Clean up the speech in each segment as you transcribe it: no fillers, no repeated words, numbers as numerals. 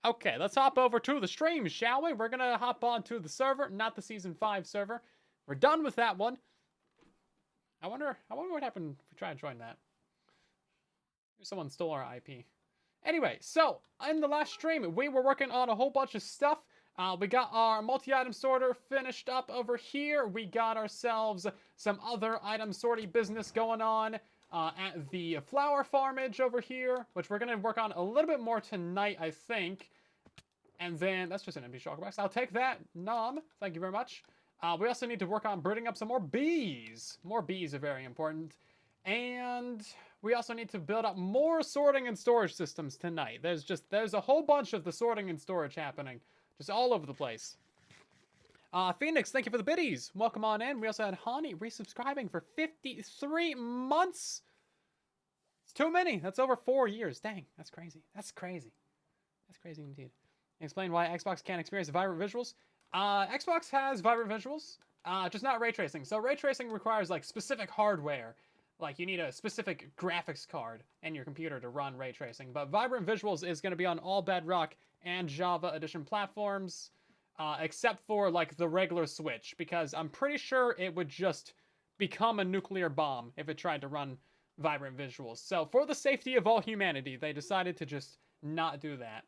Okay, let's hop over to the stream, shall we? We're gonna hop on to the server, not the Season 5 server. We're done with that one. I wonder what happened if we try to join that. Maybe someone stole our IP. Anyway, so in the last stream, we were working on a whole bunch of stuff. We got our multi-item sorter finished up over here. We got ourselves some other item sorting business going on at the flower farmage over here, which we're going to work on a little bit more tonight, I think. And then, that's just an empty shulker box. I'll take that, Nom. Thank you very much. We also need to work on breeding up some more bees. More bees are very important. And we also need to build up more sorting and storage systems tonight. There's a whole bunch of the sorting and storage happening. Just all over the place. Phoenix, thank you for the biddies. Welcome on in. We also had Hani resubscribing for 53 months. It's too many. That's over 4 years. Dang, that's crazy. That's crazy. That's crazy indeed. Explain why Xbox can't experience vibrant visuals. Xbox has vibrant visuals, just not ray tracing. So ray tracing requires like specific hardware. Like you need a specific graphics card in your computer to run ray tracing. But vibrant visuals is going to be on all Bedrock and Java Edition platforms, except for like the regular Switch, because I'm pretty sure it would just become a nuclear bomb if it tried to run vibrant visuals. So for the safety of all humanity, they decided to just not do that.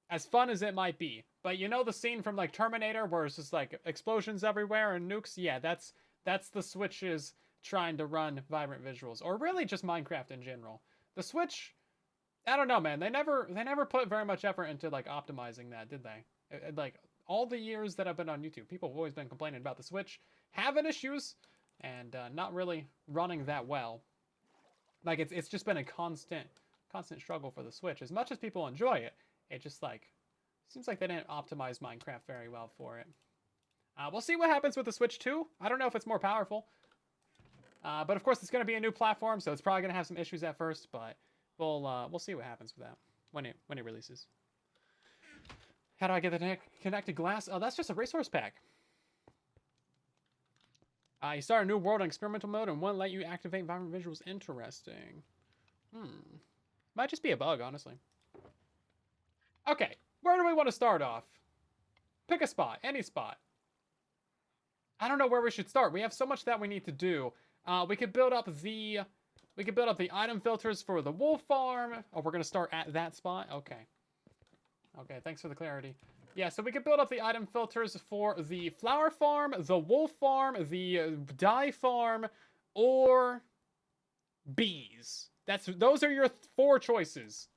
As fun as it might be. But you know the scene from like Terminator where it's just like explosions everywhere and nukes? Yeah, that's the Switch's trying to run vibrant visuals. Or really just Minecraft in general. The Switch, I don't know, man. They never put very much effort into like optimizing that, did they? Like all the years that I've been on YouTube, people have always been complaining about the Switch having issues and not really running that well. Like it's just been a constant struggle for the Switch. As much as people enjoy it, it just like seems like they didn't optimize Minecraft very well for it. We'll see what happens with the Switch 2. I don't know if it's more powerful. But of course it's going to be a new platform, so it's probably going to have some issues at first, but we'll see what happens with that when it releases. How do I get the connected glass? Oh, that's just a resource pack. You start a new world in experimental mode and won't let you activate vibrant visuals. Interesting. Might just be a bug, honestly. Okay, where do we want to start off? Pick a spot, any spot. I don't know where we should start. We have so much that we need to do. We could build up the item filters for the wolf farm. Oh, we're gonna start at that spot. Okay. Okay, thanks for the clarity. Yeah, so we could build up the item filters for the flower farm, the wolf farm, the dye farm, or bees. Those are your 4 choices.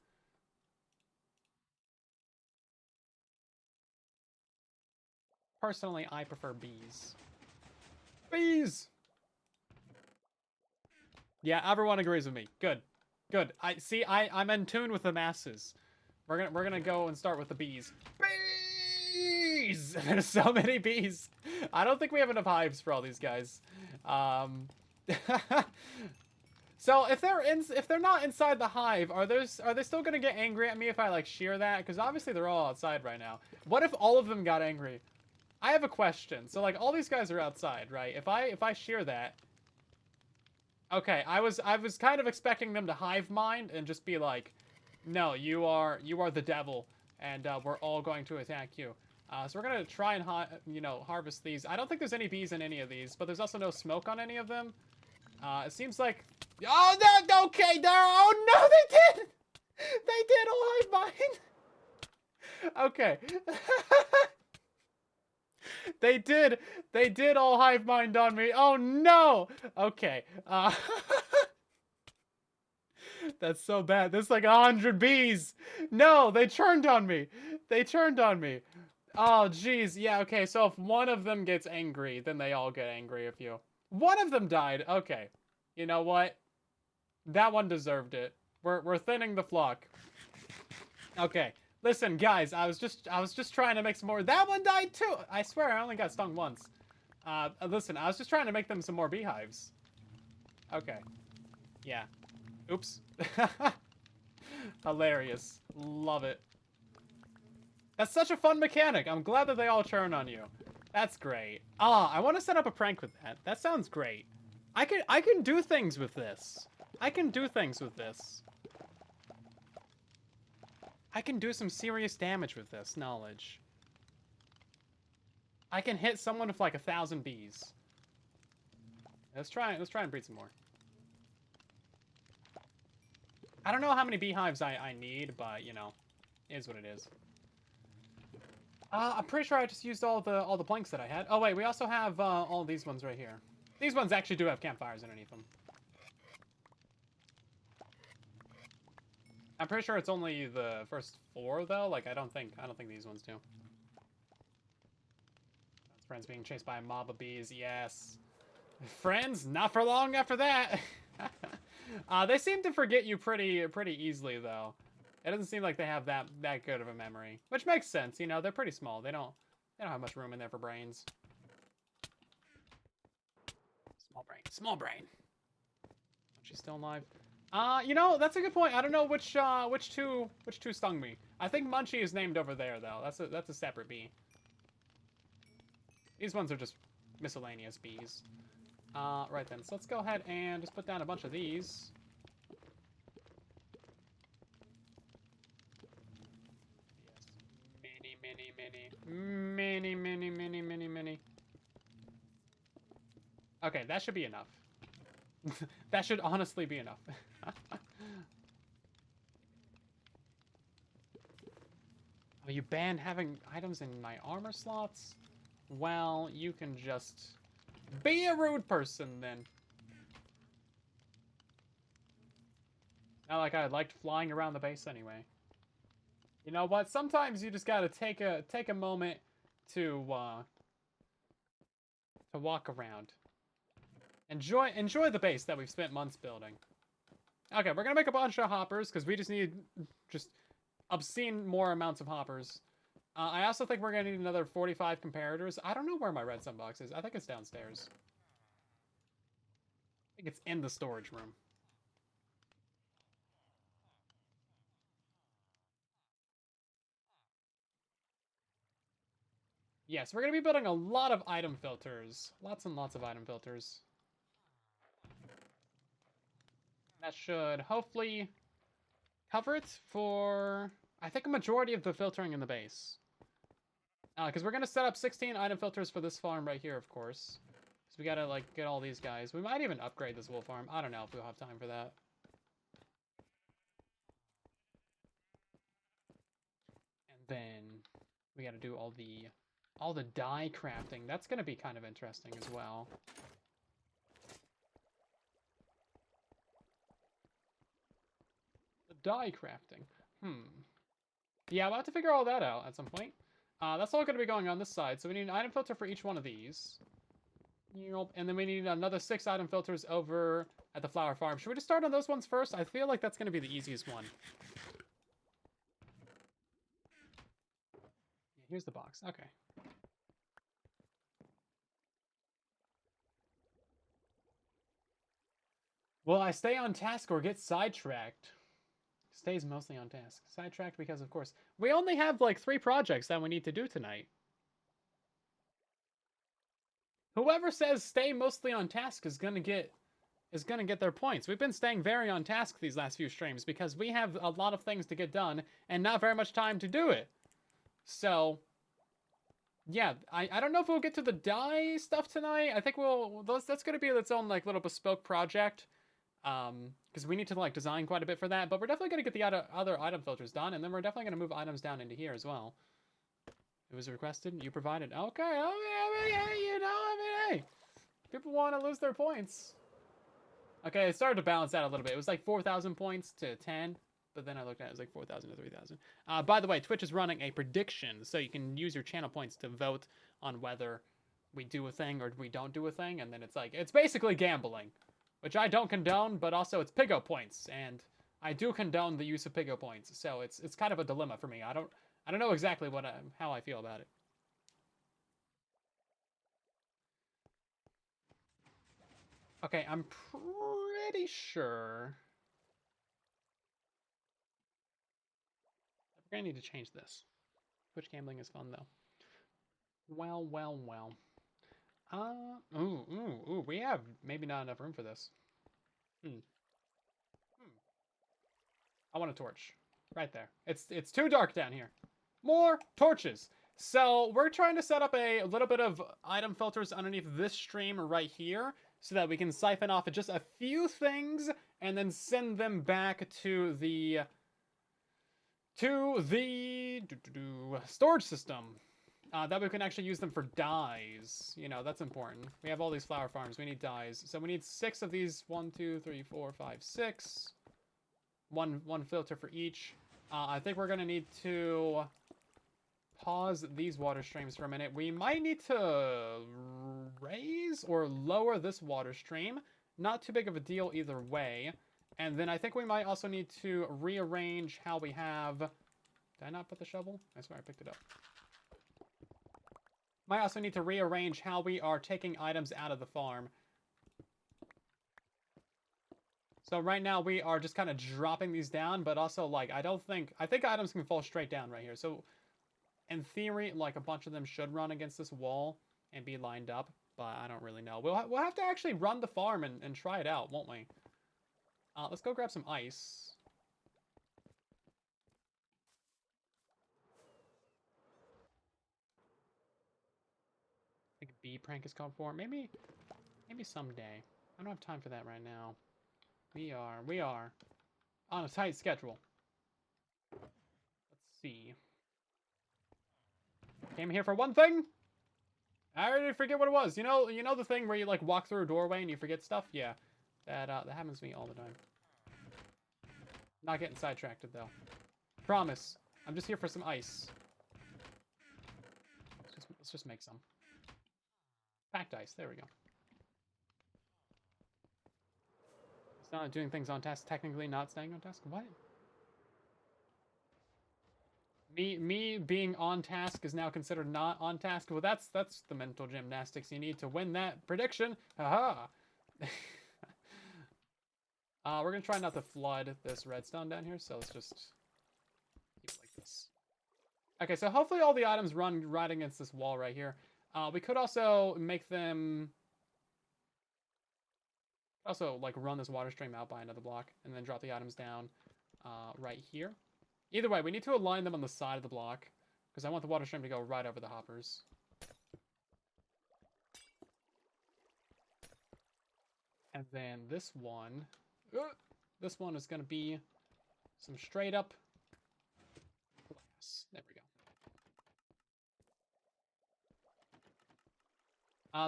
Personally, I prefer bees. Bees! Yeah, everyone agrees with me. Good. Good. I'm in tune with the masses. We're gonna go and start with the bees. Bees! There's so many bees. I don't think we have enough hives for all these guys. So if they're not inside the hive, are they still gonna get angry at me if I like shear that? Because obviously they're all outside right now. What if all of them got angry? I have a question. So like all these guys are outside, right? If I shear that, okay, I was kind of expecting them to hive mind and just be like, no, you are the devil, and we're all going to attack you. So we're gonna try and harvest these. I don't think there's any bees in any of these, but there's also no smoke on any of them. It seems like, oh no, okay, there. Oh no, they did all hive mind. Okay. They did all hive mind on me. Oh no! Okay. That's so bad. There's like 100 bees. No, they turned on me. They turned on me. Oh, jeez. Yeah, okay, so if one of them gets angry, then they all get angry if you... One of them died. Okay. You know what? That one deserved it. We're thinning the flock. Okay. Listen, guys, I was just trying to make some more. That one died too. I swear I only got stung once. Listen, I was just trying to make them some more beehives. Okay. Yeah. Oops. Hilarious. Love it. That's such a fun mechanic. I'm glad that they all turn on you. That's great. I want to set up a prank with that. That sounds great. I can do things with this. I can do things with this. I can do some serious damage with this knowledge. I can hit someone with like 1,000 bees. Let's try and breed some more. I don't know how many beehives I need, but you know, it is what it is. I'm pretty sure I just used all the planks that I had. Oh wait, we also have all these ones right here. These ones actually do have campfires underneath them. I'm pretty sure it's only the first 4 though. Like I don't think these ones do. That's friends being chased by a mob of bees. Yes. Friends, not for long after that. They seem to forget you pretty easily though. It doesn't seem like they have that good of a memory, which makes sense. You know, they're pretty small. They don't have much room in there for brains. Small brain. She's still alive. You know, that's a good point. I don't know which two stung me. I think Munchie is named over there though. That's a separate bee. These ones are just miscellaneous bees. Right then. So let's go ahead and just put down a bunch of these. Many. Okay, that should be enough. That should honestly be enough. Oh, you banned having items in my armor slots? Well, you can just be a rude person then. Not like I liked flying around the base anyway. You know what? Sometimes you just gotta take a moment to walk around. Enjoy the base that we've spent months building. Okay, we're gonna make a bunch of hoppers because we just need just obscene more amounts of hoppers. I also think we're gonna need another 45 comparators. I don't know where my redstone box is. I think it's downstairs. I think it's in the storage room. Yes, we're going to be building a lot of item filters. Lots and lots of item filters. That should hopefully cover it for, I think, a majority of the filtering in the base. Because we're going to set up 16 item filters for this farm right here, of course. So we got to, like, get all these guys. We might even upgrade this wool farm. I don't know if we'll have time for that. And then we got to do all the dye crafting. That's going to be kind of interesting as well. The dye crafting. Yeah, we'll have to figure all that out at some point. That's all going to be going on this side. So we need an item filter for each one of these. And then we need another 6 item filters over at the flower farm. Should we just start on those ones first? I feel like that's going to be the easiest one. Yeah, here's the box. Okay. Will I stay on task or get sidetracked? Stays mostly on task. Sidetracked because, of course, we only have like 3 projects that we need to do tonight. Whoever says stay mostly on task is gonna get their points. We've been staying very on task these last few streams because we have a lot of things to get done and not very much time to do it. So, yeah, I don't know if we'll get to the dye stuff tonight. I think that's gonna be its own like little bespoke project. Because we need to like design quite a bit for that, but we're definitely gonna get the other item filters done, and then we're definitely gonna move items down into here as well. It was requested, you provided. Okay, I mean, hey, you know, I mean, hey, people want to lose their points. Okay, it started to balance out a little bit. It was like 4,000 points to 10, but then I looked at it, it was like 4,000 to 3,000. By the way, Twitch is running a prediction, so you can use your channel points to vote on whether we do a thing or we don't do a thing, and then it's basically gambling, which I don't condone, but also it's Pigo points, and I do condone the use of Pigo points, so it's kind of a dilemma for me. I don't know exactly how I feel about it. Okay, I'm pretty sure we're gonna need to change this. Twitch gambling is fun though. Well. Ooh, we have maybe not enough room for this. I want a torch. Right there. It's too dark down here. More torches. So we're trying to set up a little bit of item filters underneath this stream right here so that we can siphon off just a few things and then send them back to the storage system. That we can actually use them for dyes. You know, that's important. We have all these flower farms. We need dyes. So we need 6 of these. 1, 2, 3, 4, 5, 6. One filter for each. I think we're going to need to pause these water streams for a minute. We might need to raise or lower this water stream. Not too big of a deal either way. And then I think we might also need to rearrange how we have... Did I not put the shovel? I swear I picked it up. Might also need to rearrange how we are taking items out of the farm. So right now we are just kind of dropping these down, but also like I think items can fall straight down right here. So in theory, like a bunch of them should run against this wall and be lined up, but I don't really know. We'll have to actually run the farm and try it out, won't we? Let's go grab some ice. I think a bee prank is called for. Maybe someday. I don't have time for that right now. We are on a tight schedule. Let's see. Came here for one thing. I already forget what it was. You know the thing where you like walk through a doorway and you forget stuff? Yeah. That happens to me all the time. Not getting sidetracked though. Promise. I'm just here for some ice. Let's just make some. Packed ice. There we go. It's not doing things on task. Technically not staying on task. What? Me being on task is now considered not on task. Well, that's the mental gymnastics you need to win that prediction. Haha. We're gonna try not to flood this redstone down here, so let's just keep it like this. Okay, so hopefully all the items run right against this wall right here. We could also make them... Also, like, run this water stream out by another block, and then drop the items down right here. Either way, we need to align them on the side of the block, because I want the water stream to go right over the hoppers. And then this one is going to be some straight up glass. There we go.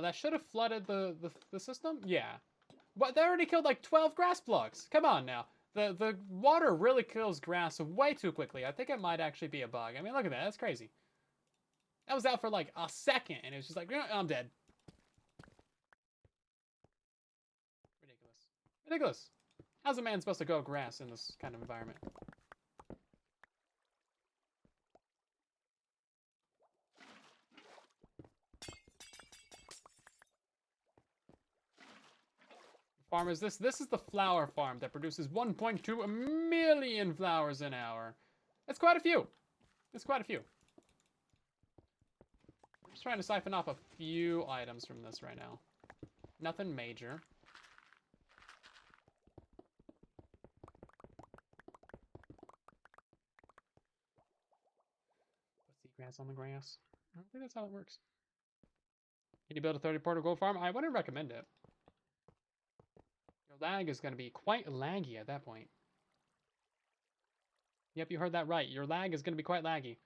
That should have flooded the system? Yeah. What? They already killed like 12 grass blocks. Come on now. The water really kills grass way too quickly. I think it might actually be a bug. I mean, look at that. That's crazy. That was out for like a second, and it was just like, I'm dead. Ridiculous. Ridiculous. How's a man supposed to grow grass in this kind of environment? Farmers, this is the flower farm that produces 1.2 million flowers an hour. That's quite a few. That's quite a few. I'm just trying to siphon off a few items from this right now. Nothing major. Put seagrass on the grass. I don't think that's how it works. Can you build a 30-portal gold farm? I wouldn't recommend it. Your lag is going to be quite laggy at that point. Yep, you heard that right. Your lag is going to be quite laggy.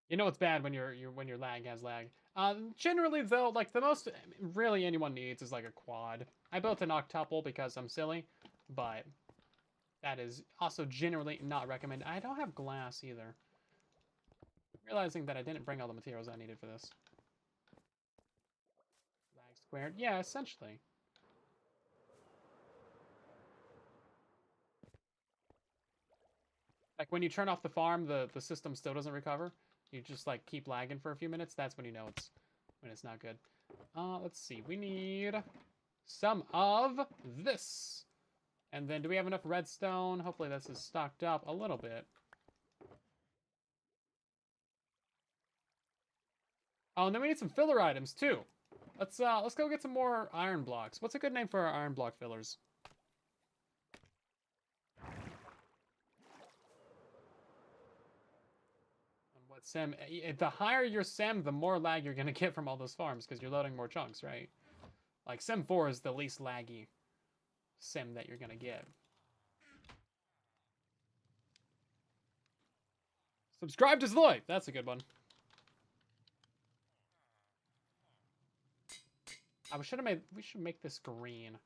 You know it's bad when your lag has lag. Generally though, like the most really anyone needs is like a quad. I built an octuple because I'm silly, but that is also generally not recommended. I don't have glass either. Realizing that I didn't bring all the materials I needed for this. Lag squared. Yeah, essentially. Like when you turn off the farm, the system still doesn't recover. You just like keep lagging for a few minutes. That's when you know it's not good. Let's see. We need some of this. And then do we have enough redstone? Hopefully this is stocked up a little bit. Oh, and then we need some filler items too. Let's go get some more iron blocks. What's a good name for our iron block fillers? And what sim? The higher your sim, the more lag you're gonna get from all those farms because you're loading more chunks, right? Like sim 4 is the least laggy sim that you're gonna get. Subscribe to Zloy. That's a good one. We should make this green.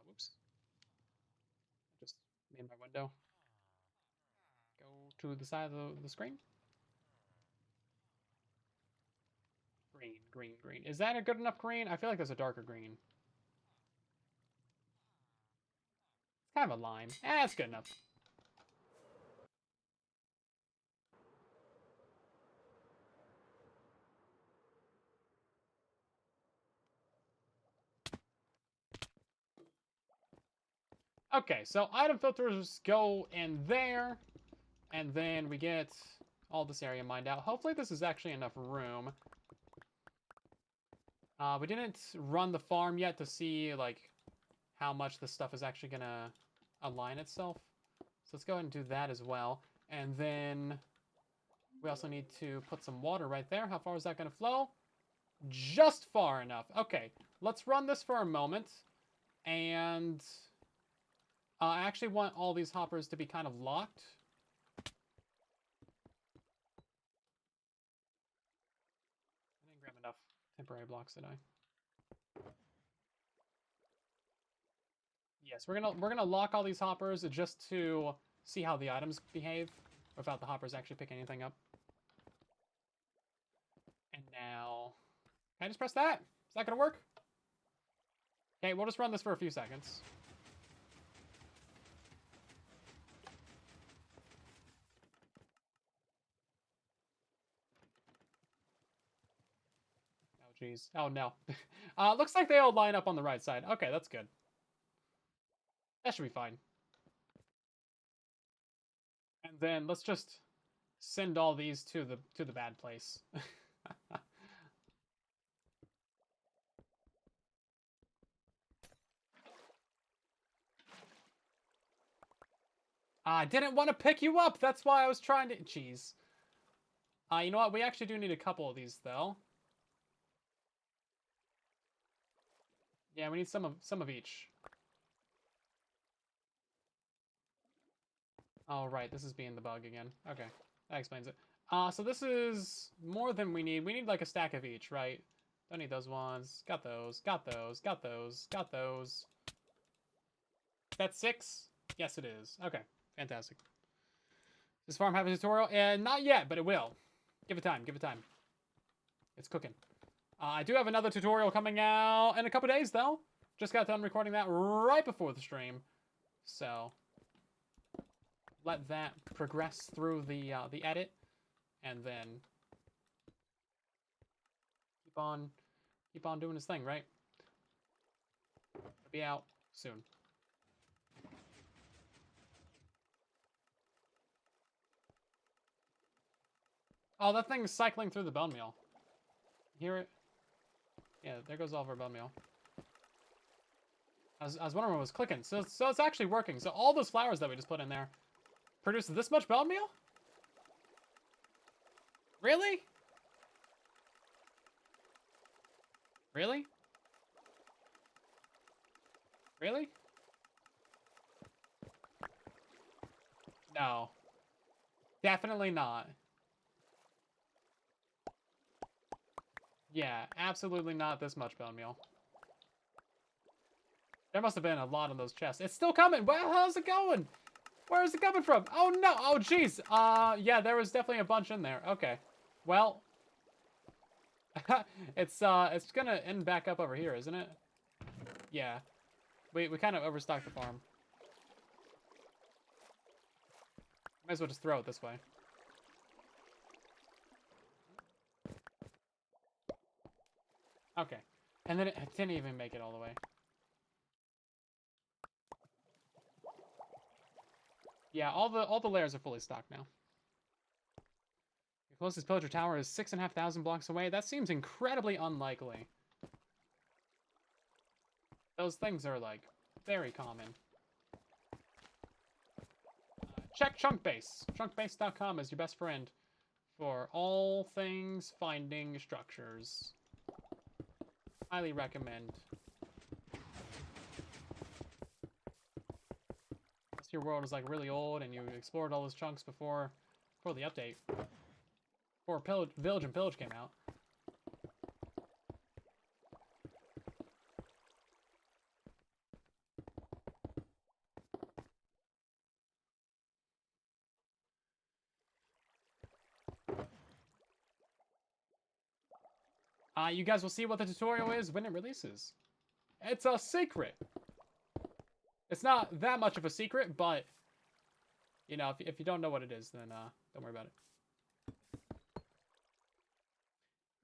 Whoops. Just made my window. Go to the side of the screen. Green, green, green. Is that a good enough green? I feel like there's a darker green. It's kind of a lime. That's good enough. Okay, so item filters go in there, and then we get all this area mined out. Hopefully this is actually enough room. We didn't run the farm yet to see, like, how much this stuff is actually gonna align itself. So let's go ahead and do that as well. And then we also need to put some water right there. How far is that gonna flow? Just far enough. Okay, let's run this for a moment. And I actually want all these hoppers to be kind of locked. I didn't grab enough temporary blocks, did I? Yes, we're gonna lock all these hoppers just to see how the items behave without the hoppers actually picking anything up. And now, can I just press that? Is that gonna work? Okay, we'll just run this for a few seconds. Oh, jeez. Oh, no. Looks like they all line up on the right side. Okay, that's good. That should be fine. And then let's just send all these to the bad place. I didn't want to pick you up. That's why I was trying to... Jeez. You know what? We actually do need a couple of these, though. Yeah, we need some of each. Oh, right. This is being the bug again. Okay. That explains it. So this is more than we need. We need like a stack of each, right? Don't need those ones. Got those. Got those. Got those. Got those. That's 6? Yes, it is. Okay. Fantastic. Does farm have a tutorial? Not yet, but it will. Give it time. Give it time. It's cooking. I do have another tutorial coming out in a couple days, though. Just got done recording that right before the stream. So, let that progress through the edit, and then keep on doing his thing, right? It'll be out soon. Oh, that thing's cycling through the bone meal. Hear it? Yeah, there goes all of our bone meal. I was wondering what was clicking. So it's actually working. So all those flowers that we just put in there produce this much bone meal? Really? Really? Really? No. Definitely not. Yeah, absolutely not this much bone meal. There must have been a lot of those chests. It's still coming. Well, how's it going? Where is it coming from? Oh, no. Oh, jeez. Yeah, there was definitely a bunch in there. Okay. Well, it's gonna end back up over here, isn't it? Yeah. We kind of overstocked the farm. Might as well just throw it this way. Okay. And then it didn't even make it all the way. Yeah, all the layers are fully stocked now. Closest pillager tower is 6,500 blocks away. That seems incredibly unlikely. Those things are, like, very common. Check Chunkbase. Chunkbase.com is your best friend for all things finding structures. Highly recommend. Unless your world is, like, really old and you explored all those chunks before the update. Before Village and Pillage came out. You guys will see what the tutorial is when it releases. It's a secret. It's not that much of a secret, but, you know, if you don't know what it is, then don't worry about it.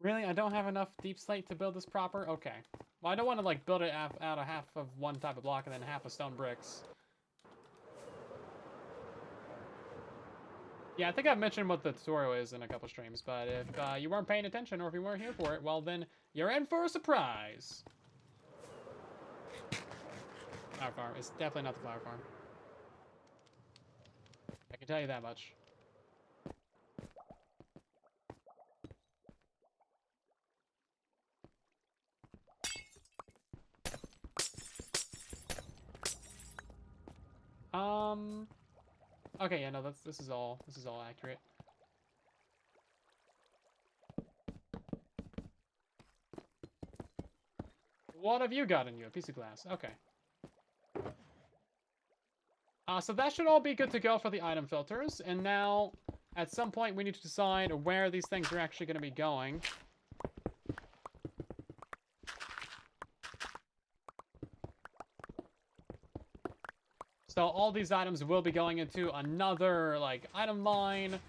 Really? I don't have enough deep slate to build this proper? Okay. Well, I don't want to, like, build it out of half of one type of block and then half of stone bricks. Yeah, I think I've mentioned what the tutorial is in a couple streams, but if you weren't paying attention or if you weren't here for it, well, then you're in for a surprise. Flower farm. It's definitely not the flower farm. I can tell you that much. Okay, yeah, no, this is all accurate. What have you got in you? A piece of glass. Okay. So that should all be good to go for the item filters. And now, at some point, we need to decide where these things are actually going to be going. So all these items will be going into another, like, item line,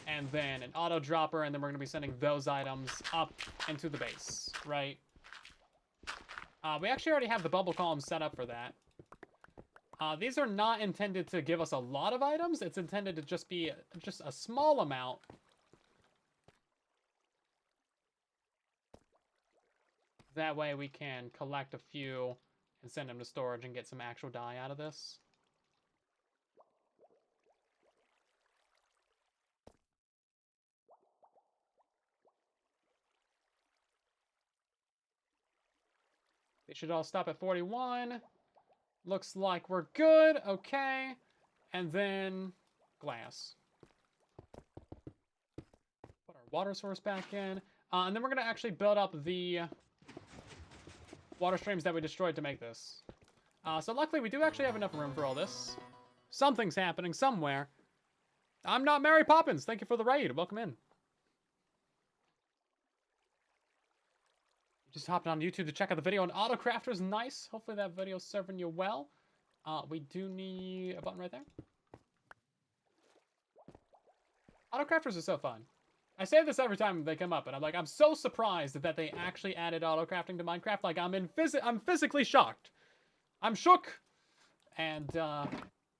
and then an auto dropper, and then we're going to be sending those items up into the base, right? We actually already have the bubble column set up for that. These are not intended to give us a lot of items. It's intended to just be just a small amount. That way we can collect a few and send them to storage and get some actual dye out of this. They should all stop at 41. Looks like we're good. Okay. And then glass. Put our water source back in. And then we're going to actually build up the water streams that we destroyed to make this. So luckily, we do actually have enough room for all this. Something's happening somewhere. I'm not Mary Poppins. Thank you for the raid. Welcome in. Just hopped on YouTube to check out the video on AutoCrafters. Nice. Hopefully that video's serving you well. We do need a button right there. AutoCrafters are so fun. I say this every time they come up, and I'm like, I'm so surprised that they actually added auto-crafting to Minecraft. Like, I'm physically shocked. I'm shook. And,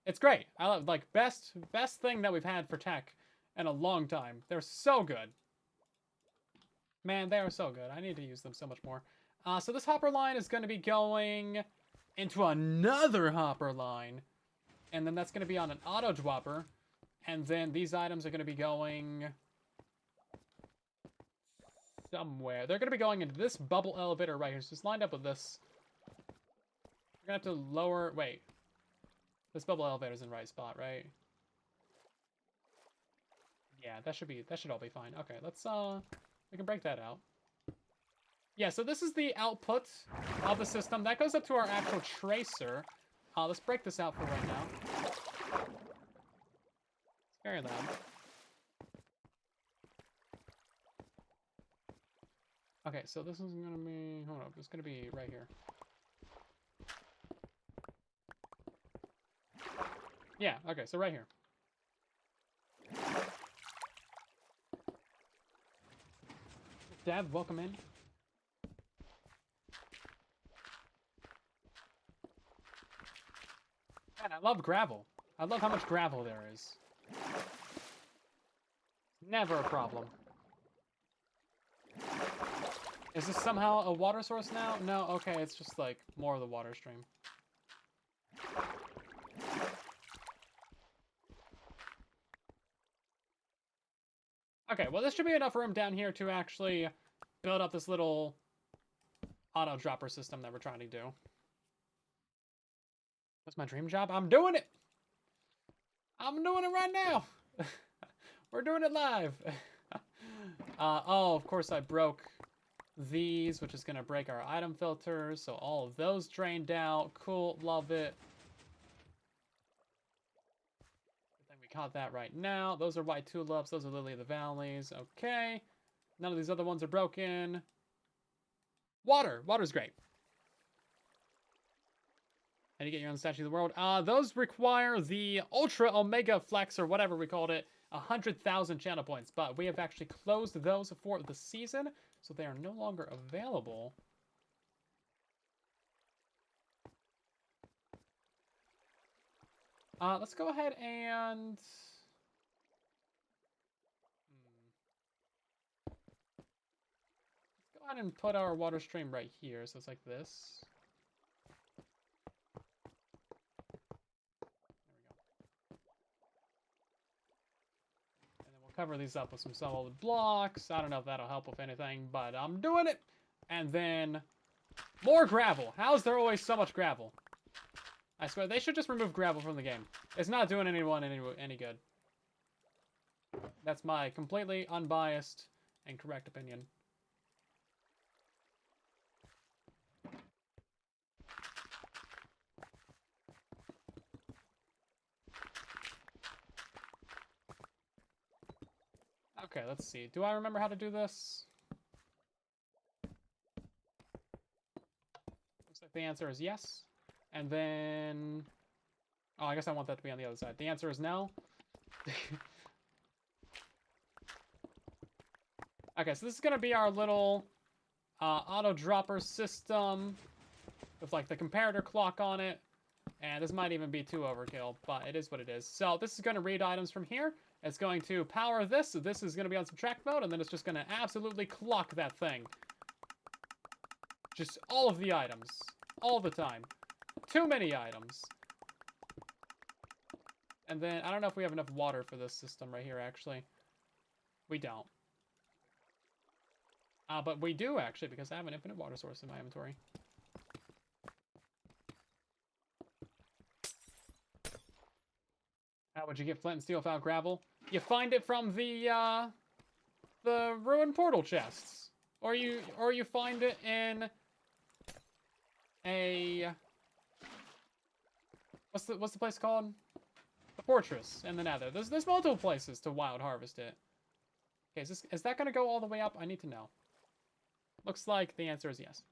it's great. I love, like, best thing that we've had for tech in a long time. They're so good. Man, they are so good. I need to use them so much more. So this hopper line is going to be going into another hopper line. And then that's going to be on an auto dropper. And then these items are going to be going somewhere. They're going to be going into this bubble elevator right here. So it's lined up with this. We're going to have to lower... Wait. This bubble elevator's in the right spot, right? Yeah, that should all be fine. Okay, let's, we can break that out. Yeah, so this is the output of the system. That goes up to our actual tracer. Let's break this out for right now. It's very loud. Okay, so this is gonna be... Hold on, it's gonna be right here. Yeah, okay, so right here. Dad, welcome in. Man, I love gravel. I love how much gravel there is. Never a problem. Is this somehow a water source now? No, okay, it's just like more of the water stream. Okay, well this should be enough room down here to actually build up this little auto dropper system that we're trying to do. That's my dream job. I'm doing it! I'm doing it right now! We're doing it live! Oh, of course I broke these, which is going to break our item filters, so all of those drained out. Cool, love it. Good thing we caught that right now. Those are white tulips, those are lily of the valleys. Okay. None of these other ones are broken. Water. Water's great. How do you get your own statue of the world? Those require the Ultra Omega Flex, or whatever we called it, 100,000 channel points, but we have actually closed those for the season, so they are no longer available. Let's go ahead and... Let's go ahead and put our water stream right here, so it's like this. Cover these up with some solid blocks. I don't know if that'll help with anything, but I'm doing it. And then more gravel. How's there always so much gravel? I swear, they should just remove gravel from the game. It's not doing anyone any good. That's my completely unbiased and correct opinion. Okay, let's see. Do I remember how to do this? Looks like the answer is yes. And then... Oh, I guess I want that to be on the other side. The answer is no. Okay, so this is going to be our little auto-dropper system with, like, the comparator clock on it. And this might even be too overkill, but it is what it is. So this is going to read items from here. It's going to power this, so this is going to be on subtract mode, and then it's just going to absolutely clock that thing. Just all of the items. All the time. Too many items. And then, I don't know if we have enough water for this system right here, actually. We don't. But we do, actually, because I have an infinite water source in my inventory. How would you get flint and steel without gravel? You find it from the ruined portal chests, or you find it in a what's the place called? The fortress in the Nether. There's multiple places to wild harvest it. Okay, is that gonna go all the way up? I need to know. Looks like the answer is yes.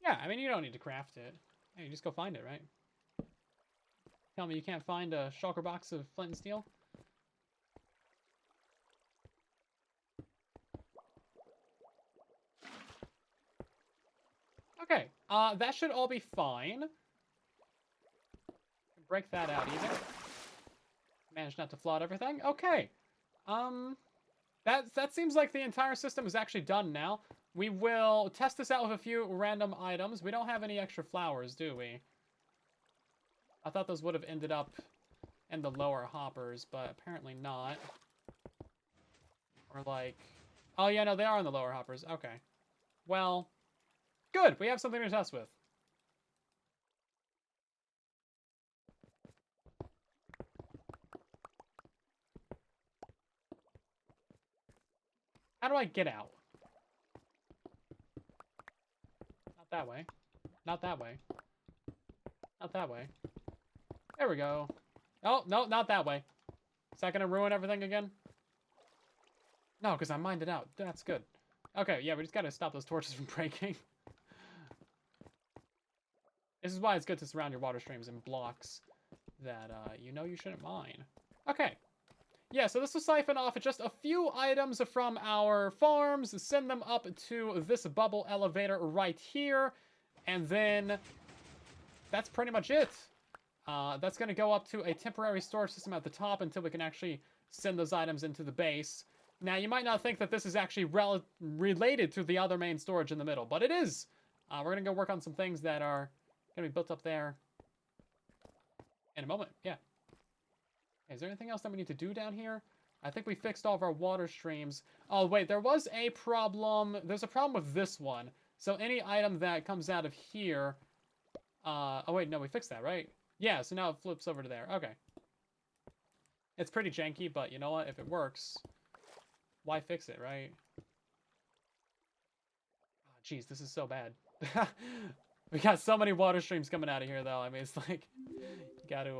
Yeah, I mean you don't need to craft it. Hey, you just go find it, right? Tell me you can't find a shulker box of flint and steel? Okay, that should all be fine. Break that out even. Managed not to flood everything. Okay. That seems like the entire system is actually done now. We will test this out with a few random items. We don't have any extra flowers, do we? I thought those would have ended up in the lower hoppers, but apparently not. Or like... Oh, yeah, no, they are in the lower hoppers. Okay. Well, good. We have something to test with. How do I get out? Not that way. Not that way. Not that way. There we go. Oh, no, not that way. Is that going to ruin everything again? No, because I mined it out. That's good. Okay, yeah, we just got to stop those torches from breaking. This is why it's good to surround your water streams in blocks that you know you shouldn't mine. Okay. Yeah, so this will siphon off just a few items from our farms, send them up to this bubble elevator right here, and then that's pretty much it. That's going to go up to a temporary storage system at the top until we can actually send those items into the base. Now, you might not think that this is actually related to the other main storage in the middle, but it is. We're going to go work on some things that are going to be built up there in a moment. Yeah. Is there anything else that we need to do down here? I think we fixed all of our water streams. Oh, wait, there was a problem. There's a problem with this one. So any item that comes out of here... oh, wait, no, we fixed that, right? Yeah, so now it flips over to there. Okay. It's pretty janky, but you know what? If it works, why fix it, right? Oh, jeez, this is so bad. We got so many water streams coming out of here, though. I mean, it's like... You gotta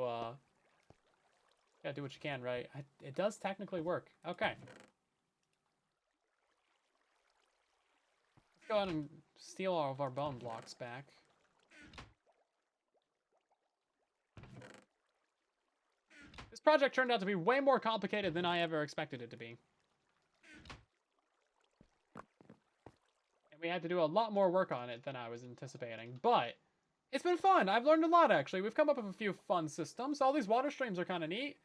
do what you can, right? It does technically work. Okay. Let's go ahead and steal all of our bone blocks back. This project turned out to be way more complicated than I ever expected it to be. And we had to do a lot more work on it than I was anticipating. But it's been fun. I've learned a lot, actually. We've come up with a few fun systems. All these water streams are kind of neat.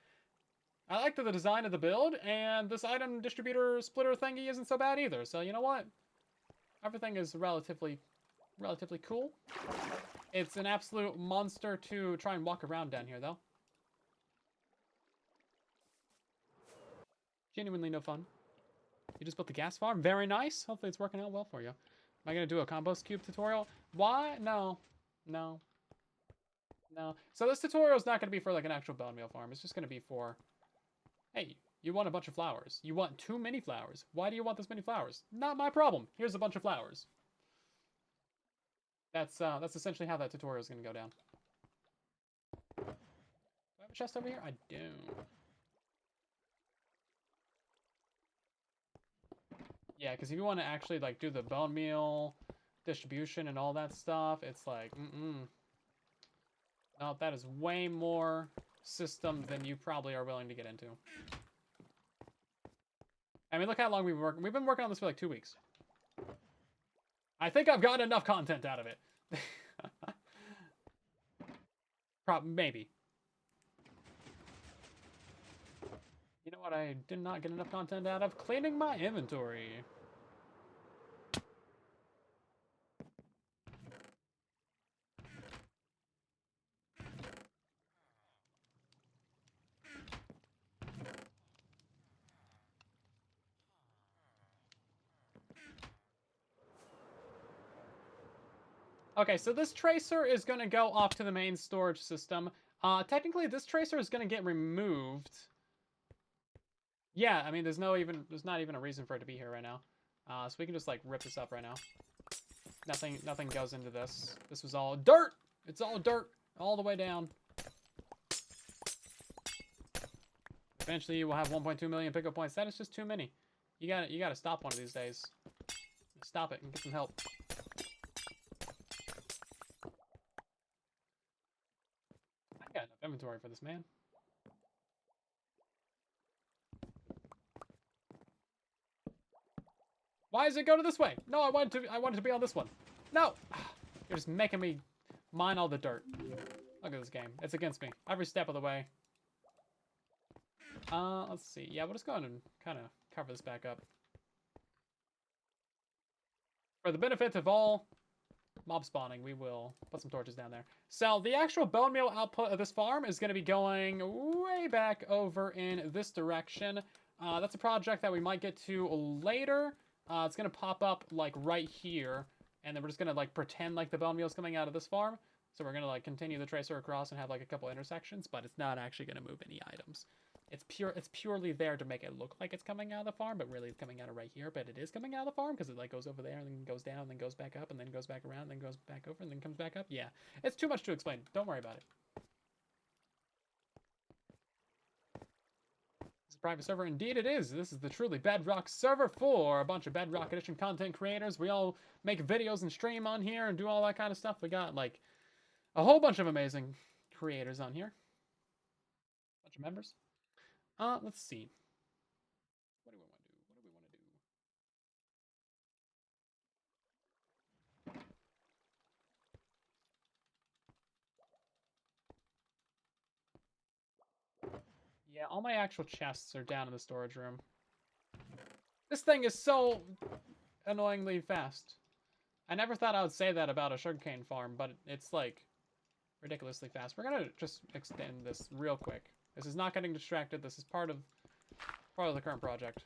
I like the design of the build, and this item distributor splitter thingy isn't so bad either. So you know what? Everything is relatively cool. It's an absolute monster to try and walk around down here, though. Genuinely no fun. You just built the gas farm? Very nice. Hopefully it's working out well for you. Am I going to do a compost cube tutorial? Why? No. No. No. So this tutorial is not going to be for like an actual bone meal farm. It's just going to be for... Hey, you want a bunch of flowers. You want too many flowers. Why do you want this many flowers? Not my problem. Here's a bunch of flowers. That's essentially how that tutorial is going to go down. Do I have a chest over here? I don't. Yeah, because if you want to actually like do the bone meal distribution and all that stuff, it's like, no, that is way more system than you probably are willing to get into. I mean, look how long we've been working. We've been working on this for like 2 weeks. I think I've gotten enough content out of it. Maybe. You know what I did not get enough content out of? Cleaning my inventory. Okay, so this tracer is going to go off to the main storage system. Technically, this tracer is going to get removed. Yeah, I mean, there's not even a reason for it to be here right now. So we can just like rip this up right now. Nothing goes into this. This was all dirt. It's all dirt all the way down. Eventually, we'll have 1.2 million pickup points. That is just too many. You gotta stop one of these days. Stop it and get some help. I got enough inventory for this, man. Why does it go to this way? No, I wanted to be on this one. No! You're just making me mine all the dirt. Look at this game. It's against me. Every step of the way. Let's see. Yeah, we'll just go ahead and kind of cover this back up. For the benefit of all mob spawning, we will put some torches down there. So the actual bone meal output of this farm is going to be going way back over in this direction. That's a project that we might get to later. It's going to pop up like right here, and then we're just going to like pretend like the bone meal is coming out of this farm. So we're going to like continue the tracer across and have like a couple intersections, but it's not actually going to move any items. It's purely there to make it look like it's coming out of the farm, but really it's coming out of right here. But it is coming out of the farm because it like goes over there and then goes down and then goes back up and then goes back around and then goes back over and then comes back up. Yeah, it's too much to explain. Don't worry about it. It's a private server. Indeed it is. This is the truly Bedrock server for a bunch of Bedrock Edition content creators. We all make videos and stream on here and do all that kind of stuff. We got like a whole bunch of amazing creators on here. Bunch of members. Let's see. What do we want to do? What do we want to do? Yeah, all my actual chests are down in the storage room. This thing is so annoyingly fast. I never thought I would say that about a sugarcane farm, but it's like ridiculously fast. We're gonna just extend this real quick. This is not getting distracted. This is part of the current project.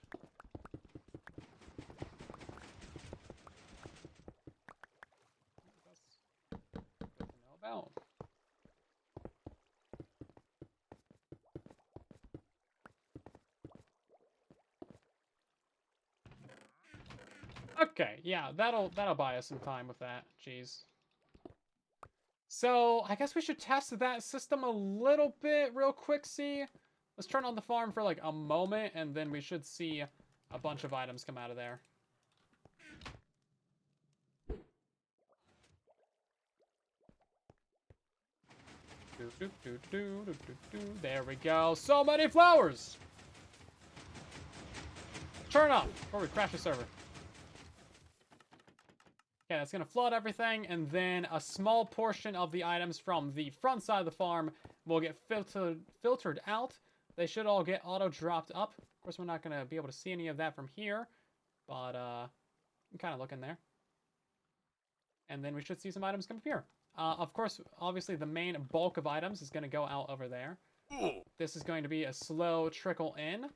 That's good to know about. Okay, yeah, that'll buy us some time with that. Jeez. So I guess we should test that system a little bit real quick. See, let's turn on the farm for like a moment, and then we should see a bunch of items come out of there. There we go. So many flowers. Turn off before we crash the server. Okay, that's going to flood everything, and then a small portion of the items from the front side of the farm will get filtered out. They should all get auto-dropped up. Of course, we're not going to be able to see any of that from here, but I'm kind of looking there. And then we should see some items come up here. Of course, obviously, the main bulk of items is going to go out over there. This is going to be a slow trickle in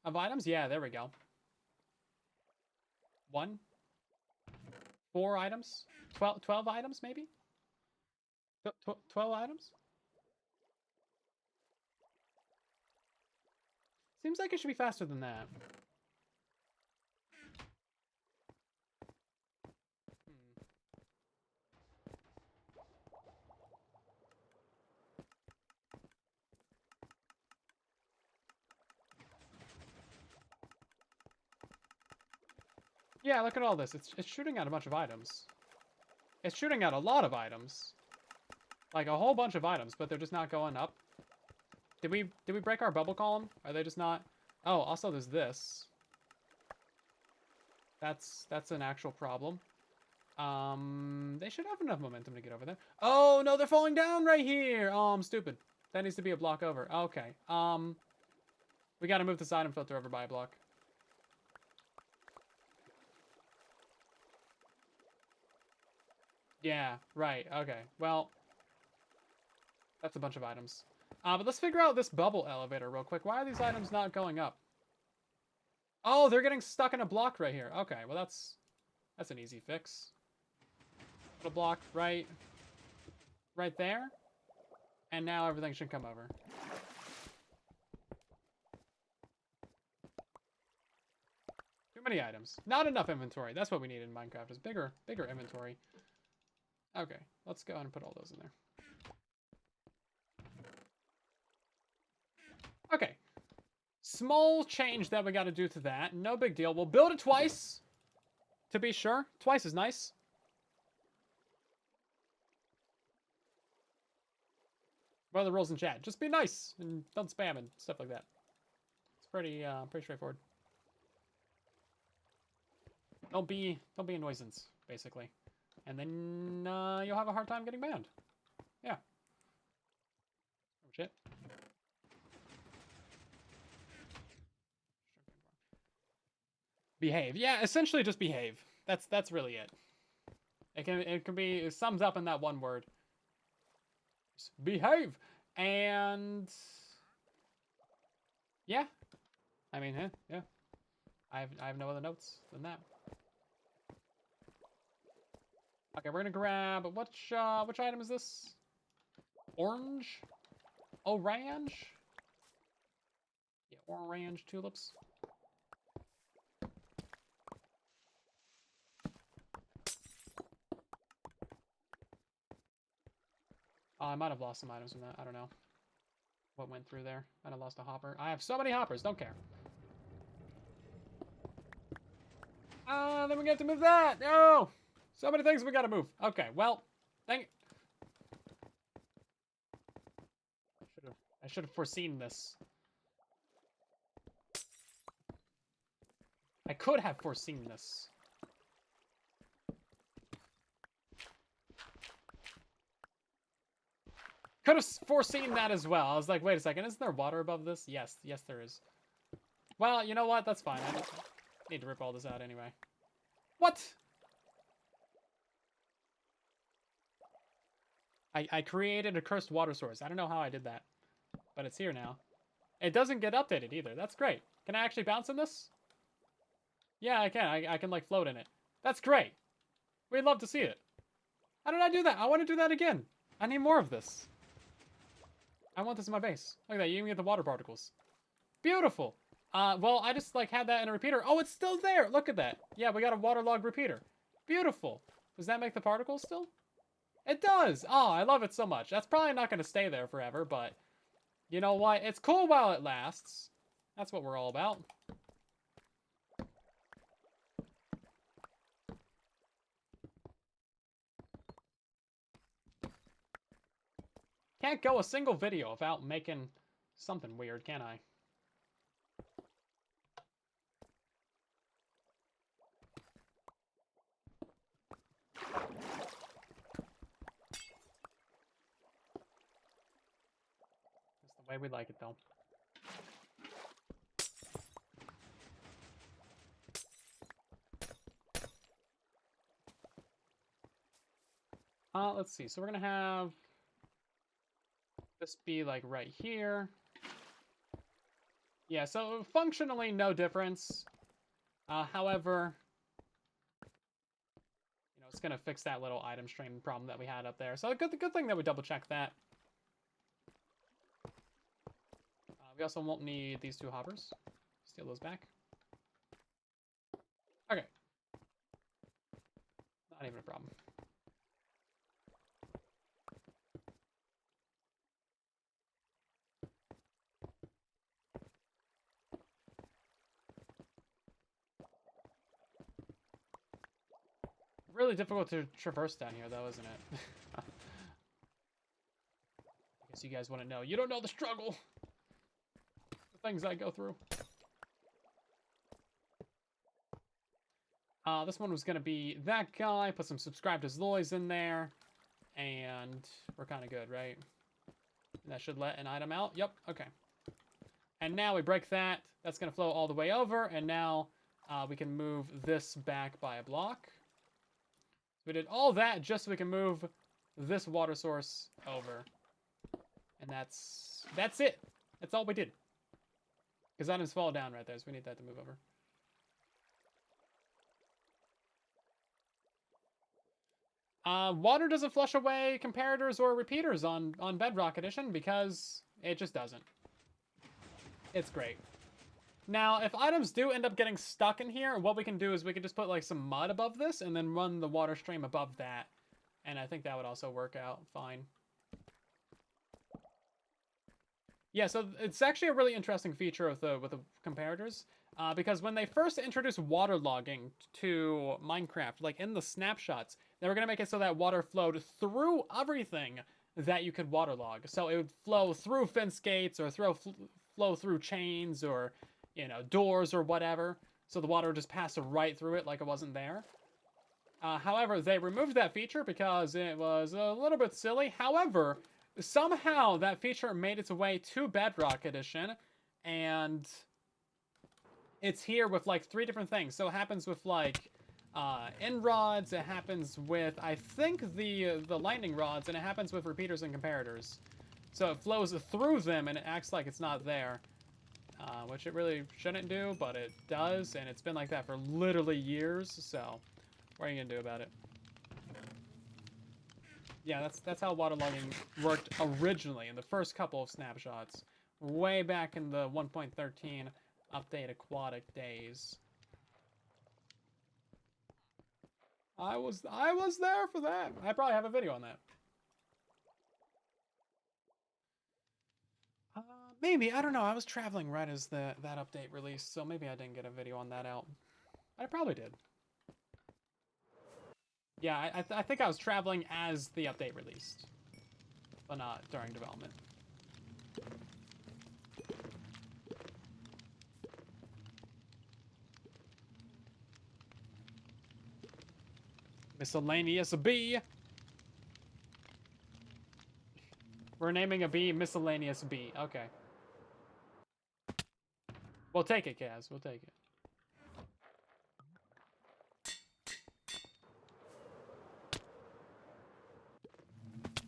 of items. Yeah, there we go. 1, 4 items? 12 items, maybe? 12 items? Seems like it should be faster than that. Yeah, look at all this. It's shooting out a bunch of items. It's shooting out a lot of items. Like a whole bunch of items, but they're just not going up. Did we break our bubble column? Are they just not? Oh, also there's this. That's an actual problem. They should have enough momentum to get over there. Oh, no, they're falling down right here. Oh, I'm stupid. That needs to be a block over. Okay. We got to move this item filter over by a block. Yeah, right. Okay. Well, that's a bunch of items. But let's figure out this bubble elevator real quick. Why are these items not going up? Oh, they're getting stuck in a block right here. Okay, well that's an easy fix. Put a block right there. And now everything should come over. Too many items. Not enough inventory. That's what we need in Minecraft, is bigger inventory. Okay, let's go and put all those in there. Okay. Small change that we got to do to that. No big deal. We'll build it twice, to be sure. Twice is nice. What are the rules in chat? Just be nice and don't spam and stuff like that. It's pretty straightforward. Don't be a nuisance, basically. And then you'll have a hard time getting banned. Yeah. Oh, shit. Behave. Yeah, essentially just behave. That's really it. It can be, it sums up in that one word. Just behave. And yeah. I mean, yeah. I have no other notes than that. Okay, we're gonna grab which item is this? Orange? Orange? Yeah, orange tulips. I might have lost some items from that. I don't know what went through there. Might have lost a hopper. I have so many hoppers. Don't care. Then we have to move that. No! So many things we gotta move. Okay, well, dang it. I should have foreseen this. I could have foreseen this. could have foreseen that as well. I was like, wait a second, isn't there water above this? Yes, yes there is. Well, you know what? That's fine. I need to rip all this out anyway. What? I created a cursed water source. I don't know how I did that, but it's here now. It doesn't get updated either. That's great. Can I actually bounce in this? Yeah, I can. I can, like, float in it. That's great. We'd love to see it. How did I do that? I want to do that again. I need more of this. I want this in my base. Look at that. You even get the water particles. Beautiful. Well, I just, like, had that in a repeater. Oh, it's still there. Look at that. Yeah, we got a waterlogged repeater. Beautiful. Does that make the particles still? It does! Oh, I love it so much. That's probably not going to stay there forever, but you know what? It's cool while it lasts. That's what we're all about. Can't go a single video without making something weird, can I? Way we like it, though. Let's see. So we're gonna have this be like right here. Yeah, so functionally no difference. However, you know, it's gonna fix that little item stream problem that we had up there. So the good thing that we double checked that. We also won't need these 2 hoppers. Steal those back. Okay. Not even a problem. Really difficult to traverse down here, though, isn't it? I guess you guys want to know. You don't know the struggle. The things I go through. This one was going to be that guy. Put some subscribe to Zloys in there. And we're kind of good, right? That should let an item out. Yep, okay. And now we break that. That's going to flow all the way over. And now we can move this back by a block. We did all that just so we can move this water source over. And that's it. That's all we did. Because items fall down right there, so we need that to move over. Water doesn't flush away comparators or repeaters on Bedrock Edition because it just doesn't. It's great. Now, if items do end up getting stuck in here, what we can do is we can just put like some mud above this and then run the water stream above that. And I think that would also work out fine. Yeah, so it's actually a really interesting feature with the comparators. Because when they first introduced water logging to Minecraft, like in the snapshots, they were going to make it so that water flowed through everything that you could waterlog. So it would flow through fence gates or flow through chains or, you know, doors or whatever. So the water would just pass right through it like it wasn't there. However, they removed that feature because it was a little bit silly. However, somehow that feature made its way to Bedrock Edition, and it's here with like 3 different things. So it happens with like end rods, it happens with I think the lightning rods, and it happens with repeaters and comparators. So it flows through them and it acts like it's not there, which it really shouldn't do, but it does, and it's been like that for literally years. So what are you gonna do about it? Yeah, that's how waterlogging worked originally in the first couple of snapshots, way back in the 1.13 update aquatic days. I was there for that. I probably have a video on that. Maybe, I don't know. I was traveling right as that update released, so maybe I didn't get a video on that out. I probably did. Yeah, I think I was traveling as the update released, but not during development. Miscellaneous B. We're naming a bee miscellaneous bee. Okay. We'll take it, Kaz. We'll take it.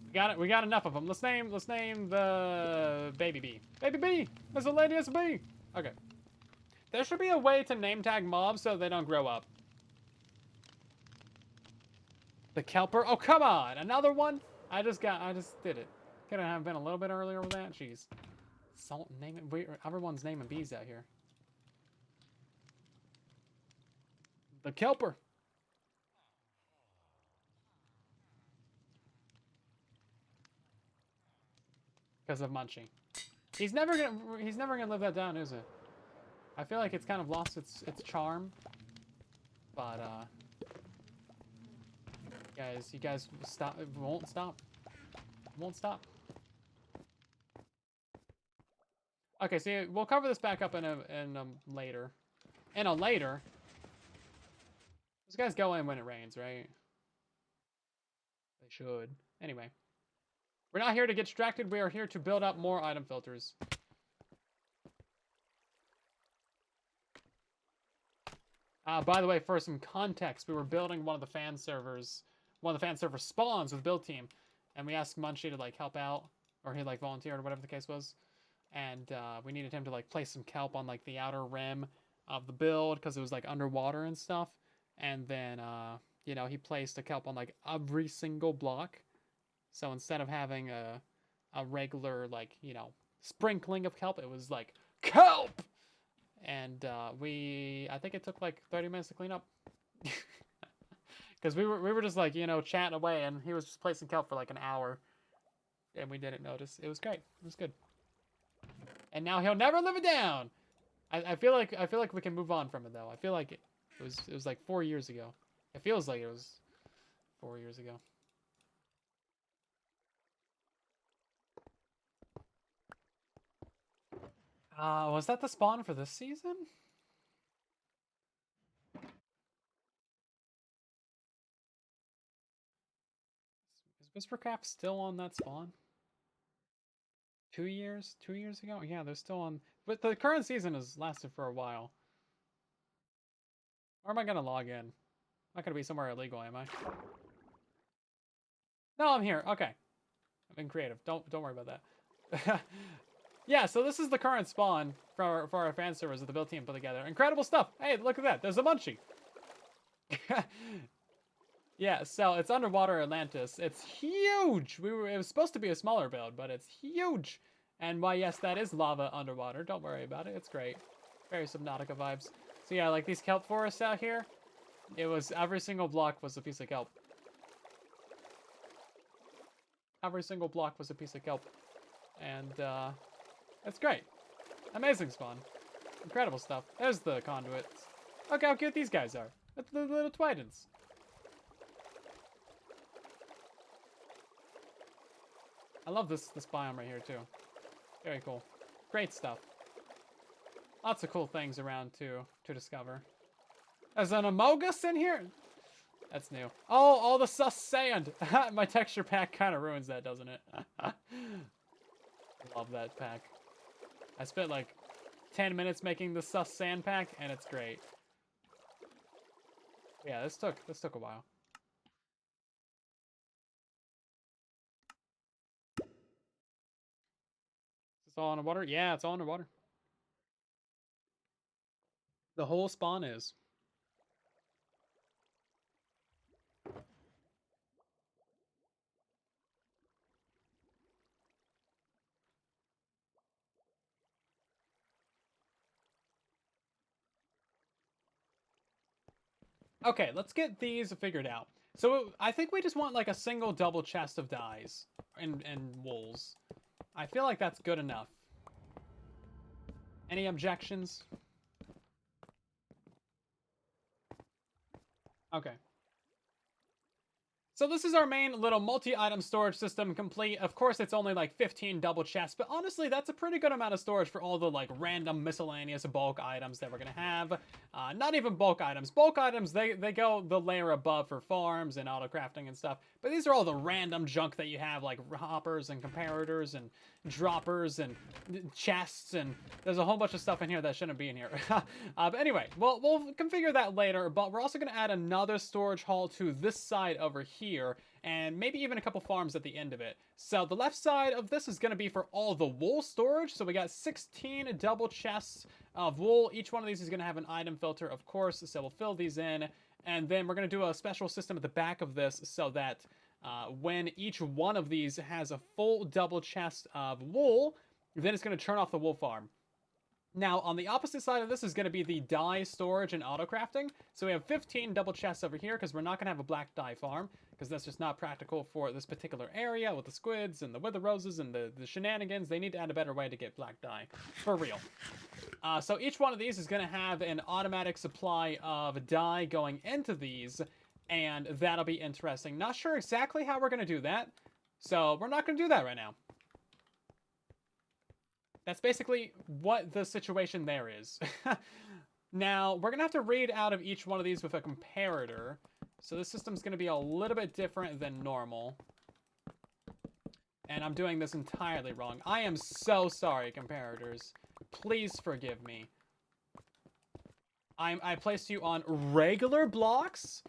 We got it. We got enough of them. Let's name the baby bee. Baby bee, miscellaneous bee. Okay. There should be a way to name tag mobs so they don't grow up. The kelper. Oh, come on. Another one? I just did it. Couldn't have been a little bit earlier with that. Jeez. Salt naming. Everyone's naming bees out here. The kelper. Because of Munchie. He's never gonna live that down, is it? I feel like it's kind of lost its charm. But you guys stop. It won't stop. It won't stop. Okay, see, we'll cover this back up in a later. In a later. Those guys go in when it rains, right? They should. Anyway. We're not here to get distracted. We are here to build up more item filters. By the way, for some context, we were building one of the fan servers spawns with build team, and we asked Munchie to like help out, or he like volunteered or whatever the case was, and we needed him to like place some kelp on like the outer rim of the build because it was like underwater and stuff, and then you know, he placed a kelp on like every single block. So instead of having a regular, like, you know, sprinkling of kelp, it was like, kelp! And I think it took like 30 minutes to clean up. Because we were just like, you know, chatting away, and he was just placing kelp for like an hour. And we didn't notice. It was great. It was good. And now he'll never live it down! I feel like we can move on from it, though. I feel like it was like 4 years ago. It feels like it was 4 years ago. Was that the spawn for this season? Is Whispercraft still on that spawn? 2 years? 2 years ago? Yeah, they're still on. But the current season has lasted for a while. Or am I gonna log in? I'm not gonna be somewhere illegal, am I? No, I'm here. Okay. I'm in creative. Don't worry about that. Yeah, so this is the current spawn for our fan servers that the build team put together. Incredible stuff. Hey, look at that. There's a Munchie. Yeah, so it's underwater Atlantis. It's huge. It was supposed to be a smaller build, but it's huge. And why, yes, that is lava underwater. Don't worry about it. It's great. Very Subnautica vibes. So yeah, like these kelp forests out here, it was every single block was a piece of kelp. Every single block was a piece of kelp. And it's great. Amazing spawn. Incredible stuff. There's the conduits. Look how cute these guys are. The little twidens. I love this biome right here too. Very cool. Great stuff. Lots of cool things around to discover. There's an Amogus in here? That's new. Oh, all the sus sand. My texture pack kind of ruins that, doesn't it? Love that pack. I spent like 10 minutes making the sus sand pack, and it's great. Yeah, this took a while. Is this all underwater? Yeah, it's all underwater. The whole spawn is. Okay, let's get these figured out. So I think we just want like a single double chest of dyes and wools. I feel like that's good enough. Any objections? Okay. So this is our main little multi-item storage system complete. Of course, it's only like 15 double chests, but honestly, that's a pretty good amount of storage for all the like random miscellaneous bulk items that we're gonna have. Not even bulk items. Bulk items, they go the layer above for farms and auto crafting and stuff. But these are all the random junk that you have, like hoppers and comparators and droppers and chests, and there's a whole bunch of stuff in here that shouldn't be in here. But anyway, we'll configure that later, but we're also gonna add another storage hall to this side over here, and maybe even a couple farms at the end of it. So the left side of this is going to be for all the wool storage. So we got 16 double chests of wool. Each one of these is going to have an item filter, of course. So we'll fill these in, and then we're going to do a special system at the back of this so that when each one of these has a full double chest of wool, then it's going to turn off the wool farm. Now, on the opposite side of this is going to be the dye storage and auto crafting. So we have 15 double chests over here because we're not going to have a black dye farm because that's just not practical for this particular area with the squids and the wither roses and the shenanigans. They need to add a better way to get black dye for real. So each one of these is going to have an automatic supply of dye going into these, and that'll be interesting. Not sure exactly how we're going to do that, so we're not going to do that right now. That's basically what the situation there is. Now, we're going to have to read out of each one of these with a comparator. So this system's going to be a little bit different than normal. And I'm doing this entirely wrong. I am so sorry, comparators. Please forgive me. I placed you on regular blocks?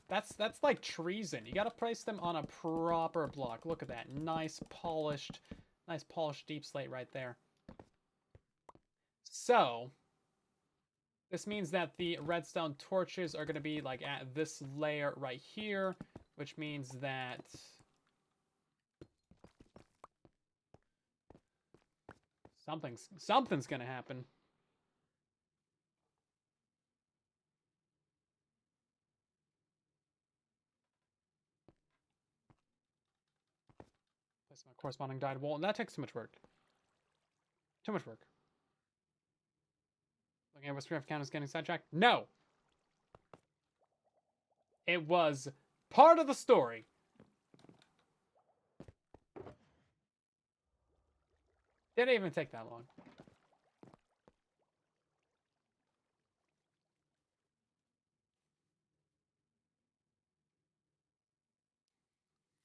That's like treason. You got to place them on a proper block. Look at that. Nice polished deep slate right there. So, this means that the redstone torches are going to be like at this layer right here, which means that something's going to happen. Place my corresponding dyed wool, and that takes too much work. Too much work. Looking at what scrap count is getting sidetracked? No! It was part of the story. Didn't even take that long.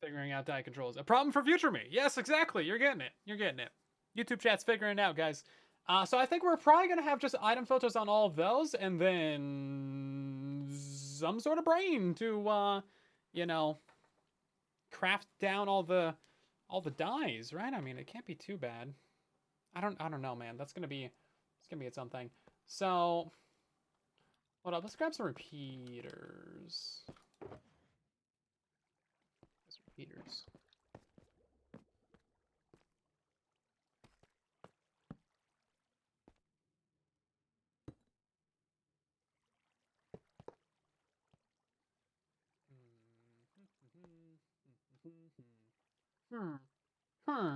Figuring out dye controls. A problem for future me. Yes, exactly. You're getting it. You're getting it. YouTube chat's figuring it out, guys. So I think we're probably going to have just item filters on all of those, and then some sort of brain to, you know, craft down all the dyes, right? I mean, it can't be too bad. I don't know, man. It's gonna be its own thing. So, hold on. Let's grab some repeaters. Repeaters. Huh.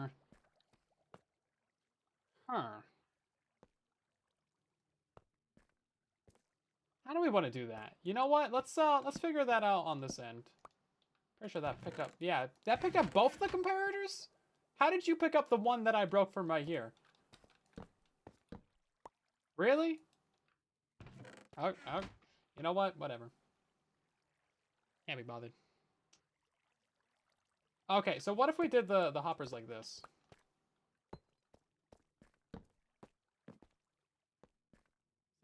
How do we want to do that? You know what? Let's figure that out on this end. Pretty sure that picked up. Yeah, that picked up both the comparators? How did you pick up the one that I broke from right here? Really? Oh, you know what? Whatever. Can't be bothered. Okay, so what if we did the hoppers like this?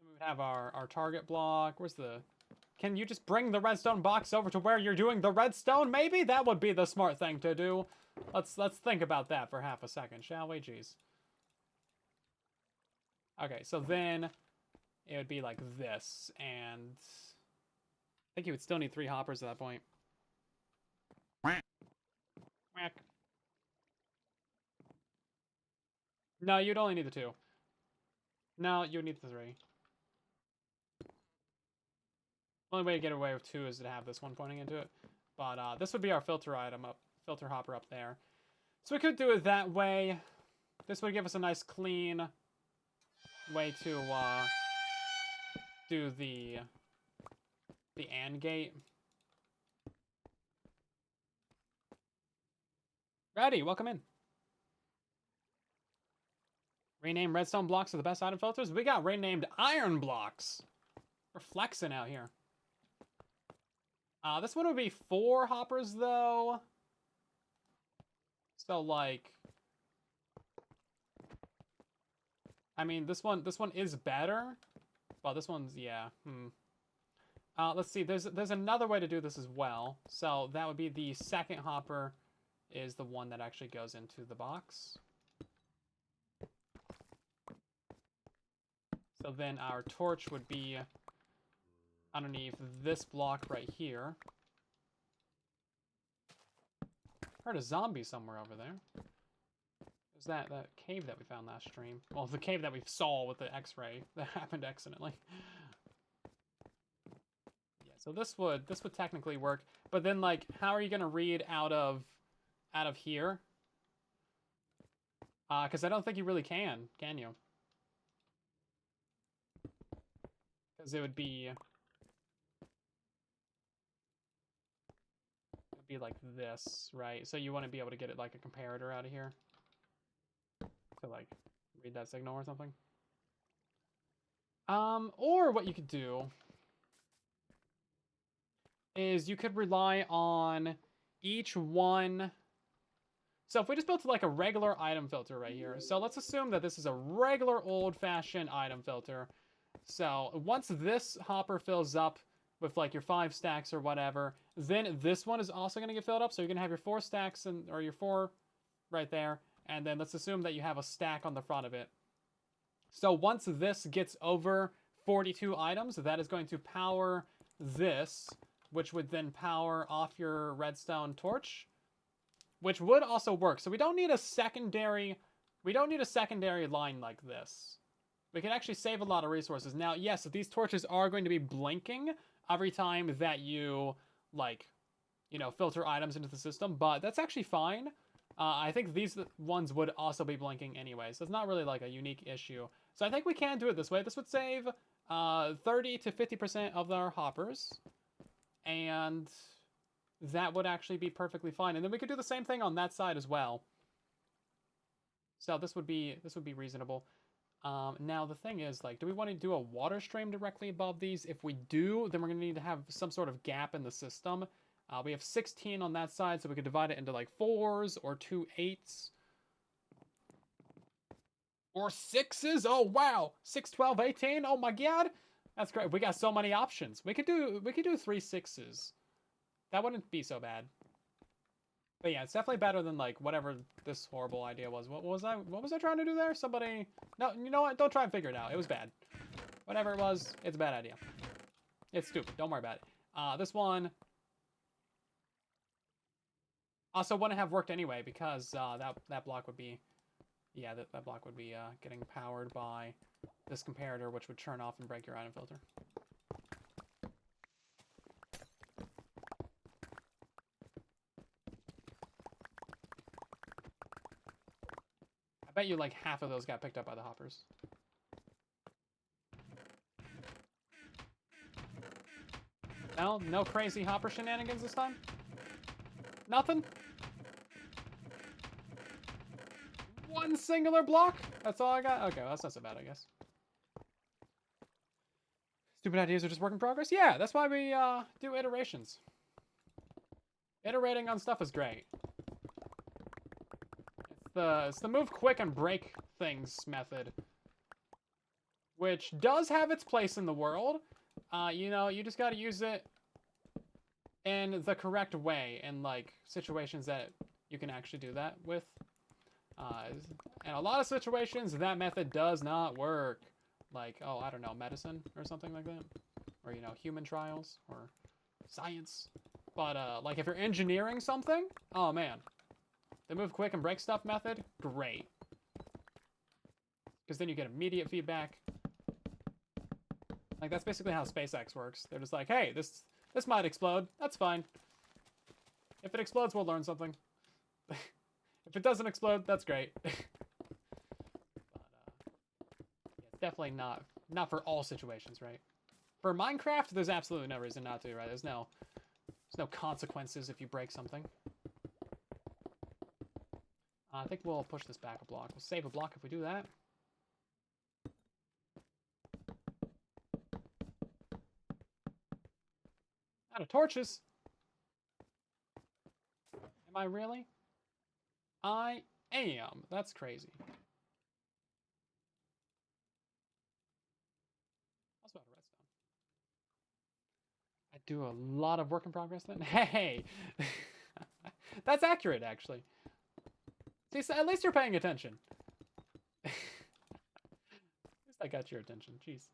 We would have our target block. Where's the... Can you just bring the redstone box over to where you're doing the redstone? Maybe that would be the smart thing to do. Let's think about that for half a second, shall we? Jeez. Okay, so then it would be like this, and I think you would still need 3 hoppers at that point. Whack. No, you'd only need the 2. No, you would need the 3. Only way to get away with 2 is to have this one pointing into it. But this would be our filter hopper up there. So we could do it that way. This would give us a nice clean way to do the AND gate. Ready, welcome in. Rename redstone blocks to the best item filters. We got renamed iron blocks. We're flexing out here. This one would be 4 hoppers though. So like, I mean, this one is better, but this one's, yeah. Let's see. There's another way to do this as well. So that would be the second hopper is the one that actually goes into the box. So then our torch would be underneath this block right here. Heard a zombie somewhere over there. It was that cave that we found last stream. Well, the cave that we saw with the X-ray that happened accidentally. Yeah, so this would technically work, but then like, how are you gonna read out of here? Because I don't think you really can you? Because it would be like this, right? So you want to be able to get it like a comparator out of here to like read that signal or something. Or what you could do is you could rely on each one. So if we just built like a regular item filter right here. So let's assume that this is a regular old-fashioned item filter. So once this hopper fills up with like your 5 stacks or whatever, then this one is also going to get filled up. So you're going to have your 4 stacks or your 4 right there. And then let's assume that you have a stack on the front of it. So once this gets over 42 items, that is going to power this, which would then power off your redstone torch, which would also work. So we don't need a secondary line like this. We can actually save a lot of resources. Now, yes, these torches are going to be blinking every time that you, like, you know, filter items into the system, but that's actually fine. I think these ones would also be blinking anyway, so it's not really like a unique issue. So I think we can do it this way. This would save 30 to 50% of our hoppers, and that would actually be perfectly fine. And then we could do the same thing on that side as well. So this would be reasonable. Now the thing is, like, do we want to do a water stream directly above these? If we do, then we're going to need to have some sort of gap in the system. We have 16 on that side, so we could divide it into like 4s or 2 8s. Or 6s. Oh wow, 6, 12, 18. Oh my god, that's great. We got so many options. We could do 3 6s. That wouldn't be so bad. But yeah, it's definitely better than like whatever this horrible idea was. What was I trying to do there? Somebody, no, you know what? Don't try and figure it out. It was bad. Whatever it was, it's a bad idea. It's stupid. Don't worry about it. This one also wouldn't have worked anyway because that block would be, yeah, that block would be getting powered by this comparator, which would turn off and break your item filter. I bet you like half of those got picked up by the hoppers. No crazy hopper shenanigans this time? Nothing? One singular block? That's all I got? Okay, well, that's not so bad, I guess. Stupid ideas are just work in progress? Yeah, that's why we do iterations. Iterating on stuff is great. It's the move quick and break things method, which does have its place in the world. You know, you just got to use it in the correct way in like situations that you can actually do that with. And a lot of situations that method does not work. Like, oh, I don't know, medicine or something like that, or you know, human trials or science. But like if you're engineering something, oh man, the move quick and break stuff method, great. Because then you get immediate feedback. Like that's basically how SpaceX works. They're just like, hey, this might explode. That's fine. If it explodes, we'll learn something. If it doesn't explode, that's great. But yeah, it's definitely not for all situations, right? For Minecraft, there's absolutely no reason not to, right? There's no consequences if you break something. I think we'll push this back a block. We'll save a block if we do that. Out of torches. Am I really? I am. That's crazy. Also out of redstone. I do a lot of work in progress then. Hey! That's accurate, actually. See, so at least you're paying attention. At least I got your attention. Jeez.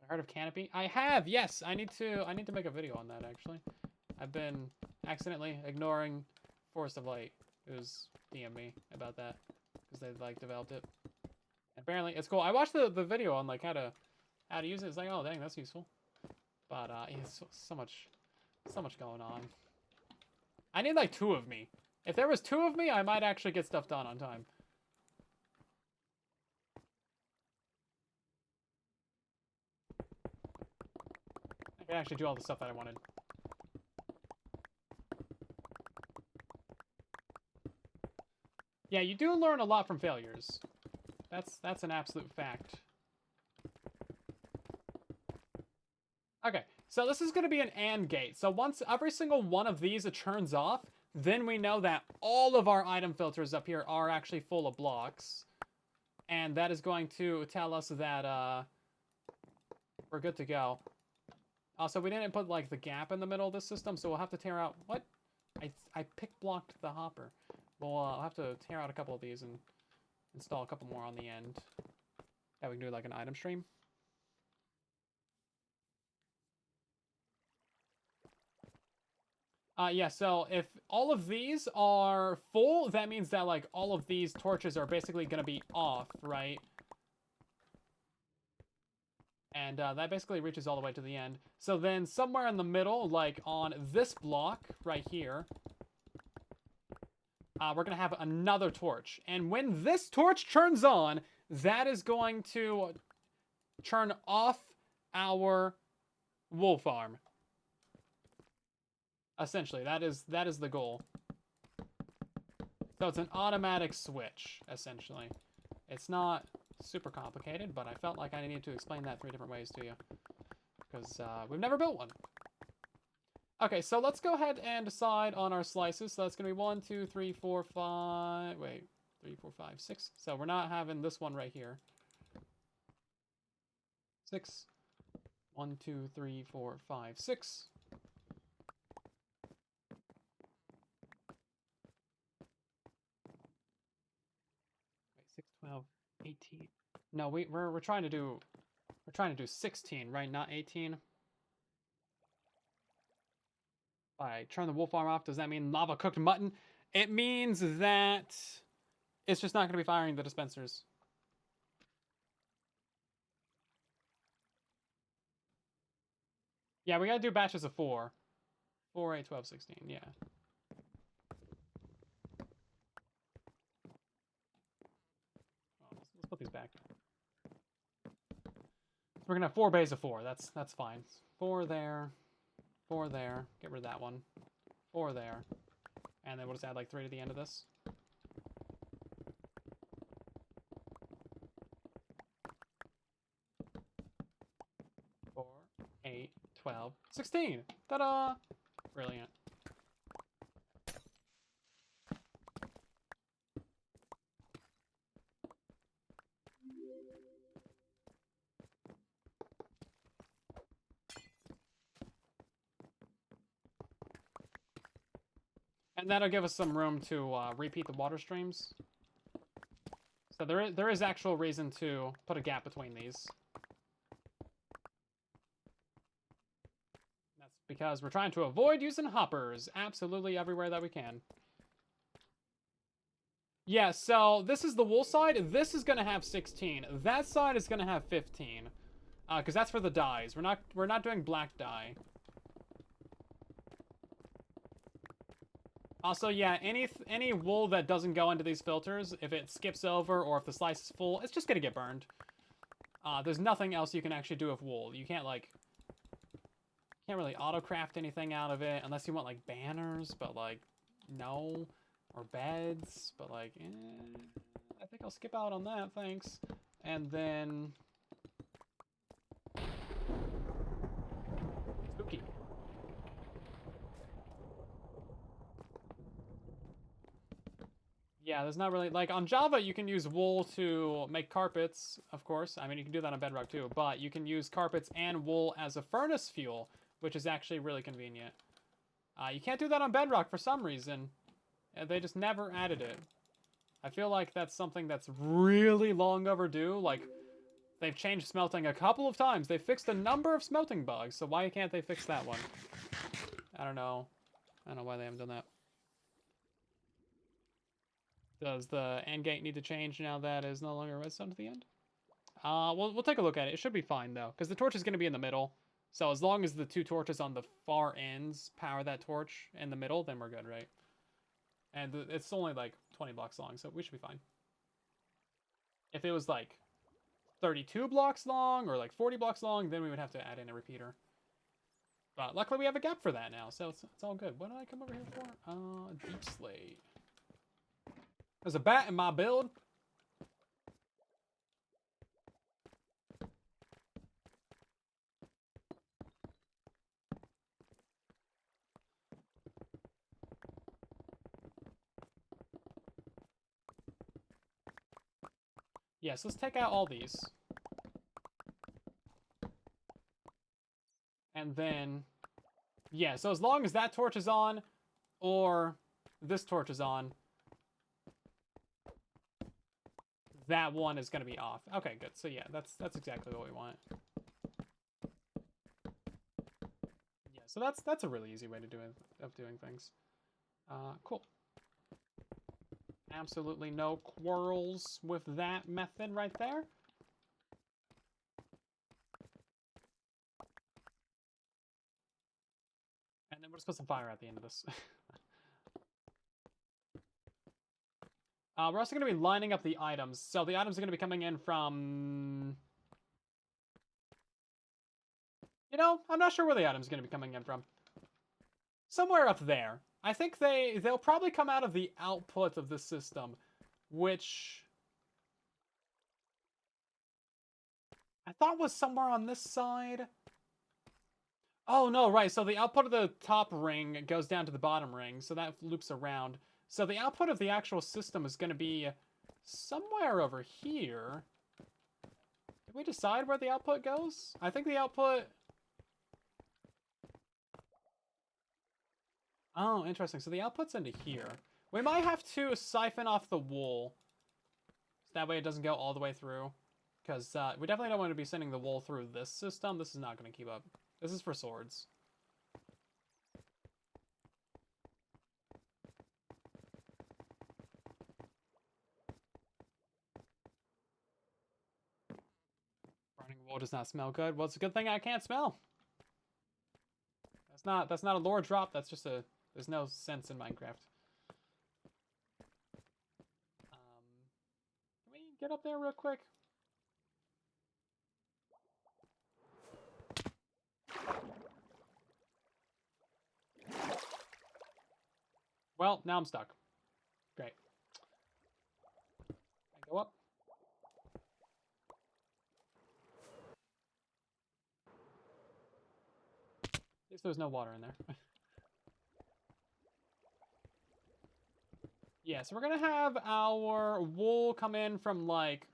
I heard of Canopy? I have, yes! I need to make a video on that, actually. I've been accidentally ignoring Forest of Light, who's DM'd me about that. Because they, like, developed it. Apparently, it's cool. I watched the video on, like, how to use it. It's like, oh, dang, that's useful. But, yeah, so much going on. I need, like, 2 of me. If there was 2 of me, I might actually get stuff done on time. I can actually do all the stuff that I wanted. Yeah, you do learn a lot from failures. That's an absolute fact. Okay, so this is going to be an AND gate. So once every single one of these turns off, then we know that all of our item filters up here are actually full of blocks. And that is going to tell us that we're good to go. Also, we didn't put, like, the gap in the middle of this system, so we'll have to tear out... What? I pick-blocked the hopper. We'll have to tear out a couple of these and install a couple more on the end. Yeah, we can do, like, an item stream. Yeah, so if all of these are full, that means that, like, all of these torches are basically going to be off, right? And that basically reaches all the way to the end. So then somewhere in the middle, like on this block right here, we're going to have another torch. And when this torch turns on, that is going to turn off our wool farm. Essentially, that is the goal. So it's an automatic switch, essentially. It's not super complicated, but I felt like I needed to explain that 3 different ways to you. Because we've never built one. Okay, so let's go ahead and decide on our slices. So that's going to be 1, 2, 3, 4, 5... Wait, 3, 4, 5, 6. So we're not having this one right here. 6. 1, 2, 3, 4, 5, 6. Wait, 6, 12, 18. No, we're trying to do 16, right? Not 18. I turn the wool farm off. Does that mean lava cooked mutton? It means that it's just not going to be firing the dispensers. Yeah, we got to do batches of 4. 4, 8, 12, 16. Yeah. Let's put these back. So we're going to have 4 bays of 4. That's fine. 4 there. 4 there. Get rid of that one. 4 there. And then we'll just add like 3 to the end of this. 4, 8, 12, 16. Ta-da! Brilliant. And that'll give us some room to repeat the water streams. So there is actual reason to put a gap between these. That's because we're trying to avoid using hoppers absolutely everywhere that we can. Yeah, so this is the wool side. This is going to have 16. That side is going to have 15. Because that's for the dyes. We're not doing black dye. Also, yeah, any wool that doesn't go into these filters, if it skips over or if the slice is full, it's just gonna get burned. There's nothing else you can actually do with wool. You can't, like... Can't really auto-craft anything out of it, unless you want, like, banners, but, like... No. Or beds, but like, I think I'll skip out on that, thanks. And then... Spooky. Yeah, there's not really... Like, on Java, you can use wool to make carpets, of course. I mean, you can do that on Bedrock, too. But you can use carpets and wool as a furnace fuel, which is actually really convenient. You can't do that on Bedrock for some reason. They just never added it. I feel like that's something that's really long overdue. Like, they've changed smelting a couple of times. They fixed a number of smelting bugs, so why can't they fix that one? I don't know. I don't know why they haven't done that. Does the end gate need to change now that is no longer redstone to the end? We'll take a look at it. It should be fine, though, because the torch is going to be in the middle. So as long as the two torches on the far ends power that torch in the middle, then we're good, right? And it's only like 20 blocks long, so we should be fine. If it was like 32 blocks long or like 40 blocks long, then we would have to add in a repeater. But luckily we have a gap for that now, so it's all good. What did I come over here for? Deep slate. There's a bat in my build. Yeah, so let's take out all these. And then, yeah, so as long as that torch is on, or this torch is on, that one is going to be off. Okay, good. So yeah, that's exactly what we want. Yeah, so that's a really easy way to doing things. Cool. Absolutely no quarrels with that method right there. And then we'll just put some fire at the end of this. We're also going to be lining up the items. So the items are going to be coming in from... You know, I'm not sure where the items are going to be coming in from. Somewhere up there. I think they'll probably come out of the output of the system, which I thought was somewhere on this side. Oh, no, right. So the output of the top ring goes down to the bottom ring, so that loops around. So the output of the actual system is going to be somewhere over here. Did we decide where the output goes? I think the output... Oh, interesting. So the output's into here. We might have to siphon off the wool. So that way it doesn't go all the way through. Because we definitely don't want to be sending the wool through this system. This is not going to keep up. This is for swords. Burning wool does not smell good. Well, it's a good thing I can't smell. That's not a lore drop. That's just a... There's no sense in Minecraft. Can we get up there real quick? Well, now I'm stuck. Great. I go up. At least there's no water in there. Yeah, so we're gonna have our wool come in from like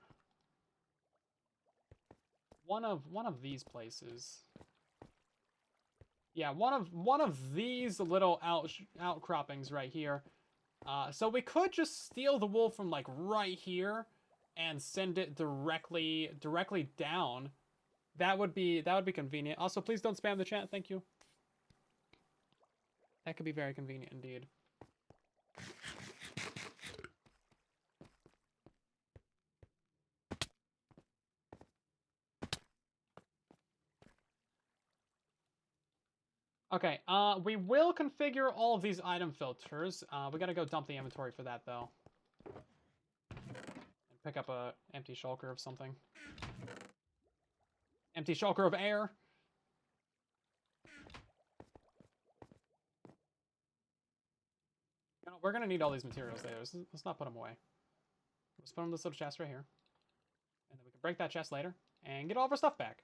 one of these places. Yeah, one of these little outcroppings right here. So we could just steal the wool from like right here and send it directly down. That would be convenient. Also, please don't spam the chat. Thank you. That could be very convenient indeed. Okay, we will configure all of these item filters. We gotta go dump the inventory for that, though. And pick up a empty shulker of something. Empty shulker of air. we're gonna need all these materials later. Let's not put them away. Let's put them in this little chest right here. And then we can break that chest later and get all of our stuff back.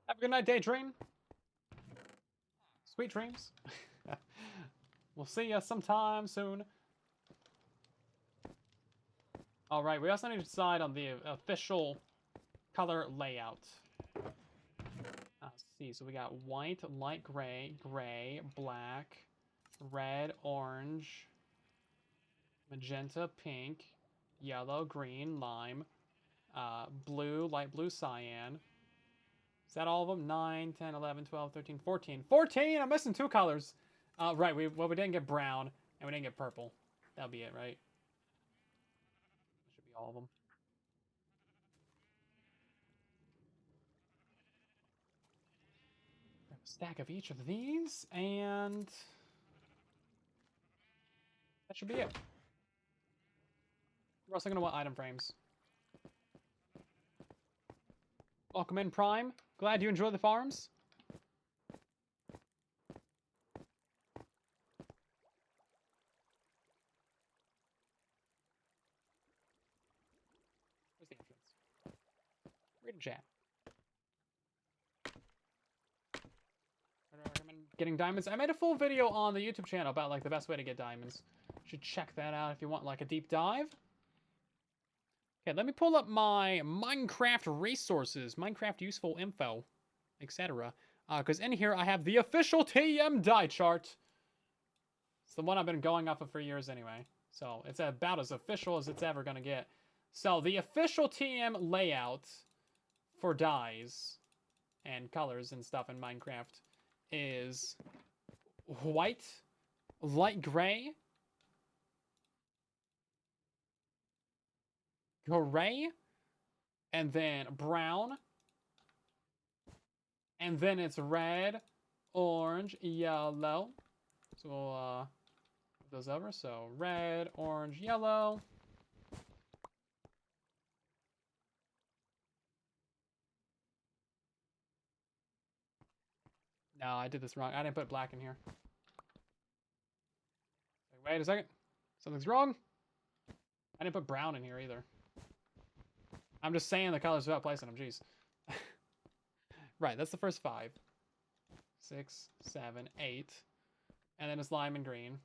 Have a good night, Daydream. Sweet dreams. We'll see you sometime soon. Alright, we also need to decide on the official color layout. Let's see, so we got white, light gray, gray, black, red, orange, magenta, pink, yellow, green, lime, blue, light blue, cyan. Is that all of them? 9, 10, 11, 12, 13, 14. 14! I'm missing 2 colors. Right, we didn't get brown, and we didn't get purple. That'll be it, right? That should be all of them. Grab a stack of each of these, and that should be it. We're also going to want item frames. Welcome in, Prime. Glad you enjoy the farms. Where's the entrance? Read in chat. I recommend getting diamonds. I made a full video on the YouTube channel about like the best way to get diamonds. You should check that out if you want like a deep dive. Okay, let me pull up my Minecraft resources, Minecraft useful info, etc. Because in here I have the official TM die chart. It's the one I've been going off of for years anyway. So it's about as official as it's ever going to get. So the official TM layout for dyes and colors and stuff in Minecraft is white, light gray, gray, and then brown, and then it's red, orange, yellow. So we'll move those over. So red, orange, yellow. No, I did this wrong. I didn't put black in here. Wait a second. Something's wrong. I didn't put brown in here either. I'm just saying the colors without placing them. Jeez. Right, that's the first 5. 6, 7, 8. And then it's lime and green.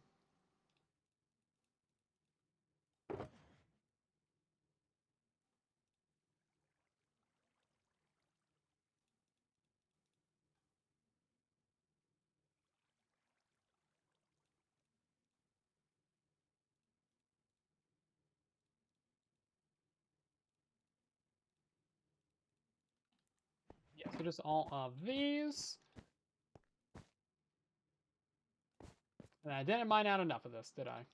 Yeah, so just all of these. And I didn't mine out enough of this, did I?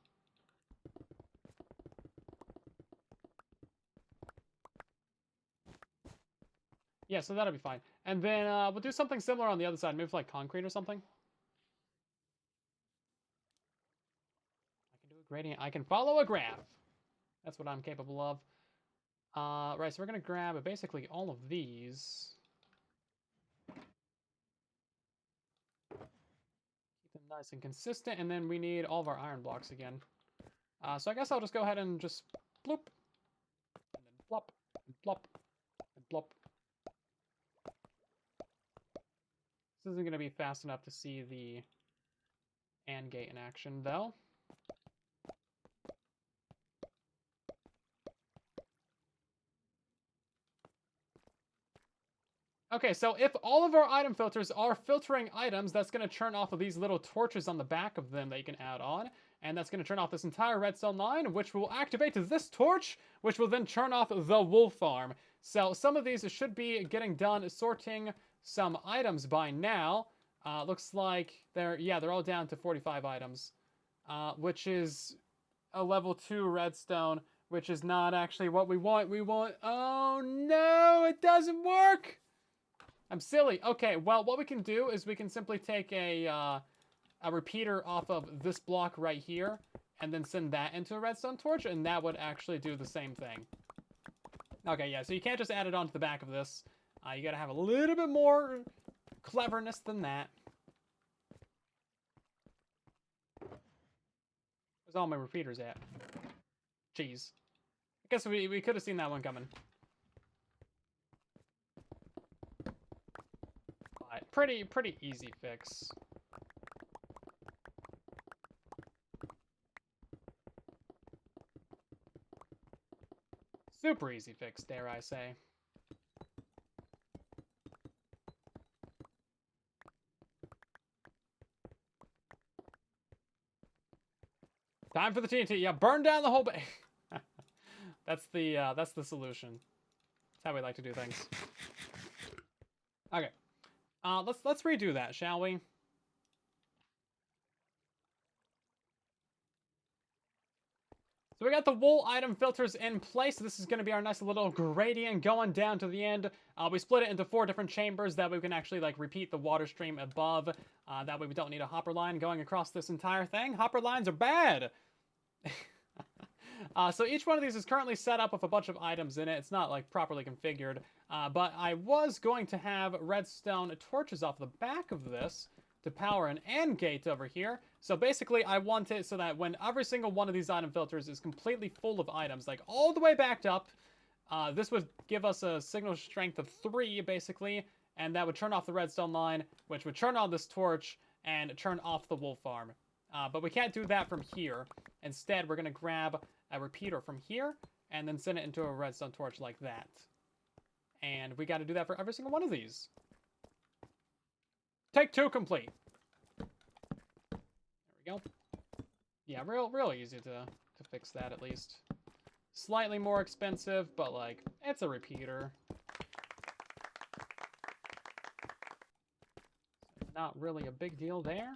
Yeah, so that'll be fine. And then we'll do something similar on the other side. Maybe like concrete or something. I can do a gradient. I can follow a graph. That's what I'm capable of. Right, so we're going to grab basically all of these. Keep them nice and consistent. And then we need all of our iron blocks again. So I guess I'll just go ahead and just bloop. And then plop. And plop. And plop. This isn't going to be fast enough to see the AND gate in action, though. Okay, so if all of our item filters are filtering items, that's going to turn off of these little torches on the back of them that you can add on. And that's going to turn off this entire redstone line, which will activate this torch, which will then turn off the wool farm. So some of these should be getting done sorting some items by now. Looks like they're all down to 45 items, which is a level 2 redstone, which is not actually what we want. We want, oh no, it doesn't work. I'm silly. Okay, well, what we can do is we can simply take a repeater off of this block right here and then send that into a redstone torch, and that would actually do the same thing. Okay, yeah, so you can't just add it onto the back of this. You gotta have a little bit more cleverness than that. Where's all my repeaters at? Jeez. I guess we could have seen that one coming. But pretty easy fix. Super easy fix, dare I say. Time for the TNT. Yeah, burn down the whole bay. That's the solution. That's how we like to do things. Okay. Let's redo that, shall we? So we got the wool item filters in place. This is going to be our nice little gradient going down to the end. We split it into 4 different chambers. That way we can actually like repeat the water stream above. That way we don't need a hopper line going across this entire thing. Hopper lines are bad. So each one of these is currently set up with a bunch of items in it. It's not like properly configured. But I was going to have redstone torches off the back of this to power an AND gate over here. So basically I want it so that when every single one of these item filters is completely full of items, like all the way backed up, this would give us a signal strength of 3 basically, and that would turn off the redstone line, which would turn on this torch and turn off the wool farm. But we can't do that from here. Instead, we're going to grab a repeater from here and then send it into a redstone torch like that. And we got to do that for every single one of these. Take 2 complete. There we go. Yeah, real easy to fix that at least. Slightly more expensive, but like, it's a repeater. Not really a big deal there.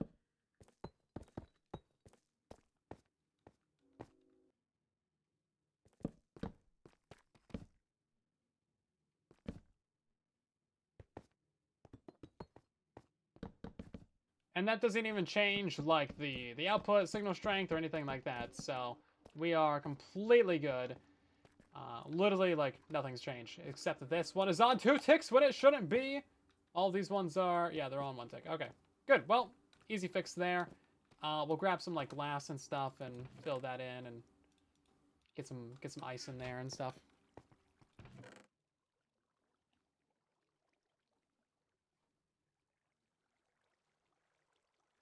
And that doesn't even change like the output signal strength or anything like that. So we are completely good. Literally like nothing's changed except that this one is on 2 ticks when it shouldn't be. All these ones are, yeah, they're on 1 tick. Okay, good. Well, easy fix there. We'll grab some like glass and stuff and fill that in and get some ice in there and stuff.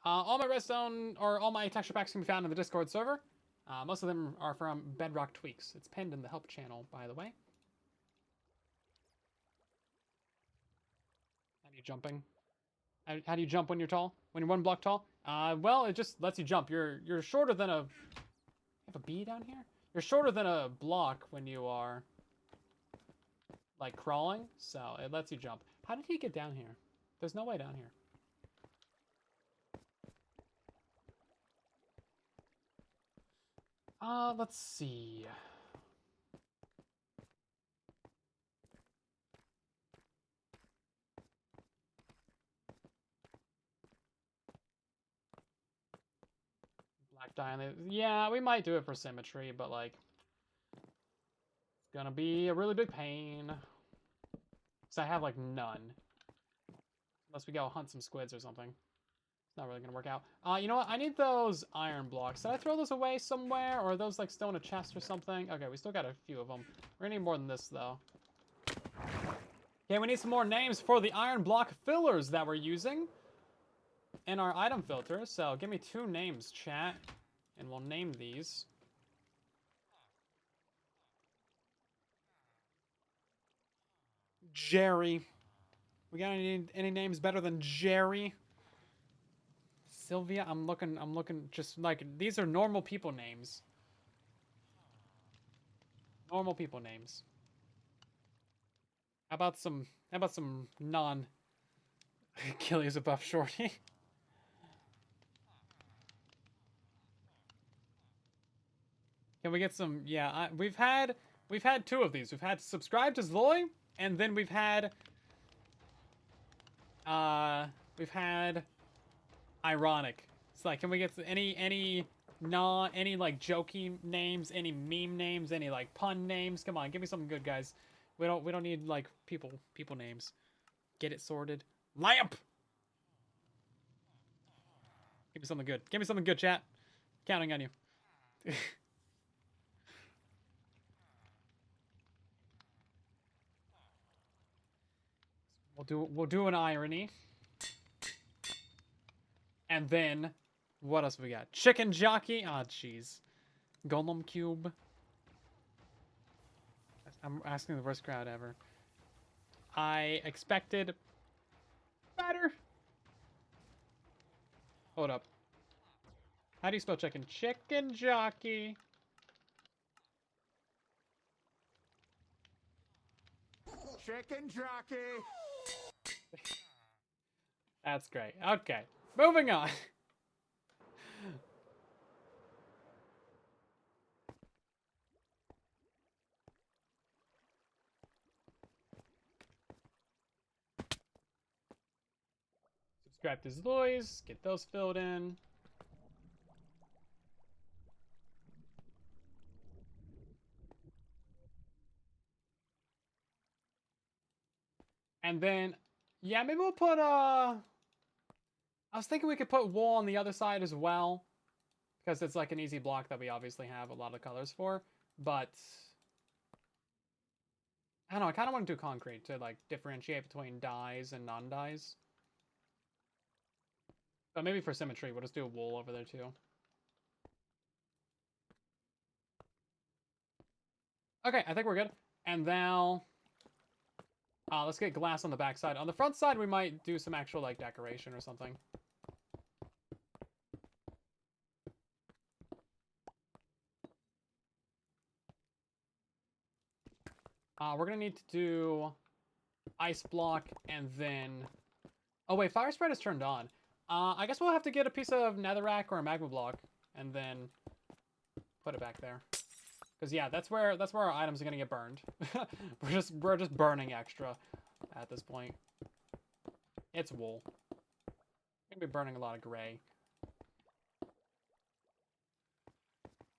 All my redstone, or all my texture packs can be found in the Discord server. Most of them are from Bedrock Tweaks. It's pinned in the help channel, by the way. How do you jumping? How do you jump when you're tall? When you're 1 block tall? Well, it just lets you jump. You're shorter than a... You have a bee down here? You're shorter than a block when you are, like, crawling, so it lets you jump. How did he get down here? There's no way down here. Let's see. Black diamond. Yeah, we might do it for symmetry, but like, it's gonna be a really big pain. Because I have like none. Unless we go hunt some squids or something. It's not really gonna work out. You know what? I need those iron blocks. Did I throw those away somewhere? Or are those like still in a chest or something? Okay, we still got a few of them. We're gonna need more than this though. Okay, we need some more names for the iron block fillers that we're using in our item filter. So give me 2 names, chat. And we'll name these. Jerry. We got any names better than Jerry? Sylvia, I'm looking just like, these are normal people names. Normal people names. How about some non Achilles above shorty? Can we get some, yeah, we've had 2 of these. We've had subscribe to Zloy, and then we've had ironic. It's like, can we get any like jokey names, any meme names, any like pun names? Come on, give me something good, guys. We don't need like people names. Get it sorted. Lamp. Give me something good. Give me something good, chat. Counting on you. We'll do an irony. And then what else we got? Chicken jockey. Ah, oh, jeez. Golem cube. I'm asking the worst crowd ever. I expected better. Hold up. How do you spell chicken? Chicken jockey. Chicken jockey. That's great. Okay. Moving on. Subscribe to Zoys. Get those filled in. And then, yeah, maybe we'll put, I was thinking we could put wool on the other side as well. Because it's like an easy block that we obviously have a lot of colors for. But, I don't know, I kind of want to do concrete to, like, differentiate between dyes and non-dyes. But maybe for symmetry, we'll just do a wool over there, too. Okay, I think we're good. And now, let's get glass on the back side. On the front side, we might do some actual, like, decoration or something. We're gonna need to do ice block and then... Oh wait, fire spread is turned on. I guess we'll have to get a piece of netherrack or a magma block and then put it back there. Because yeah, that's where our items are gonna get burned. we're just burning extra at this point. It's wool. We're gonna be burning a lot of gray.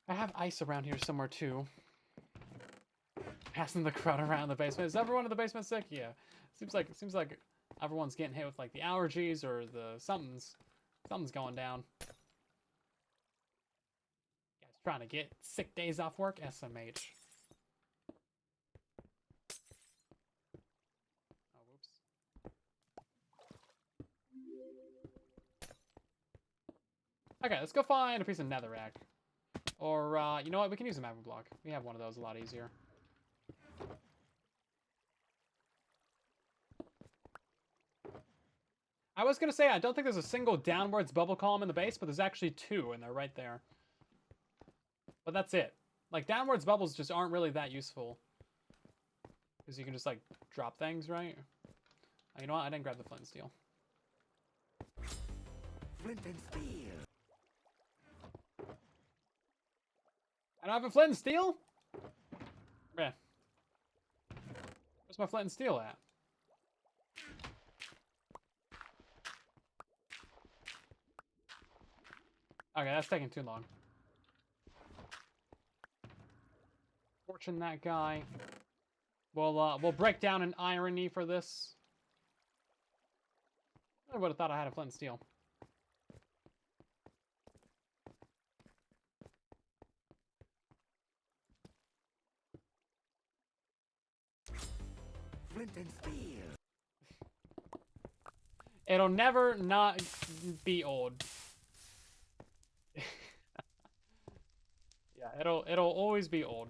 I have ice around here somewhere too. Passing the crowd around the basement. Is everyone in the basement sick? Yeah. Seems like everyone's getting hit with like the allergies or the something's going down. Guys trying to get sick days off work. SMH. Oh, whoops. Okay, let's go find a piece of netherrack. Or you know what? We can use a magma block. We have one of those a lot easier. I was going to say, I don't think there's a single downwards bubble column in the base, but there's actually two, and they're right there. But that's it. Like, downwards bubbles just aren't really that useful. Because you can just, like, drop things, right? Oh, you know what? I didn't grab the flint and steel. Flint and steel. I don't have a flint and steel? Yeah. Where's my flint and steel at? Okay, that's taking too long. Fortune that guy. We'll break down an irony for this. I would have thought I had a flint and steel. Flint and steel. It'll never not be old. Yeah, it'll always be old.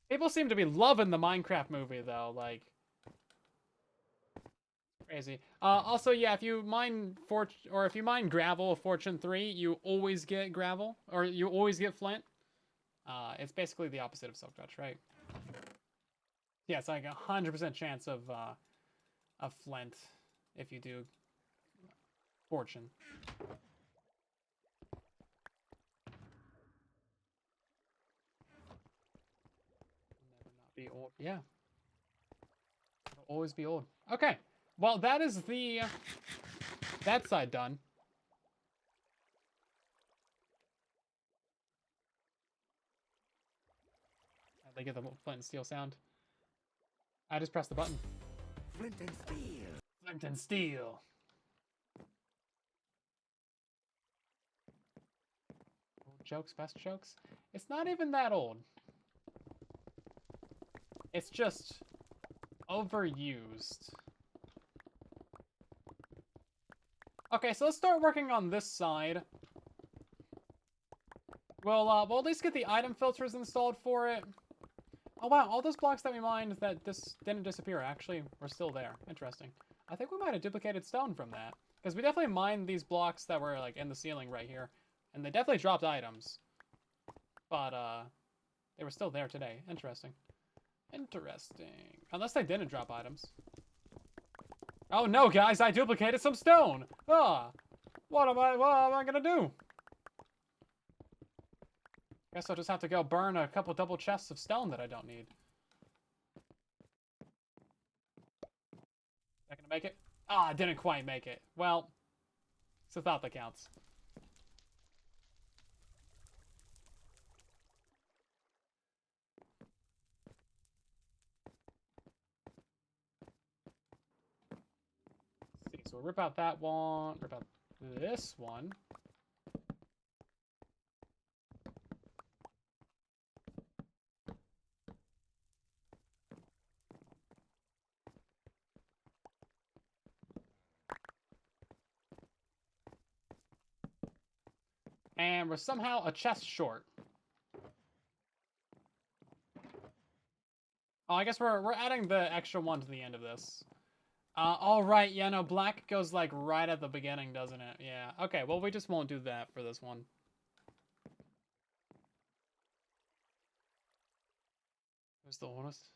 People seem to be loving the Minecraft movie though, like crazy. Also, yeah, if you mine gravel of Fortune 3, you always get gravel, or you always get flint. It's basically the opposite of Silk Touch, right? Yeah, it's like 100% chance of flint if you do Fortune. Be old. Yeah. It'll always be old. Okay. Well, that is the that side done. They get the flint and steel sound. I just pressed the button. Flint and steel. Flint and steel. Old jokes, best jokes. It's not even that old. It's just overused. Okay, so let's start working on this side. We'll at least get the item filters installed for it. Oh wow, all those blocks that we mined that didn't disappear actually were still there. Interesting. I think we might have duplicated stone from that. Because we definitely mined these blocks that were like in the ceiling right here. And they definitely dropped items. But they were still there today. Interesting. Interesting. Unless they didn't drop items. Oh no, guys, I duplicated some stone. Ah, what am I gonna do? Guess I'll just have to go burn a couple double chests of stone that I don't need. Not gonna make it? Ah, I didn't quite make it. Well, it's a thought that counts. Let's see, so we'll rip out that one, rip out this one. And we're somehow a chest short. Oh, I guess we're adding the extra one to the end of this. All right, yeah, no, black goes like right at the beginning, doesn't it? Yeah, okay, well, we just won't do that for this one. Who's the honest?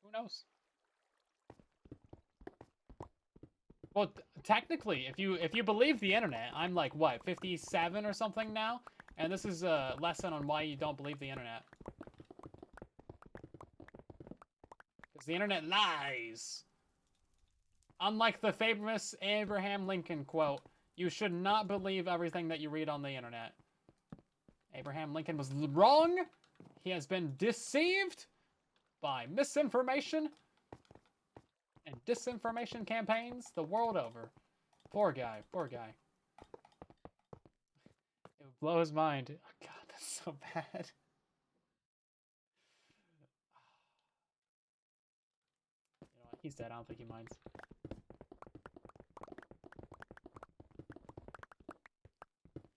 Who knows? Well, technically, if you believe the internet, I'm like, what, 57 or something now? And this is a lesson on why you don't believe the internet. Because the internet lies. Unlike the famous Abraham Lincoln quote, you should not believe everything that you read on the internet. Abraham Lincoln was wrong. He has been deceived by misinformation and disinformation campaigns the world over. Poor guy, poor guy. It would blow his mind. Oh, God, that's so bad. You know what? He's dead. I don't think he minds.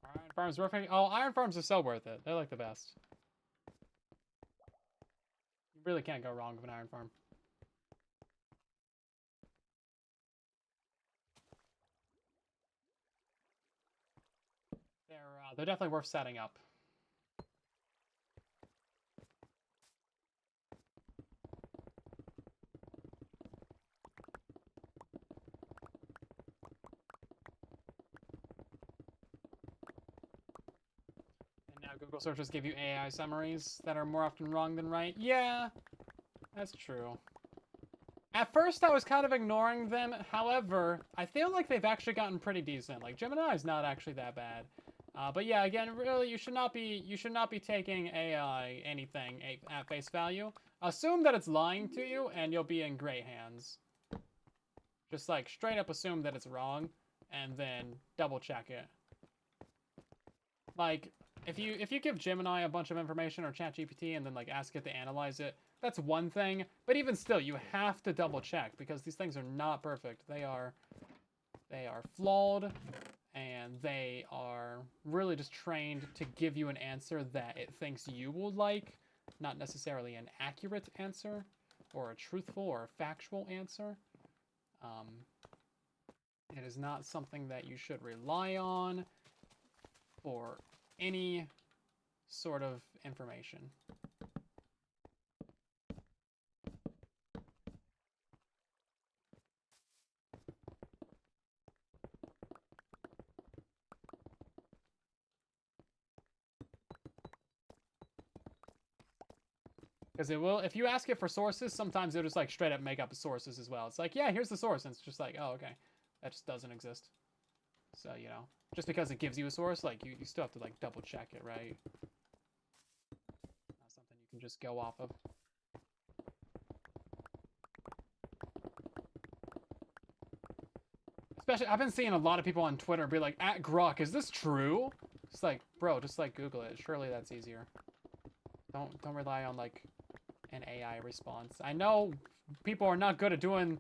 Iron farms worth it. Oh, iron farms are so worth it. They're like the best. You really can't go wrong with an iron farm. They're definitely worth setting up. And now Google searches give you AI summaries that are more often wrong than right. Yeah, that's true. At first, I was kind of ignoring them. However, I feel like they've actually gotten pretty decent. Like Gemini is not actually that bad. But yeah, again, really, you should not be taking AI anything at face value. Assume that it's lying to you, and you'll be in great hands. Just like straight up assume that it's wrong, and then double check it. Like if you give Gemini a bunch of information or ChatGPT and then like ask it to analyze it, that's one thing. But even still, you have to double check because these things are not perfect. They are flawed. And they are really just trained to give you an answer that it thinks you will like, not necessarily an accurate answer, or a truthful or factual answer. It is not something that you should rely on for any sort of information. Because it will, if you ask it for sources, sometimes it'll just like straight up make up sources as well. It's like, yeah, here's the source. And it's just like, oh, okay. That just doesn't exist. So, you know, just because it gives you a source, like you still have to like double check it, right? can just go off of. Especially, I've been seeing a lot of people on Twitter be like, at Grok, is this true? It's like, bro, just like Google it. Surely that's easier. Don't rely on like an AI response. I know people are not good at doing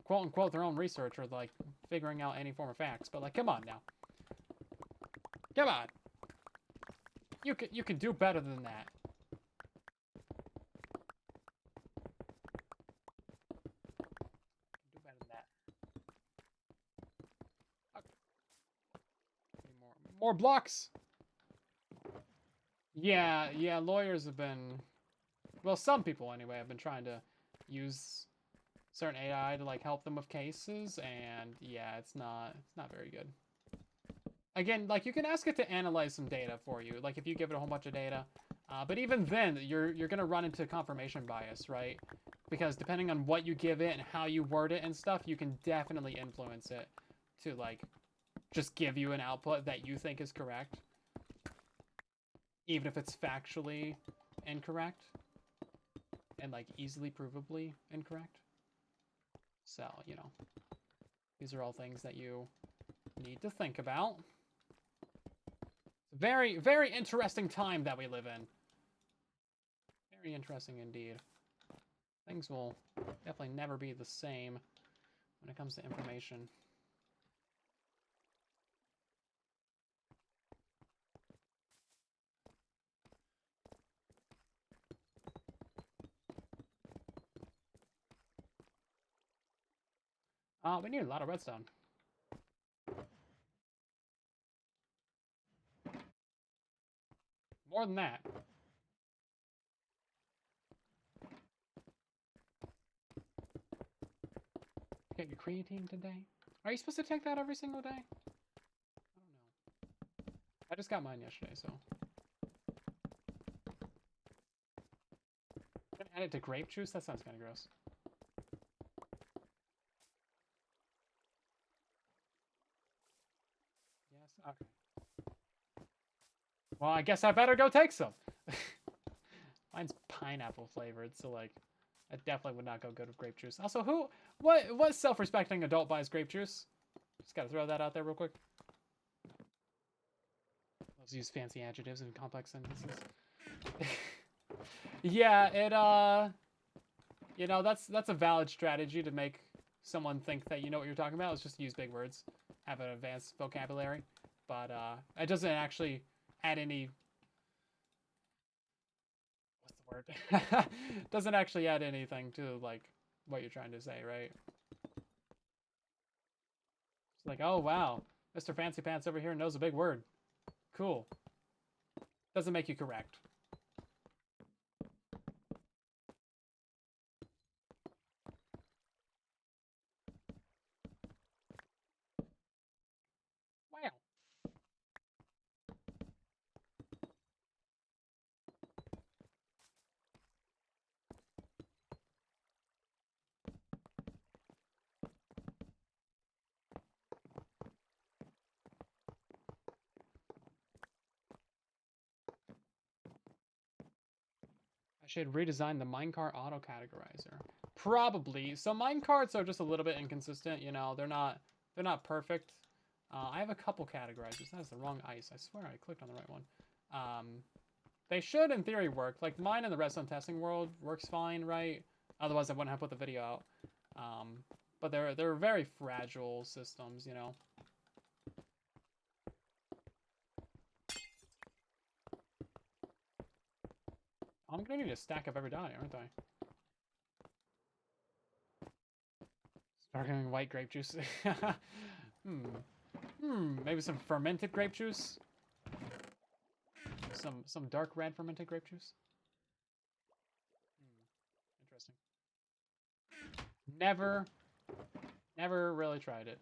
quote unquote their own research or like figuring out any form of facts, but like, come on now. Come on. You can do better than that. Do better than that. Okay. More blocks. Yeah, lawyers have been, well, some people anyway have been trying to use certain AI to like help them with cases, and yeah, it's not very good. Again, like you can ask it to analyze some data for you, like if you give it a whole bunch of data, but even then you're gonna run into confirmation bias, right? Because depending on what you give it and how you word it and stuff, you can definitely influence it to like just give you an output that you think is correct, even if it's factually incorrect and like easily provably incorrect. So, you know, these are all things that you need to think about. It's a very, very interesting time that we live in. Very interesting indeed. Things will definitely never be the same when it comes to information. We need a lot of redstone. More than that. Get your creatine today? Are you supposed to take that every single day? I don't know. I just got mine yesterday, so. I'm gonna add it to grape juice? That sounds kind of gross. Yes? Okay. Well, I guess I better go take some. Mine's pineapple flavored, so like, I definitely would not go good with grape juice. Also, what self-respecting adult buys grape juice? Just gotta throw that out there real quick. Let's use fancy adjectives and complex sentences. Yeah, it you know, that's a valid strategy to make someone think that you know what you're talking about. Is just use big words, have an advanced vocabulary, but it doesn't actually add any. What's the word? Doesn't actually add anything to like what you're trying to say, right? It's like, oh wow, Mr. Fancy Pants over here knows a big word. Cool. Doesn't make you correct. Wow. I should redesign the minecart auto categorizer. Probably. So minecarts are just a little bit inconsistent. You know, they're not perfect. I have a couple categorizers. That's the wrong ice. I swear I clicked on the right one. They should, in theory, work. Like mine in the redstone testing world works fine, right? Otherwise, I wouldn't have put the video out. But they're very fragile systems, you know. I'm gonna need a stack of every dye, aren't I? Sparkling white grape juice. Maybe some fermented grape juice. Some dark red fermented grape juice. Interesting. Never really tried it.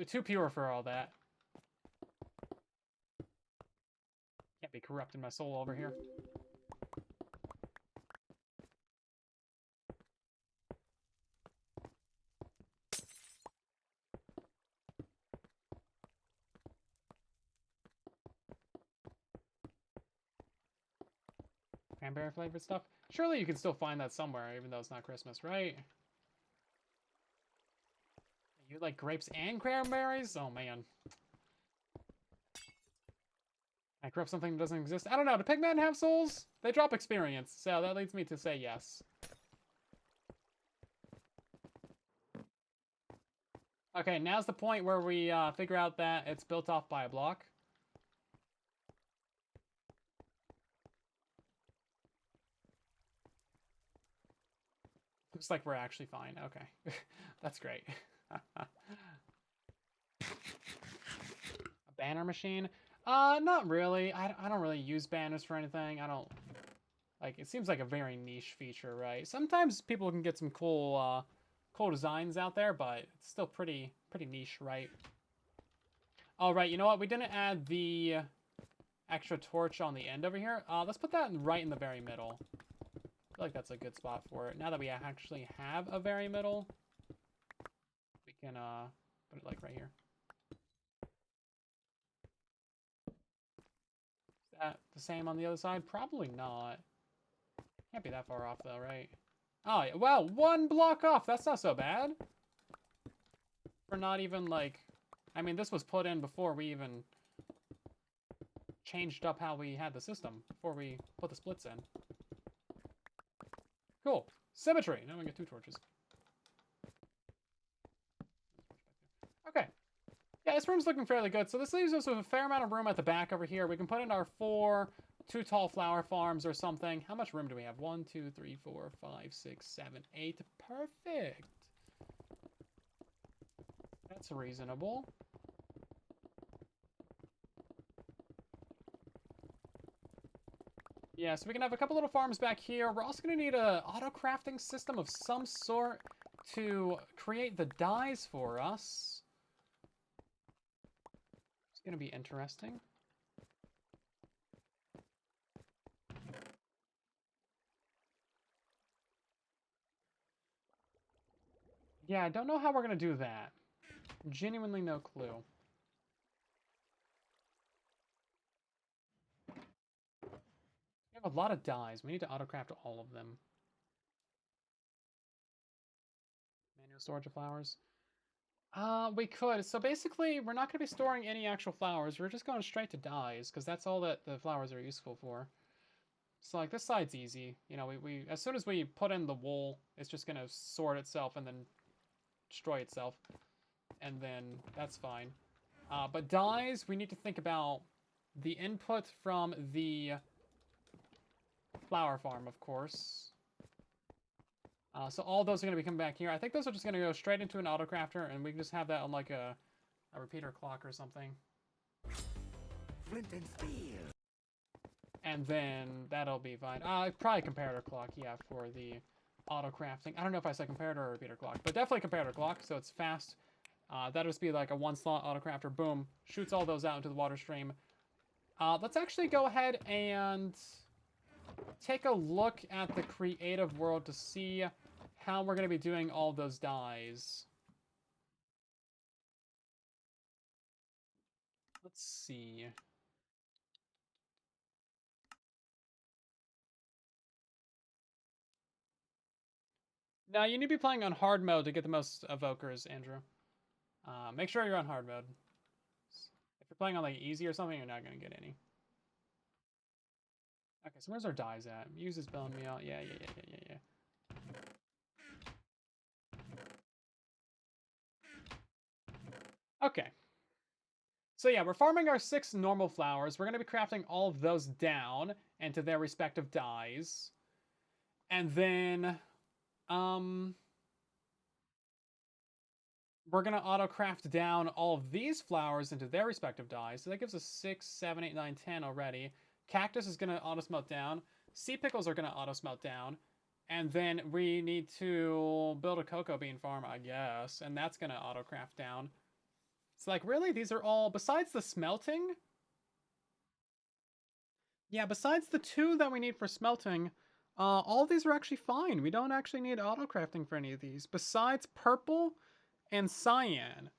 Too pure for all that. Can't be corrupting my soul over here. cranberry flavored stuff. Surely you can still find that somewhere, even though it's not Christmas, right? You like grapes and cranberries? Oh man. I grew up something that doesn't exist. I don't know. Do pigmen have souls? They drop experience, so that leads me to say yes. Okay, now's the point where we figure out that it's built off by a block. Looks like we're actually fine. Okay. That's great. A banner machine? Not really. I don't really use banners for anything. I don't... Like, it seems like a very niche feature, right? Sometimes people can get some cool, cool designs out there, but it's still pretty niche, right? All right, you know what? We didn't add the extra torch on the end over here. Let's put that right in the very middle. I feel like that's a good spot for it. Now that we actually have a very middle, we can put it like right here. Is that the same on the other side? Probably not. Can't be that far off though, right? Oh, yeah. Wow, 1 block off. That's not so bad. We're not even like... I mean, this was put in before we even changed up how we had the system, before we put the splits in. Cool. Symmetry. Now we get 2 torches. Okay. Yeah, this room's looking fairly good. So this leaves us with a fair amount of room at the back over here. We can put in our 4 2 tall flower farms or something. How much room do we have? 1, 2, 3, 4, 5, 6, 7, 8. Perfect. That's reasonable. Yeah, so we can have a couple little farms back here. We're also going to need a auto-crafting system of some sort to create the dyes for us. It's going to be interesting. Yeah, I don't know how we're going to do that. Genuinely no clue. We have a lot of dyes. We need to auto-craft all of them. Manual storage of flowers. We could. So basically, we're not going to be storing any actual flowers. We're just going straight to dyes, because that's all that the flowers are useful for. So, like, this side's easy. You know, we as soon as we put in the wool, it's just going to sort itself and then destroy itself. And then that's fine. But dyes, we need to think about the input from the flower farm, of course. So all those are going to be coming back here. I think those are just going to go straight into an autocrafter, and we can just have that on like a repeater clock or something. Flint and steel. And then that'll be fine. Probably comparator clock, yeah, for the auto-crafting. I don't know if I said comparator or repeater clock, but definitely comparator clock, so it's fast. That'll just be like a 1-slot auto-crafter. Boom. Shoots all those out into the water stream. Let's actually go ahead and take a look at the creative world to see how we're going to be doing all those dyes. Let's see. Now, you need to be playing on hard mode to get the most evokers, Andrew. Make sure you're on hard mode. If you're playing on like easy or something, you're not going to get any. Okay, so where's our dyes at? Uses bone meal. Yeah. Okay. So yeah, we're farming our 6 normal flowers. We're going to be crafting all of those down into their respective dyes. And then, we're going to auto-craft down all of these flowers into their respective dyes. So that gives us 6, 7, 8, 9, 10 already. Cactus is going to auto-smelt down. Sea pickles are going to auto-smelt down. And then we need to build a cocoa bean farm, I guess. And that's going to auto-craft down. It's like, really? These are all... Besides the smelting? Yeah, besides the 2 that we need for smelting, all of these are actually fine. We don't actually need auto-crafting for any of these. Besides purple and cyan.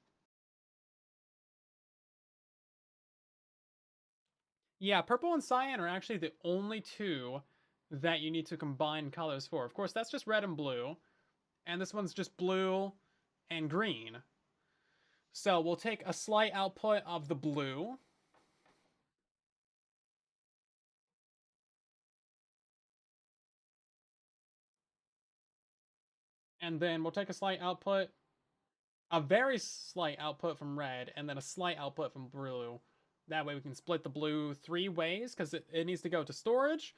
Yeah, purple and cyan are actually the only 2 that you need to combine colors for. Of course, that's just red and blue, and this one's just blue and green. So we'll take a slight output of the blue. And then we'll take a slight output, a very slight output from red, and then a slight output from blue. That way we can split the blue 3 ways, because it needs to go to storage,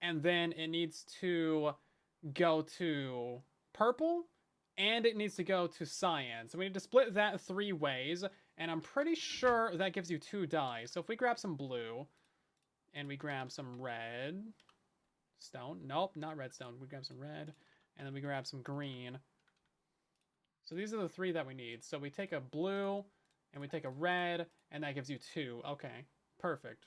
and then it needs to go to purple, and it needs to go to cyan. So we need to split that 3 ways, and I'm pretty sure that gives you 2 dyes. So if we grab some blue, and we grab some red stone, nope, not redstone, we grab some red, and then we grab some green. So these are the 3 that we need. So we take a blue, and we take a red, and that gives you 2. Okay, perfect.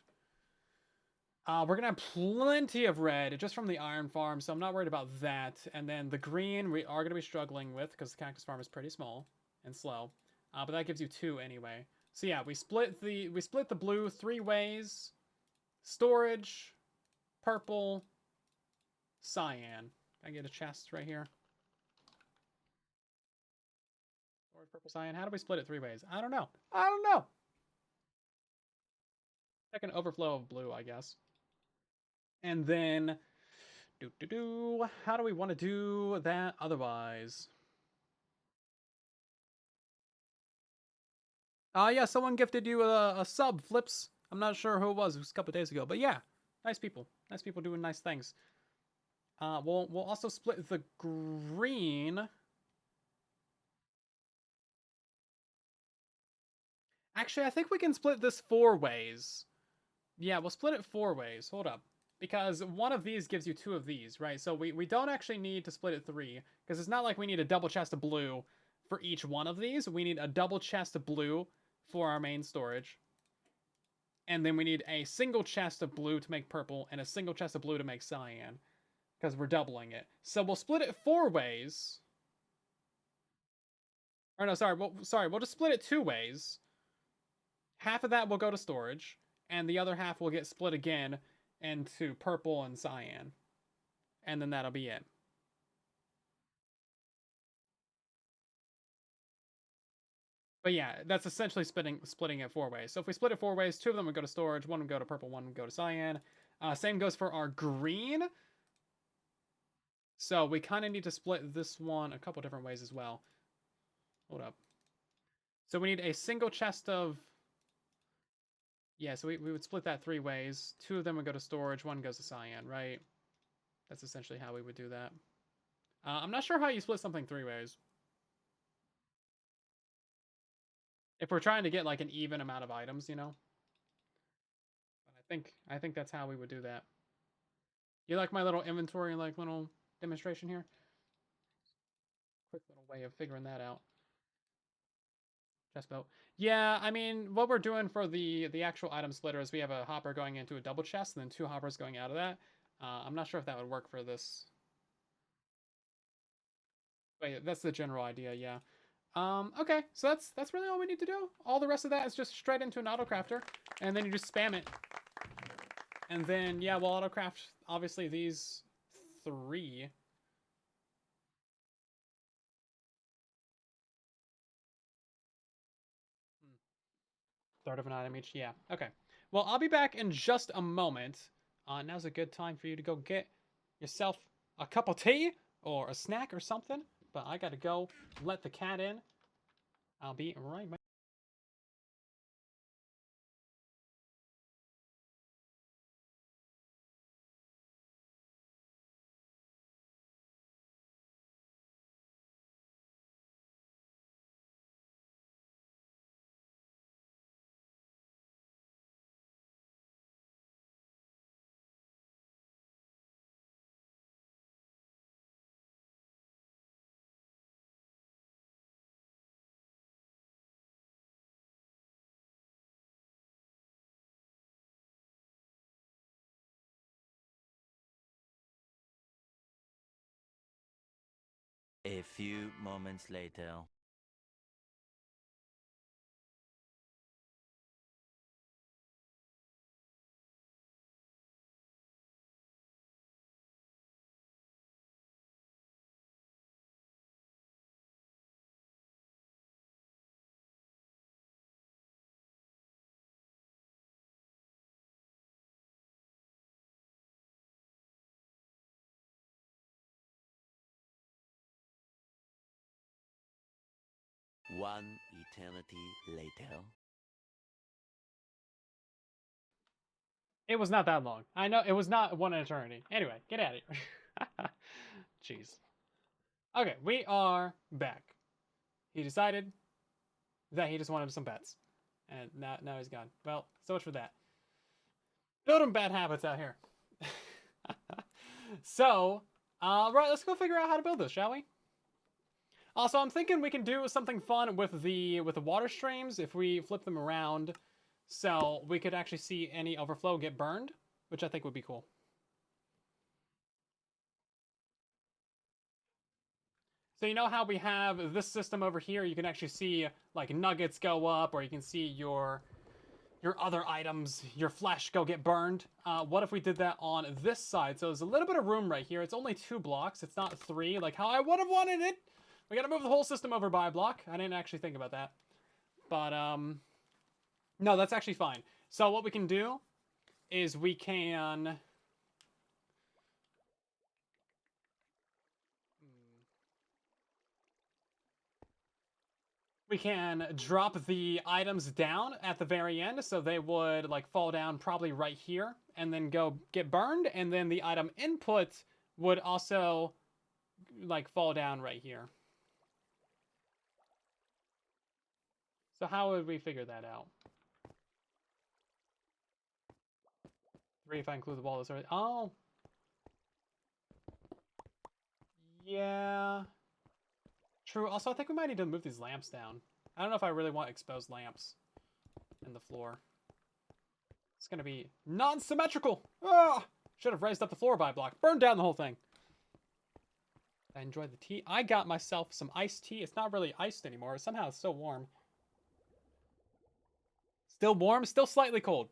We're gonna have plenty of red just from the iron farm, so I'm not worried about that. And then the green we are gonna be struggling with because the cactus farm is pretty small and slow. But that gives you 2 anyway. So yeah, we split the blue 3 ways: storage, purple, cyan. Can I get a chest right here? Storage, purple, cyan. How do we split it 3 ways? I don't know. I don't know. Like an overflow of blue, I guess. And then, how do we want to do that otherwise? Yeah, someone gifted you a sub, Flips. I'm not sure who it was. It was a couple days ago, but yeah, nice people. Nice people doing nice things. We'll also split the green. Actually, I think we can split this 4 ways. Yeah, we'll split it 4 ways. Hold up. Because one of these gives you 2 of these, right? So we don't actually need to split it 3, because it's not like we need a double chest of blue for each one of these. We need a double chest of blue for our main storage. And then we need a single chest of blue to make purple, and a single chest of blue to make cyan, because we're doubling it. So we'll split it 4 ways. Or no, sorry, we'll just split it 2 ways. Half of that will go to storage, and the other half will get split again into purple and cyan. And then that'll be it. But yeah, that's essentially splitting it 4 ways. So if we split it 4 ways, 2 of them would go to storage, 1 would go to purple, 1 would go to cyan. Same goes for our green. So we kind of need to split this one a couple different ways as well. Hold up. So we need a single chest of... Yeah, so we would split that 3 ways. 2 of them would go to storage, 1 goes to cyan, right? That's essentially how we would do that. I'm not sure how you split something 3 ways. If we're trying to get like an even amount of items, you know? But I think that's how we would do that. You like my little inventory, like little demonstration here? Quick little way of figuring that out. Chest belt. Yeah, I mean, what we're doing for the actual item splitter is we have a hopper going into a double chest and then 2 hoppers going out of that. I'm not sure if that would work for this. Wait, that's the general idea, yeah. Okay, so that's really all we need to do. All the rest of that is just straight into an autocrafter, and then you just spam it. And then, yeah, we'll autocraft, obviously, these 3. Third of an item each, yeah. Okay. Well, I'll be back in just a moment. Now's a good time for you to go get yourself a cup of tea or a snack or something. But I gotta go let the cat in. I'll be right back. A few moments later. One eternity later. It was not that long. I know it was not one eternity. Anyway, get out of here. Jeez. Okay, we are back. He decided that he just wanted some pets. And now he's gone. Well, so much for that. Building bad habits out here. So, right, let's go figure out how to build this, shall we? Also, I'm thinking we can do something fun with the water streams if we flip them around, so we could actually see any overflow get burned, which I think would be cool. So you know how we have this system over here? You can actually see like nuggets go up, or you can see your other items, your flesh go get burned. What if we did that on this side? So there's a little bit of room right here. It's only 2 blocks. It's not 3 like how I would have wanted it. We gotta move the whole system over by a block. I didn't actually think about that. But, no, that's actually fine. So what we can do is we can... We can drop the items down at the very end, so they would like fall down probably right here and then go get burned, and then the item input would also like fall down right here. So how would we figure that out? 3 if I include the wall that's already... Oh! Yeah... True. Also, I think we might need to move these lamps down. I don't know if I really want exposed lamps in the floor. It's gonna be non-symmetrical! Ah! Should have raised up the floor by a block. Burned down the whole thing. I enjoyed the tea. I got myself some iced tea. It's not really iced anymore. Somehow it's still warm. Still warm, still slightly cold.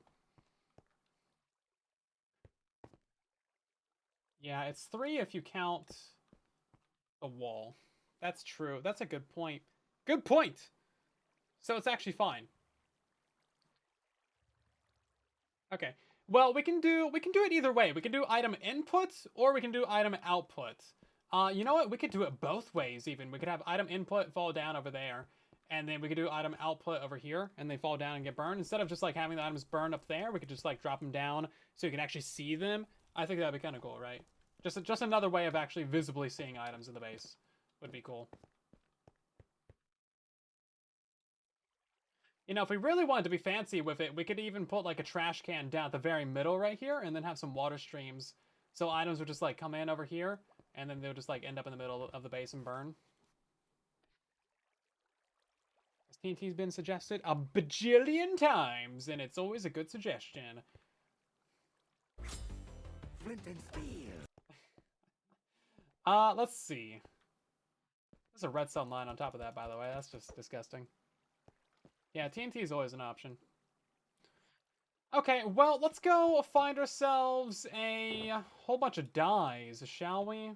Yeah, it's 3 if you count the wall. That's true. That's a good point. Good point! So it's actually fine. Okay. Well, we can do it either way. We can do item input or we can do item output. You know what? We could do it both ways even. We could have item input fall down over there, and then we could do item output over here, and they fall down and get burned. Instead of just like having the items burned up there, we could just like drop them down so you can actually see them. I think that'd be kind of cool, right? Just another way of actually visibly seeing items in the base would be cool. You know, if we really wanted to be fancy with it, we could even put like a trash can down at the very middle right here and then have some water streams. So items would just like come in over here and then they would just like end up in the middle of the base and burn. As TNT's been suggested a bajillion times, and it's always a good suggestion. Flint and steel. Let's see. There's a redstone line on top of that, by the way. That's just disgusting. Yeah, TNT is always an option. Okay, well, let's go find ourselves a whole bunch of dyes, shall we?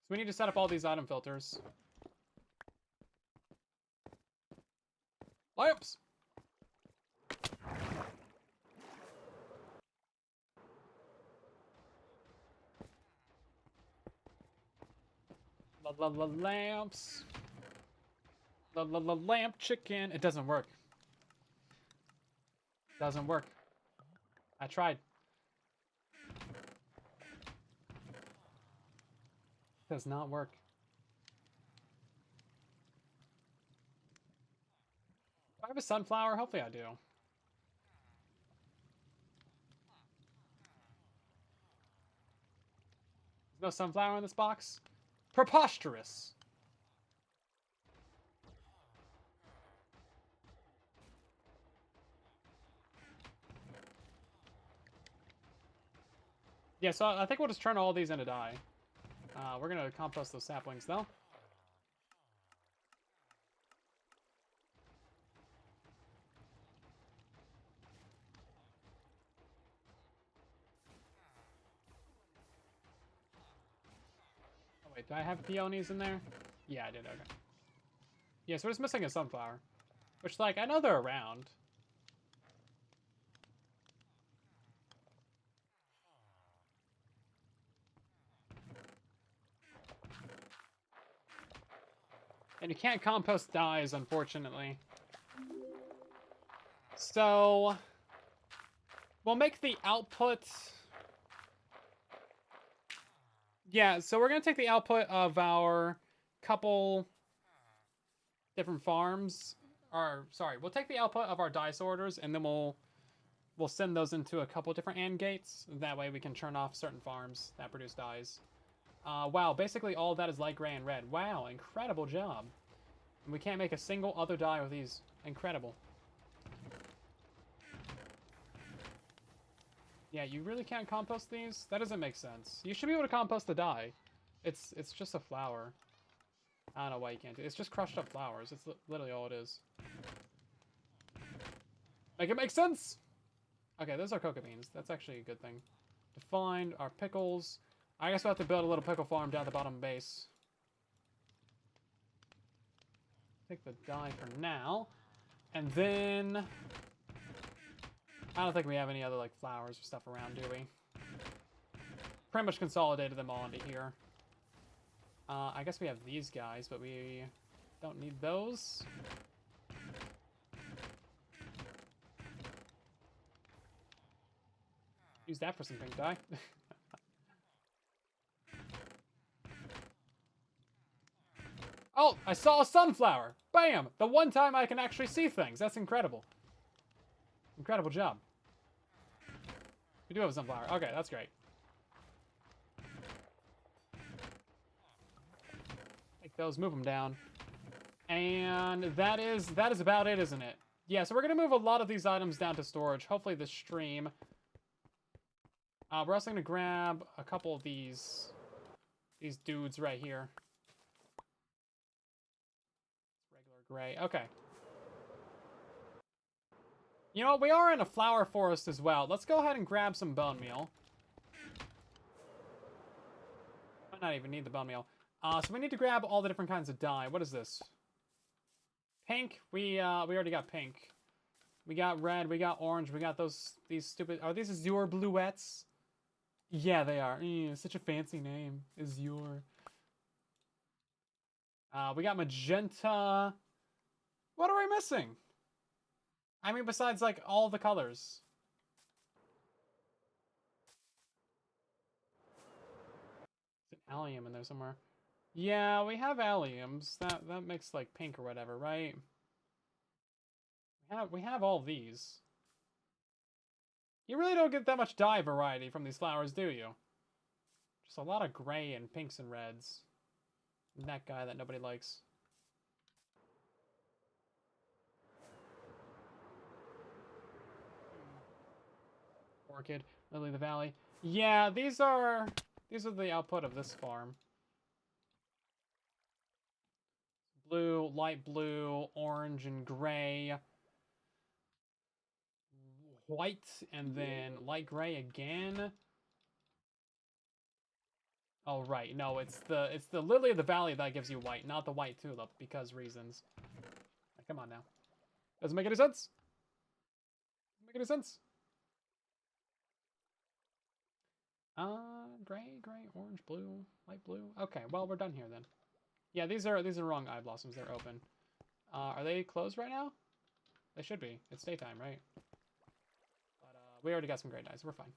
So we need to set up all these item filters. Lamps! Lamps. Lamp chicken. It doesn't work. Doesn't work. I tried. Does not work. Do I have a sunflower? Hopefully I do. There's no sunflower in this box? Preposterous. Yeah, so I think we'll just turn all these into dye. We're gonna compost those saplings though. Oh wait, do I have peonies in there? Yeah, I did, okay. Yeah, so we're just missing a sunflower. Which, like, I know they're around. And you can't compost dyes, unfortunately. So we'll make the output. Yeah, so we're gonna take the output of our couple different farms. Or sorry, we'll take the output of our dye sorters, and then we'll send those into a couple different AND gates. That way we can turn off certain farms that produce dyes. Wow, basically all of that is light gray and red. Wow, incredible job. And we can't make a single other dye with these. Incredible. Yeah, you really can't compost these? That doesn't make sense. You should be able to compost the dye. It's just a flower. I don't know why you can't do it. It's just crushed up flowers. It's literally all it is. Make it make sense! Okay, those are cocoa beans. That's actually a good thing. To find our pickles. I guess we'll have to build a little pickle farm down at the bottom base. Take the dye for now. And then... I don't think we have any other, like, flowers or stuff around, do we? Pretty much consolidated them all into here. I guess we have these guys, but we don't need those. Use that for some pink dye. Oh, I saw a sunflower! Bam! The one time I can actually see things. That's incredible. Incredible job. We do have a sunflower. Okay, that's great. Take those, move them down. And that is about it, isn't it? Yeah, so we're going to move a lot of these items down to storage. Hopefully this stream. We're also going to grab a couple of these dudes right here. Regular gray. Okay. You know what? We are in a flower forest as well. Let's go ahead and grab some bone meal. Might not even need the bone meal. So we need to grab all the different kinds of dye. What is this? Pink. We already got pink. We got red. We got orange. We got these stupid. Are these Azure Bluettes? Yeah, they are. Such a fancy name, Azure. We got magenta. What are we missing? I mean, besides, like, all the colors. There's an allium in there somewhere. Yeah, we have alliums. That makes, like, pink or whatever, right? We have all these. You really don't get that much dye variety from these flowers, do you? Just a lot of gray and pinks and reds. And that guy that nobody likes. Orchid, Lily of the Valley. Yeah, these are the output of this farm. Blue, light blue, orange, and gray. White, and then light gray again. Oh right, no, it's the Lily of the Valley that gives you white, not the white tulip, because reasons. Come on now. Doesn't make any sense. Doesn't make any sense. Gray, orange, blue, light blue. Okay, well we're done here then. Yeah, these are wrong eye blossoms. They're open. Are they closed right now? They should be. It's daytime, right? But we already got some gray dyes. We're fine.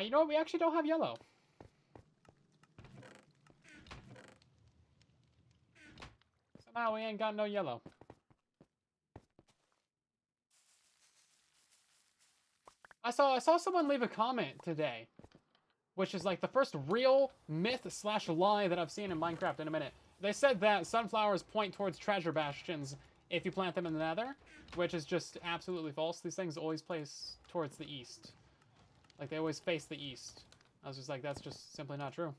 You know what? We actually don't have yellow. Somehow we ain't got no yellow. I saw someone leave a comment today, which is like the first real myth/lie that I've seen in Minecraft in a minute. They said that sunflowers point towards treasure bastions if you plant them in the nether, which is just absolutely false. These things always place towards the east. Like, they always face the east. I was just like, that's just simply not true.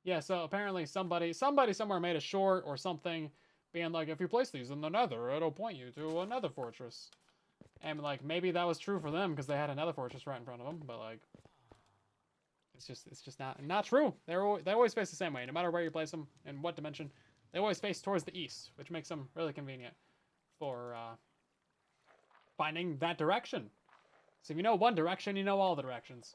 Yeah, so apparently somebody somewhere made a short or something being like, if you place these in the nether, it'll point you to a nether fortress. And, like, maybe that was true for them because they had a nether fortress right in front of them, but, like, it's just not true. They always face the same way, no matter where you place them and what dimension. They always face towards the east, which makes them really convenient for finding that direction. So if you know one direction, you know all the directions.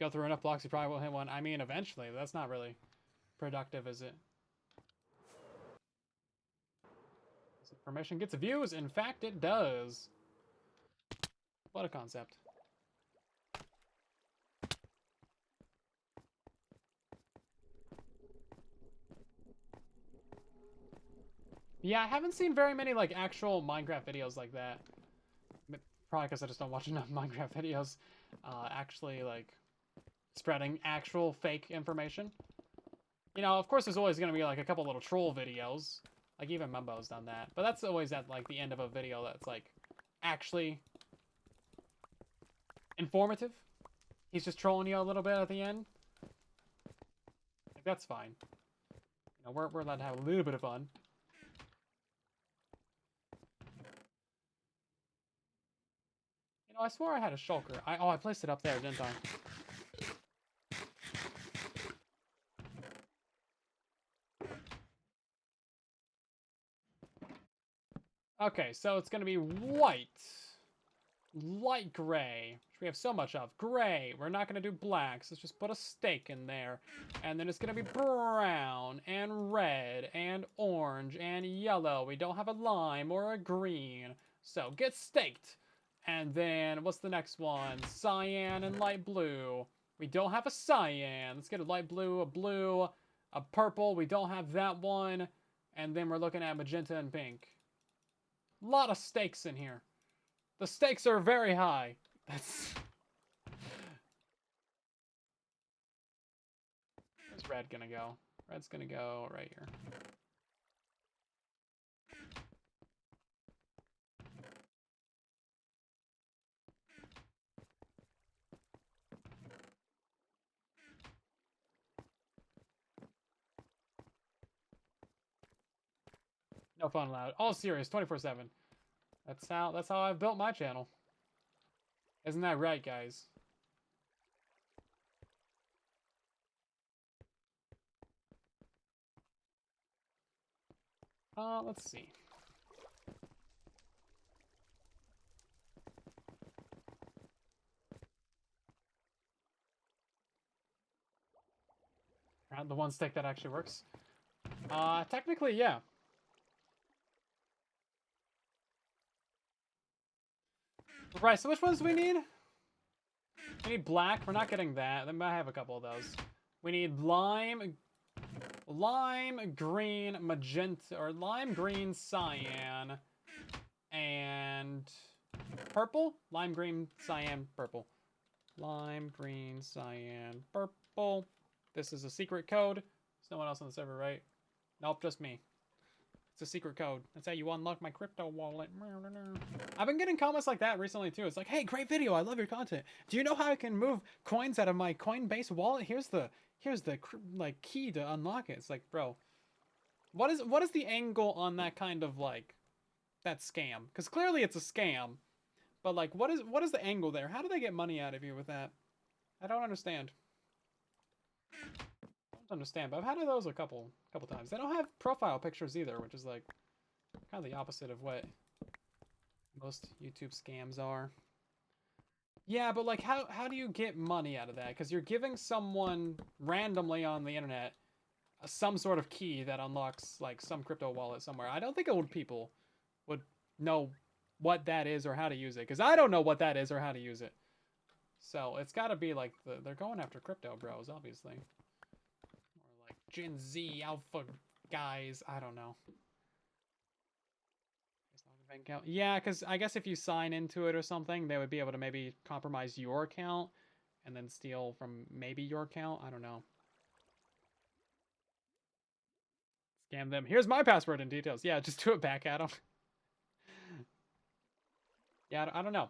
Go through enough blocks, you probably won't hit one. I mean, eventually. That's not really productive, is it? Is it permission gets views? In fact, it does. What a concept. Yeah, I haven't seen very many, like, actual Minecraft videos like that. Probably because I just don't watch enough Minecraft videos. Actually, like, spreading actual fake information. You know, of course, there's always going to be, like, a couple little troll videos. Like, even Mumbo's done that. But that's always at, like, the end of a video that's, like, actually informative. He's just trolling you a little bit at the end. Like, that's fine. You know, we're allowed to have a little bit of fun. You know, I swore I had a shulker. I placed it up there, didn't I? Okay, so it's gonna be white, light gray, which we have so much of. Gray. We're not gonna do black, so let's just put a stake in there, and then it's gonna be brown and red and orange and yellow. We don't have a lime or a green, so get staked. And then what's the next one? Cyan and light blue. We don't have a cyan. Let's get a light blue, a blue, a purple. We don't have that one, and then we're looking at magenta and pink. A lot of stakes in here. The stakes are very high. That's... Where's red gonna go? Red's gonna go right here. No fun allowed. All serious, 24/7. That's how I've built my channel. Isn't that right, guys? Let's see. The one stick that actually works. Technically, yeah. Right, so which ones do we need? We need black. We're not getting that. Then I have a couple of those. We need lime, green, magenta, or lime, green, cyan, and purple? Lime, green, cyan, purple. Lime, green, cyan, purple. This is a secret code. There's no one else on the server, right? Nope, just me. It's a secret code. That's how you unlock my crypto wallet. I've been getting comments like that recently too. It's like, hey, great video. I love your content. Do you know how I can move coins out of my Coinbase wallet? Here's the like key to unlock it. It's like, bro, what is the angle on that kind of like that scam? Because clearly it's a scam. But like, what is the angle there? How do they get money out of you with that? I don't understand. Understand, but I've had those a couple times. They don't have profile pictures either, which is like kind of the opposite of what most YouTube scams are. Yeah, but like how do you get money out of that? Because you're giving someone randomly on the internet some sort of key that unlocks like some crypto wallet somewhere. I don't think old people would know what that is or how to use it, because I don't know what that is or how to use it. So it's got to be like they're going after crypto bros, obviously. Gen Z alpha guys. I don't know. Yeah, because I guess if you sign into it or something, they would be able to maybe compromise your account and then steal from maybe your account. I don't know. Scam them. Here's my password and details. Yeah, just do it back at them. Yeah, I don't know.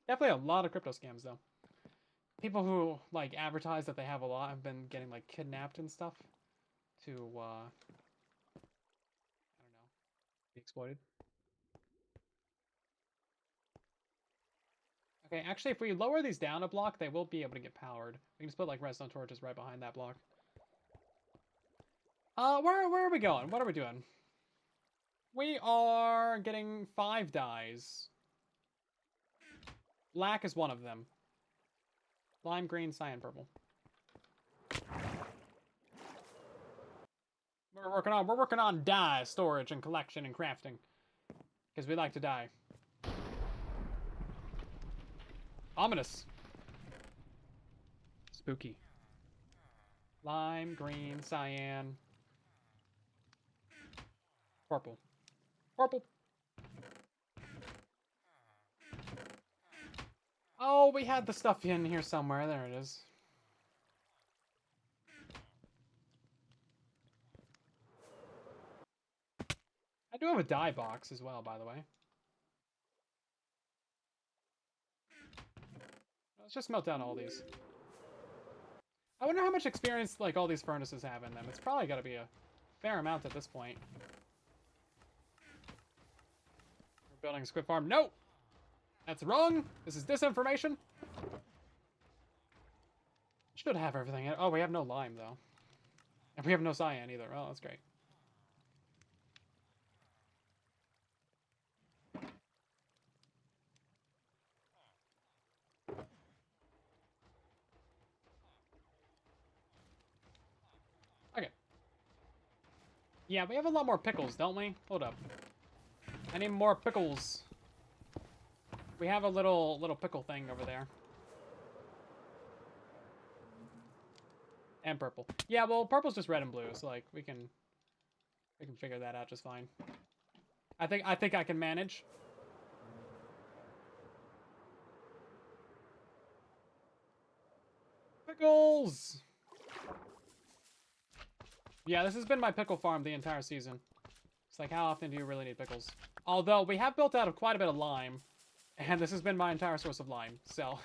Definitely a lot of crypto scams, though. People who, like, advertise that they have a lot have been getting, like, kidnapped and stuff to, I don't know, be exploited. Okay, actually, if we lower these down a block, they will be able to get powered. We can just put, like, redstone torches right behind that block. Where are we going? What are we doing? We are getting 5 dyes. Black is one of them. Lime green, cyan, purple. We're working on dye storage and collection and crafting. Because we like to dye. Ominous. Spooky. Lime, green, cyan. Purple. Purple. Oh, we had the stuff in here somewhere. There it is. I do have a dye box as well, by the way. Let's just melt down all these. I wonder how much experience like all these furnaces have in them. It's probably got to be a fair amount at this point. We're building a squid farm. No! That's wrong! This is disinformation! Should have everything. Oh, we have no lime, though. And we have no cyan, either. Oh, that's great. Okay. Yeah, we have a lot more pickles, don't we? Hold up. I need more pickles. We have a little pickle thing over there. And purple. Yeah, well, purple's just red and blue, so like we can figure that out just fine. I think I can manage. Pickles. Yeah, this has been my pickle farm the entire season. It's like, how often do you really need pickles? Although we have built out of quite a bit of lime, and this has been my entire source of lime. So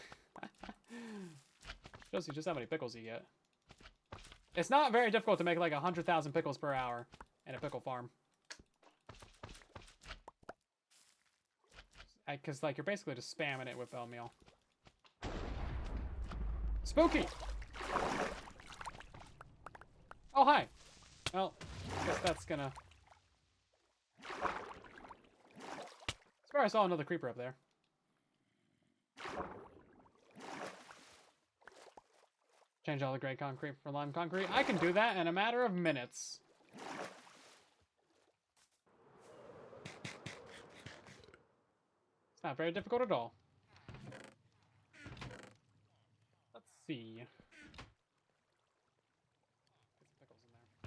shows you just how many pickles you get. It's not very difficult to make like 100,000 pickles per hour in a pickle farm. Because like you're basically just spamming it with bone meal. Spooky! Oh, hi! Well, I guess that's gonna... I swear I saw another creeper up there. Change all the gray concrete for lime concrete. I can do that in a matter of minutes. It's not very difficult at all. Let's see. Get some pickles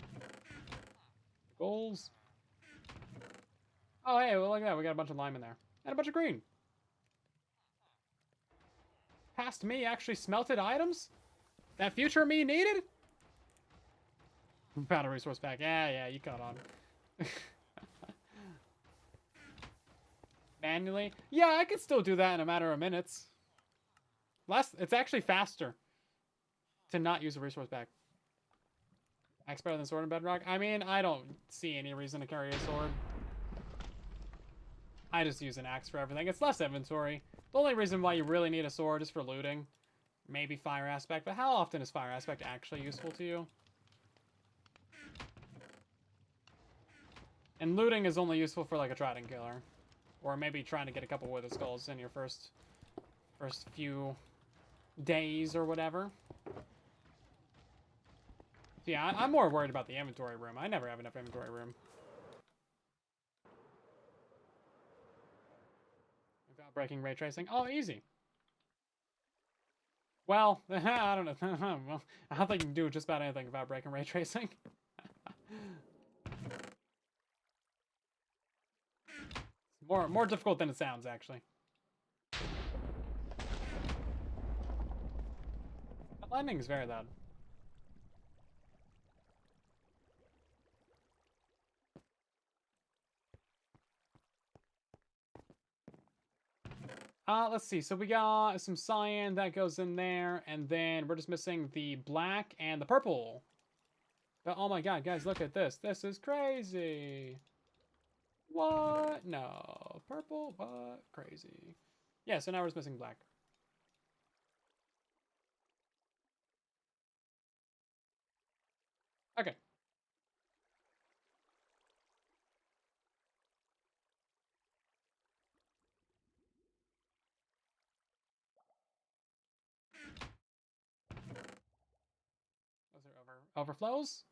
in there. Pickles. Oh, hey, well, look at that. We got a bunch of lime in there. And a bunch of green. Past me actually smelted items? That future me needed? Found a resource pack. Yeah, you caught on. Manually? Yeah, I could still do that in a matter of minutes. It's actually faster to not use a resource pack. Axe better than sword in Bedrock? I mean, I don't see any reason to carry a sword. I just use an axe for everything. It's less inventory. The only reason why you really need a sword is for looting. Maybe fire aspect, but how often is fire aspect actually useful to you? And looting is only useful for like a trident killer. Or maybe trying to get a couple wither skulls in your first few days or whatever. Yeah, I'm more worried about the inventory room. I never have enough inventory room. Without breaking ray tracing. Oh, easy. Well, I don't know. Well, I don't think you can do just about anything without breaking ray tracing. More difficult than it sounds, actually. That lightning is very loud. Let's see. So we got some cyan that goes in there, and then we're just missing the black and the purple. But oh my god, guys, look at this. This is crazy. What? No. Purple? What? Crazy. Yeah, so now we're just missing black. Okay. Overflows.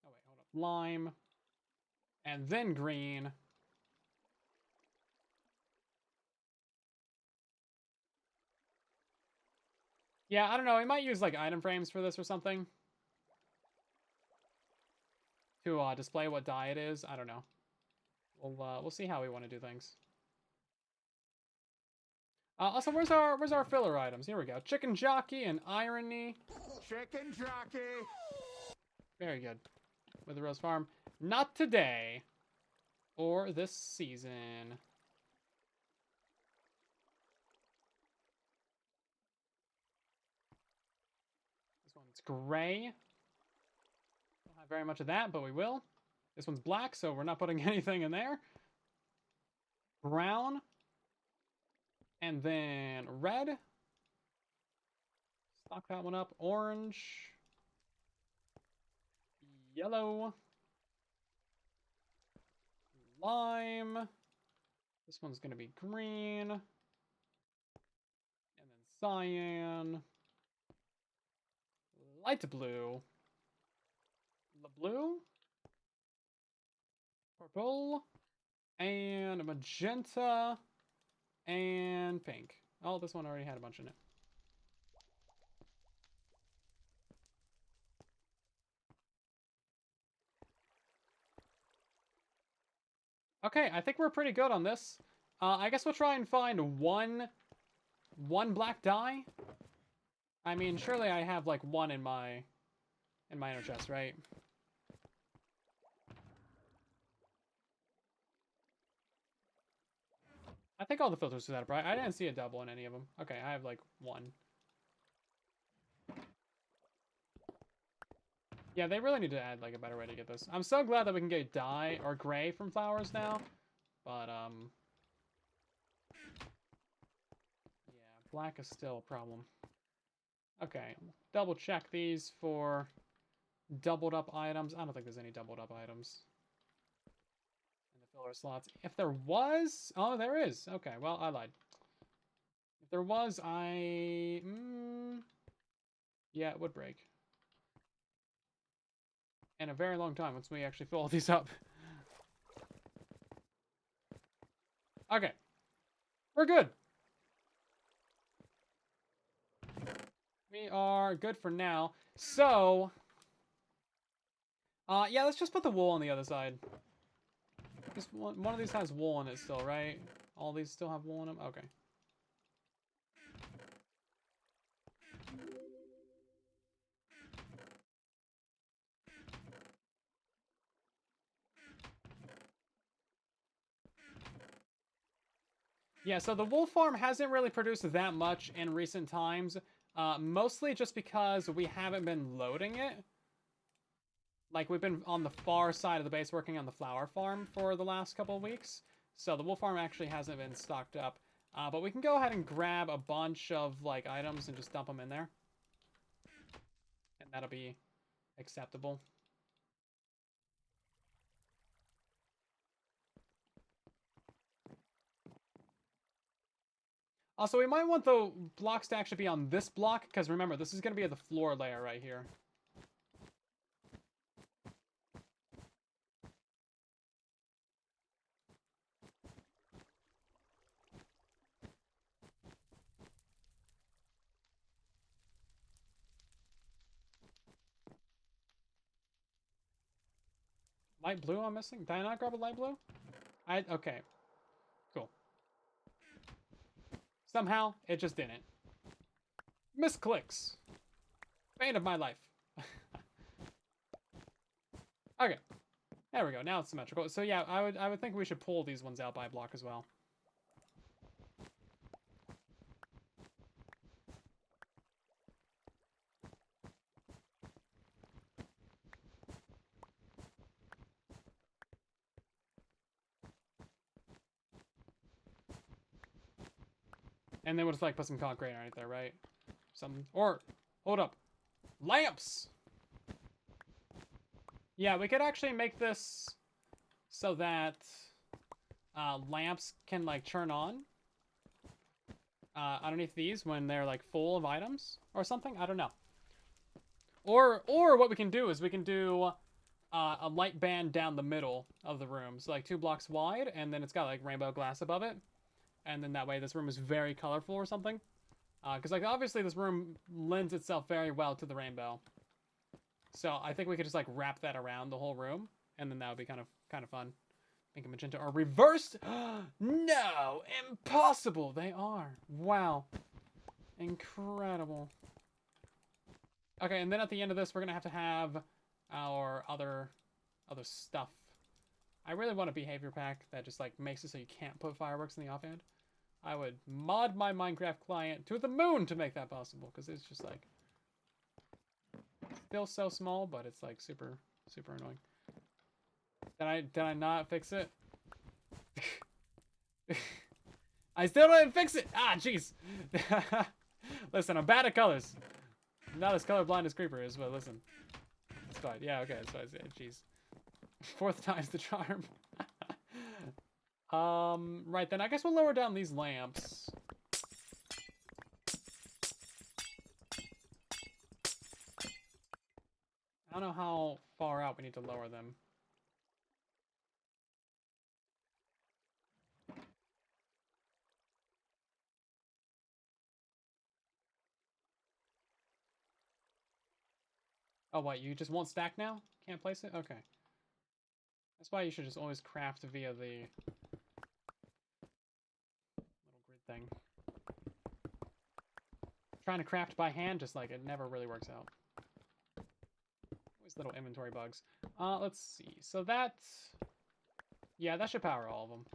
Oh, wait, hold up. Lime. And then green. Yeah, I don't know. We might use, like, item frames for this or something. To display what dye it is. I don't know. We'll see how we want to do things. Also, where's our filler items? Here we go. Chicken jockey and irony. Chicken jockey. Very good. With the Rose Farm. Not today. Or this season. This one's gray. Don't have very much of that, but we will. This one's black, so we're not putting anything in there. Brown. And then red. Stock that one up. Orange. Yellow. Lime. This one's going to be green. And then cyan. Light blue. Blue. Purple. And magenta. And pink. Oh, this one already had a bunch in it. Okay, I think we're pretty good on this. I guess we'll try and find one black dye. I mean, surely I have like one in my inner chest, right? I think all the filters are set up right. I didn't see a double in any of them. Okay, I have like one. Yeah, they really need to add like a better way to get this. I'm so glad that we can get dye or gray from flowers now. But yeah, black is still a problem. Okay, double check these for doubled up items. I don't think there's any doubled up items in the filler slots. If there was, oh, there is. Okay, well, I lied. If there was, yeah, it would break. In a very long time once we actually fill all these up. Okay. We're good. We are good for now. So, yeah, let's just put the wool on the other side. Just one of these has wool in it still, right? All these still have wool in them? Okay. Yeah, so the wool farm hasn't really produced that much in recent times. Mostly just because we haven't been loading it. Like, we've been on the far side of the base working on the flower farm for the last couple of weeks. So the wool farm actually hasn't been stocked up. But we can go ahead and grab a bunch of, like, items and just dump them in there. And that'll be acceptable. Also, we might want the blocks to actually be on this block, because remember, this is going to be the floor layer right here. Light blue I'm missing? Did I not grab a light blue? Okay. Cool. Somehow, it just didn't. Misclicks. Bane of my life. Okay. There we go. Now it's symmetrical. So yeah, I would think we should pull these ones out by block as well. And then we'll just like put some concrete right there, right? Or hold up. Lamps! Yeah, we could actually make this so that lamps can like turn on. underneath these when they're like full of items or something. I don't know. Or what we can do is we can do a light band down the middle of the room, so like 2 blocks wide, and then it's got like rainbow glass above it, and then that way this room is very colorful or something. Because like obviously this room lends itself very well to the rainbow, so I think we could just like wrap that around the whole room, and then that would be kind of fun. Make a magenta or reversed. No, impossible. They are. Wow, incredible. Okay, and then at the end of this, we're gonna have to have our other stuff. I really want a behavior pack that just like makes it so you can't put fireworks in the offhand. I would mod my Minecraft client to the moon to make that possible, because it's just like still so small, but it's like super annoying. Did I not fix it? I still didn't fix it. Ah, jeez. Listen, I'm bad at colors. I'm not as colorblind as Creeper is, but listen. It's fine. Yeah, okay, that's what I said. Jeez. 4th time's the charm. Right then, I guess we'll lower down these lamps. I don't know how far out we need to lower them. Oh, what? You just won't stack now? Can't place it? Okay. That's why you should just always craft via the little grid thing. Trying to craft by hand, just like it never really works out. Always little inventory bugs. Let's see. So that's... Yeah, that should power all of them.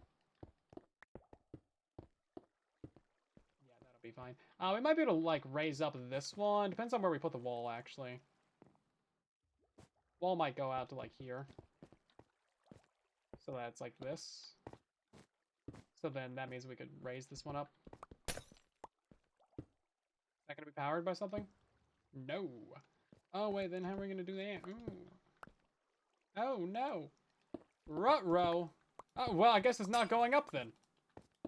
Yeah, that'll be fine. We might be able to, like, raise up this one. Depends on where we put the wall, actually. Wall might go out to, like, here. So that's like this. So then that means we could raise this one up. Is that going to be powered by something? No. Oh, wait, then how are we going to do that? Ooh. Oh, no. Ruh-roh. Oh, well, I guess it's not going up then.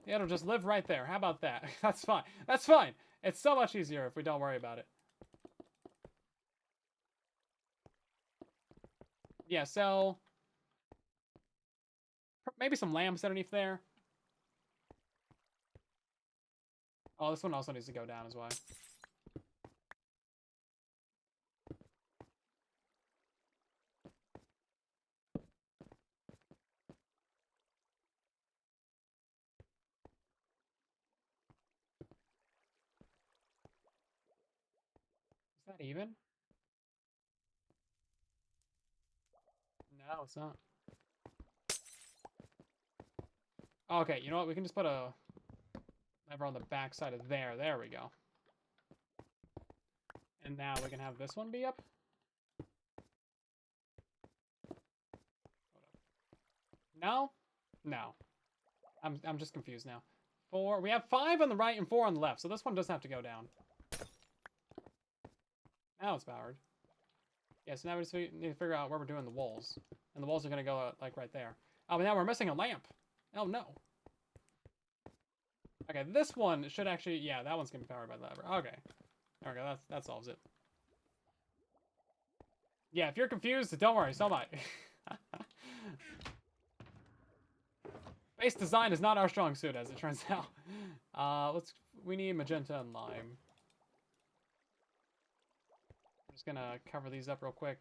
Yeah, it'll just live right there. How about that? That's fine. That's fine. It's so much easier if we don't worry about it. Yeah, so... maybe some lamps underneath there. Oh, this one also needs to go down as well. Is that even? No, it's not. Okay, you know what? We can just put a lever on the back side of there. There we go. And now we can have this one be up. No? No. I'm just confused now. 4. We have 5 on the right and 4 on the left, so this one doesn't have to go down. Now it's powered. Yeah, so now we just need to figure out where we're doing the walls. And the walls are going to go, like, right there. Oh, but now we're missing a lamp. Oh, no. Okay, this one should actually... yeah, that one's going to be powered by the lever. Okay. There we go. That solves it. Yeah, if you're confused, don't worry. So am I. Base design is not our strong suit, as it turns out. We need magenta and lime. I'm just gonna cover these up real quick.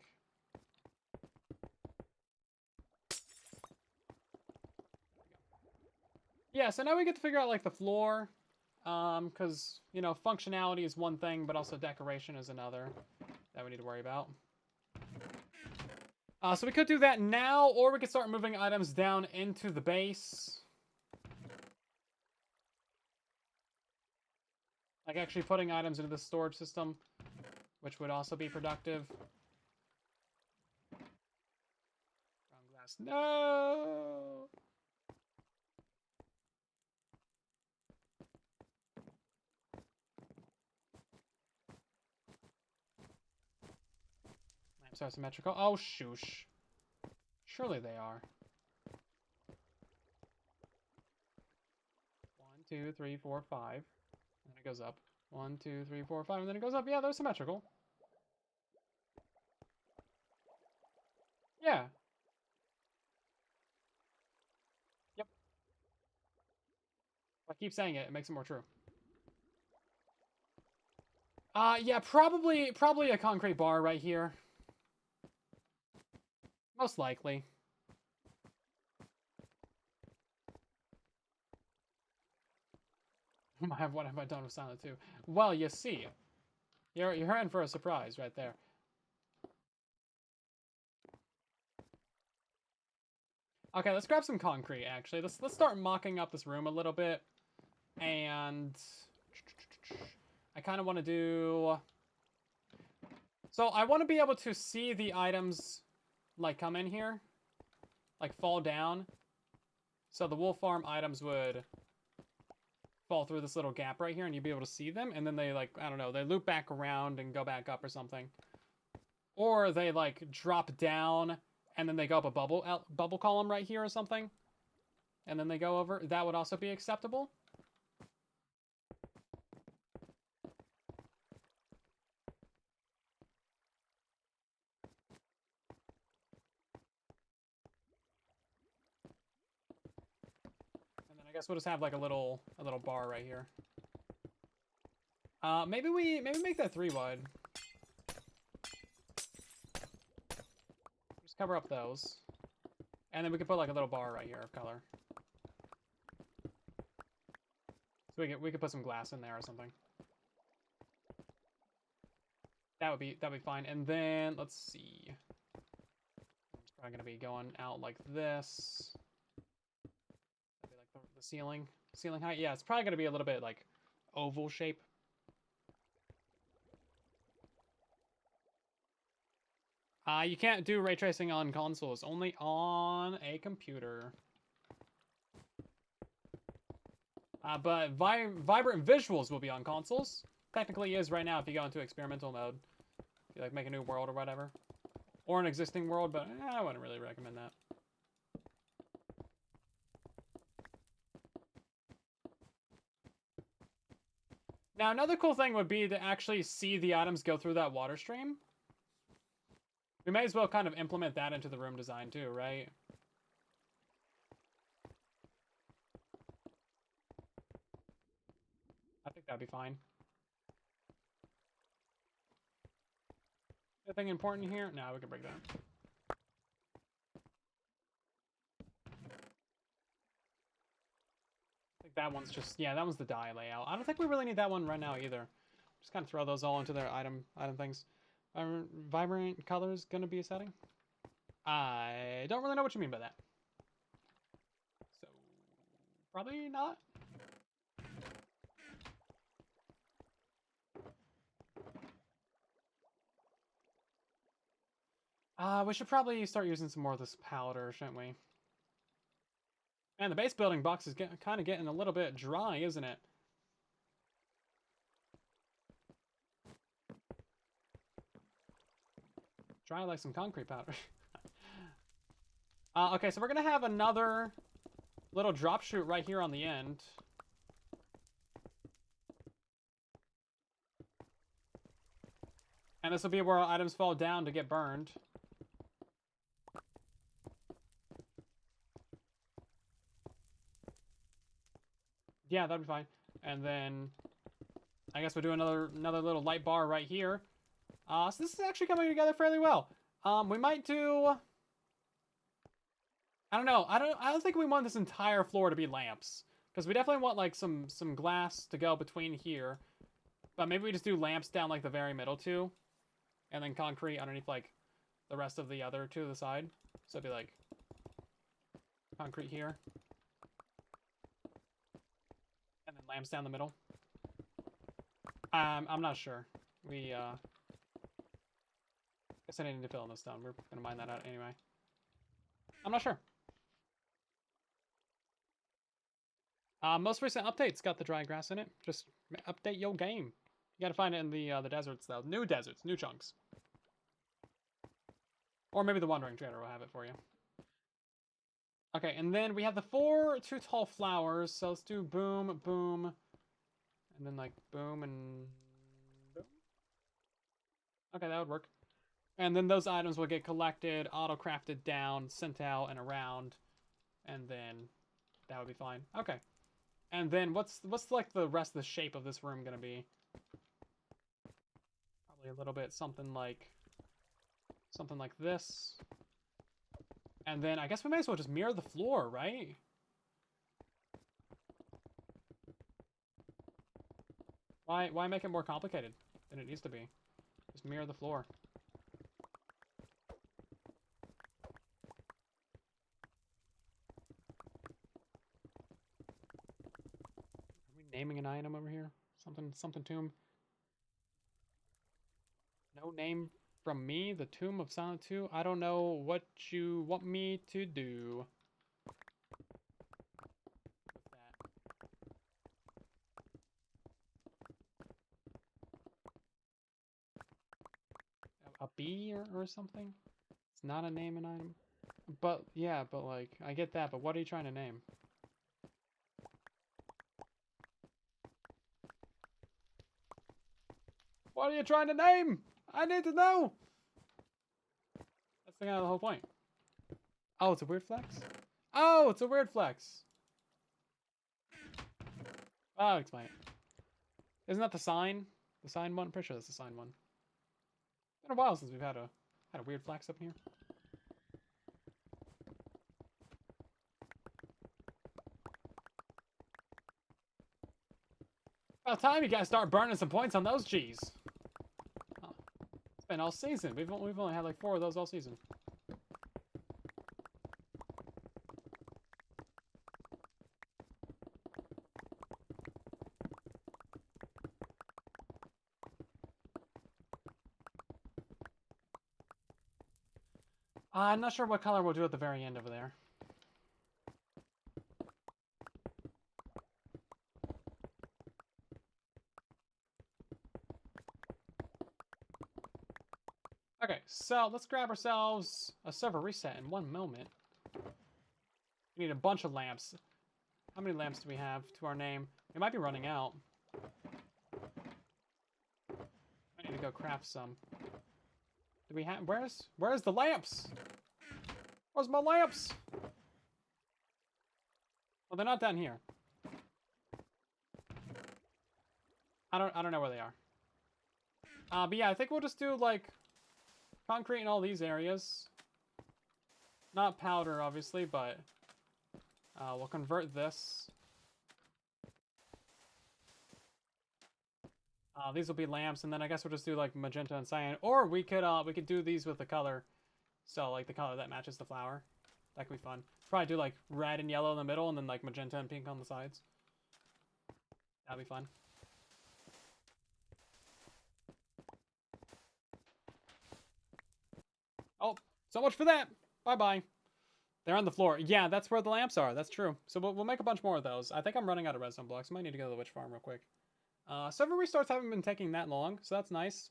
Yeah, so now we get to figure out, like, the floor. Because, you know, functionality is one thing, but also decoration is another that we need to worry about. So we could do that now, or we could start moving items down into the base. Like actually putting items into the storage system, which would also be productive. Ground glass. No! Lamps are symmetrical. Oh, shoosh. Surely they are. 1, 2, 3, 4, 5. It goes up. 1, 2, 3, 4, 5, and then it goes up. Yeah, they're symmetrical. Yeah. Yep. If I keep saying it, it makes it more true. Yeah, probably a concrete bar right here. Most likely. What have I done with Silent 2? Well, you see. You're in for a surprise right there. Okay, let's grab some concrete actually. Let's start mocking up this room a little bit. And I kind of want to do, so I want to be able to see the items like come in here, like fall down. So the wool farm items would fall through this little gap right here and you'd be able to see them. And then they like, I don't know, they loop back around and go back up or something. Or they like drop down and then they go up a bubble column right here or something. And then they go over. That would also be acceptable. And then I guess we'll just have like a little bar right here. Maybe make that 3 wide. Just cover up those. And then we can put like a little bar right here of color. So we could put some glass in there or something. That'd be fine. And then let's see. It's probably gonna be going out like this. That'd be like the ceiling height. Yeah, it's probably gonna be a little bit like oval shape. You can't do ray tracing on consoles, only on a computer. But vibrant visuals will be on consoles. Technically is right now if you go into experimental mode. If you like make a new world or whatever. Or an existing world, but I wouldn't really recommend that. Now another cool thing would be to actually see the items go through that water stream. We may as well kind of implement that into the room design too, right? I think that'd be fine. Anything important here? No, we can break that. I think that one's just, yeah, that one's the die layout. I don't think we really need that one right now either. Just kind of throw those all into their item things. Vibrant colors gonna be a setting? I don't really know what you mean by that. So, probably not. We should probably start using some more of this powder, shouldn't we? And the base building box is kind of getting a little bit dry, isn't it? Dry like some concrete powder. Okay, so we're gonna have another little drop chute right here on the end. And this will be where our items fall down to get burned. Yeah, that'd be fine. And then I guess we'll do another little light bar right here. So this is actually coming together fairly well. We might do, I don't know. I don't think we want this entire floor to be lamps, because we definitely want like some glass to go between here. But maybe we just do lamps down like the very middle too, and then concrete underneath like the rest of the other to the side. So it'd be like concrete here, and then lamps down the middle. I'm not sure. We guess I need to fill in the stone. We're gonna mine that out anyway. I'm not sure. Most recent updates got the dry grass in it. Just update your game. You gotta find it in the deserts though. New deserts, new chunks. Or maybe the Wandering Trader will have it for you. Okay, and then we have the 4 too tall flowers. So let's do boom, boom, And then like boom and boom. Okay, that would work. And then those items will get collected, auto-crafted down, sent out and around, and then that would be fine. Okay. And then what's like the rest of the shape of this room gonna be? Probably a little bit something like this. And then I guess we may as well just mirror the floor, right? Why make it more complicated than it needs to be? Just mirror the floor. Are we naming an item over here? Something tomb. No name from me, the Tomb of Silent 2. I don't know what you want me to do with that. A bee or something? It's not a name and item. But, yeah, but like, I get that, but what are you trying to name? What are you trying to name? I need to know! That's the kind of the whole point. Oh, it's a weird flex? Oh, it's a weird flex! I'll explain it. Isn't that the sign? The sign one? I'm pretty sure that's the sign one. It's been a while since we've had a weird flex up here. About time you guys start burning some points on those G's. Oh, it's been all season. We've only had like 4 of those all season. I'm not sure what color we'll do at the very end over there. Okay, so let's grab ourselves a server reset in 1 moment. We need a bunch of lamps. How many lamps do we have to our name? It might be running out. I need to go craft some. Do we have... Where's the lamps? Where's my lamps? Well, they're not down here. I don't know where they are. But yeah, I think we'll just do like concrete in all these areas. Not powder, obviously, but we'll convert this. These will be lamps, and then I guess we'll just do like magenta and cyan, or we could do these with the color, so like the color that matches the flower. That could be fun. Probably do like red and yellow in the middle, and then like magenta and pink on the sides. That'd be fun. Oh, so much for that. Bye-bye. They're on the floor. Yeah, that's where the lamps are. That's true. So we'll make a bunch more of those. I think I'm running out of redstone blocks. I might need to go to the witch farm real quick. Server restarts haven't been taking that long, so that's nice.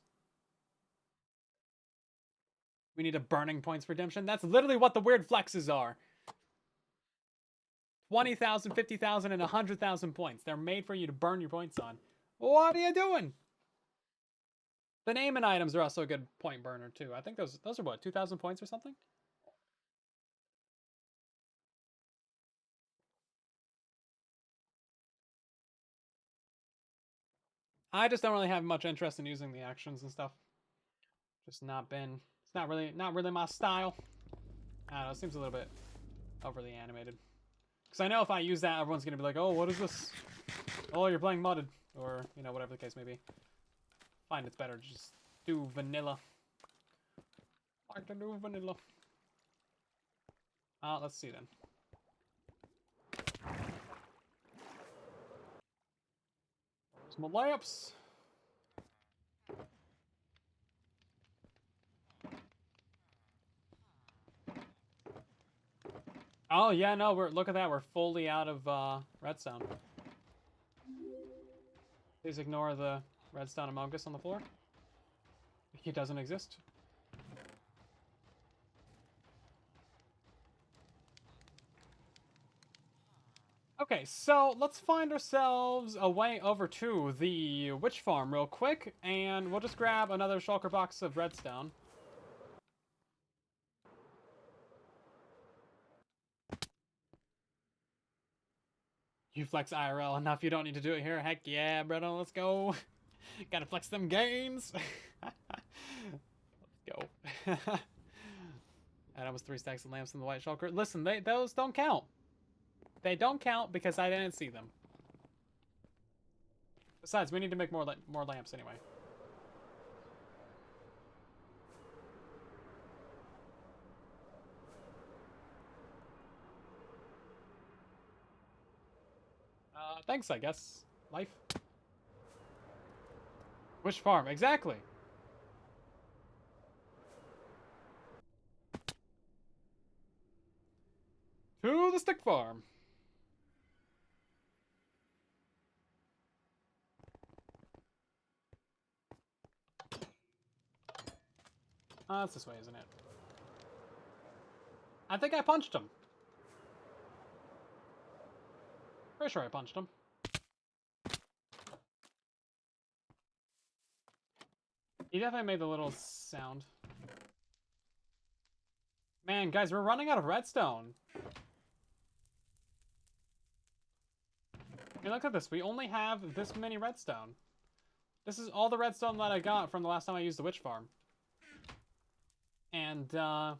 We need a burning points redemption. That's literally what the weird flexes are. 20,000, 50,000, and 100,000 points. They're made for you to burn your points on. What are you doing? The name and items are also a good point burner too. I think those are what, 2,000 points or something? I just don't really have much interest in using the actions and stuff. Just not been. It's not really my style. I don't know. It seems a little bit overly animated. Because I know if I use that, everyone's gonna be like, "Oh, what is this? Oh, you're playing modded," or you know, whatever the case may be. Find it's better to just do vanilla. Like to do vanilla. Let's see then. There's my lamps. Oh yeah, no, look at that. We're fully out of redstone. Please ignore the redstone Among Us on the floor. He doesn't exist. Okay, so let's find ourselves a way over to the witch farm real quick, and we'll just grab another shulker box of redstone. You flex IRL enough, you don't need to do it here. Heck yeah, brother, let's go. Gotta flex them gains. Let's go. And that was 3 stacks of lamps in the white shulker. Listen, those don't count. They don't count because I didn't see them. Besides, we need to make more lamps anyway. Thanks, I guess. Life. Which farm? Exactly. To the stick farm. That's this way, isn't it? I think I punched him. Pretty sure I punched him. He definitely made the little sound. Man, guys, we're running out of redstone. I mean, look at this. We only have this many redstone. This is all the redstone that I got from the last time I used the witch farm. And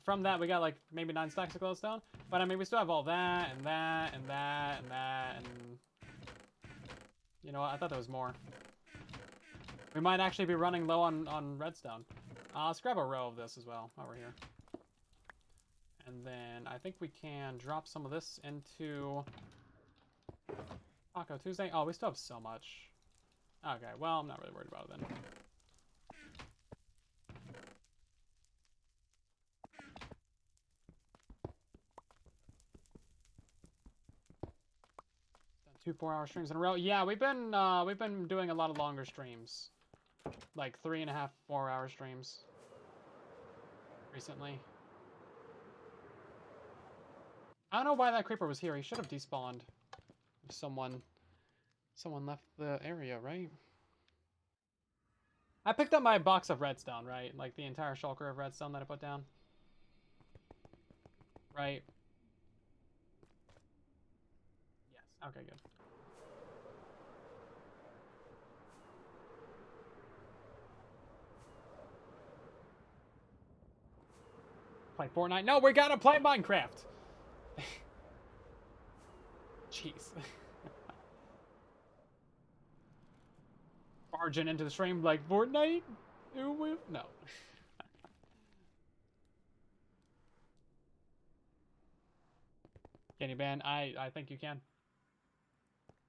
from that, we got like maybe 9 stacks of glowstone. But I mean, we still have all that and that and that and that and... You know what? I thought there was more. We might actually be running low on redstone. Let's grab a row of this as well while we're here. And then I think we can drop some of this into Taco Tuesday. Oh, we still have so much. Okay, well, I'm not really worried about it then. Done 2 4-hour streams in a row. Yeah, we've been doing a lot of longer streams, like 3.5 4-hour streams recently. I don't know why that creeper was here. He should have despawned if someone left the area, right? I picked up my box of redstone, right? Like the entire shulker of redstone that I put down. Right? Yes. Okay, good. Play Fortnite? No, we gotta play Minecraft! Jeez. Barging into the stream like Fortnite? No. Can you ban? I think you can.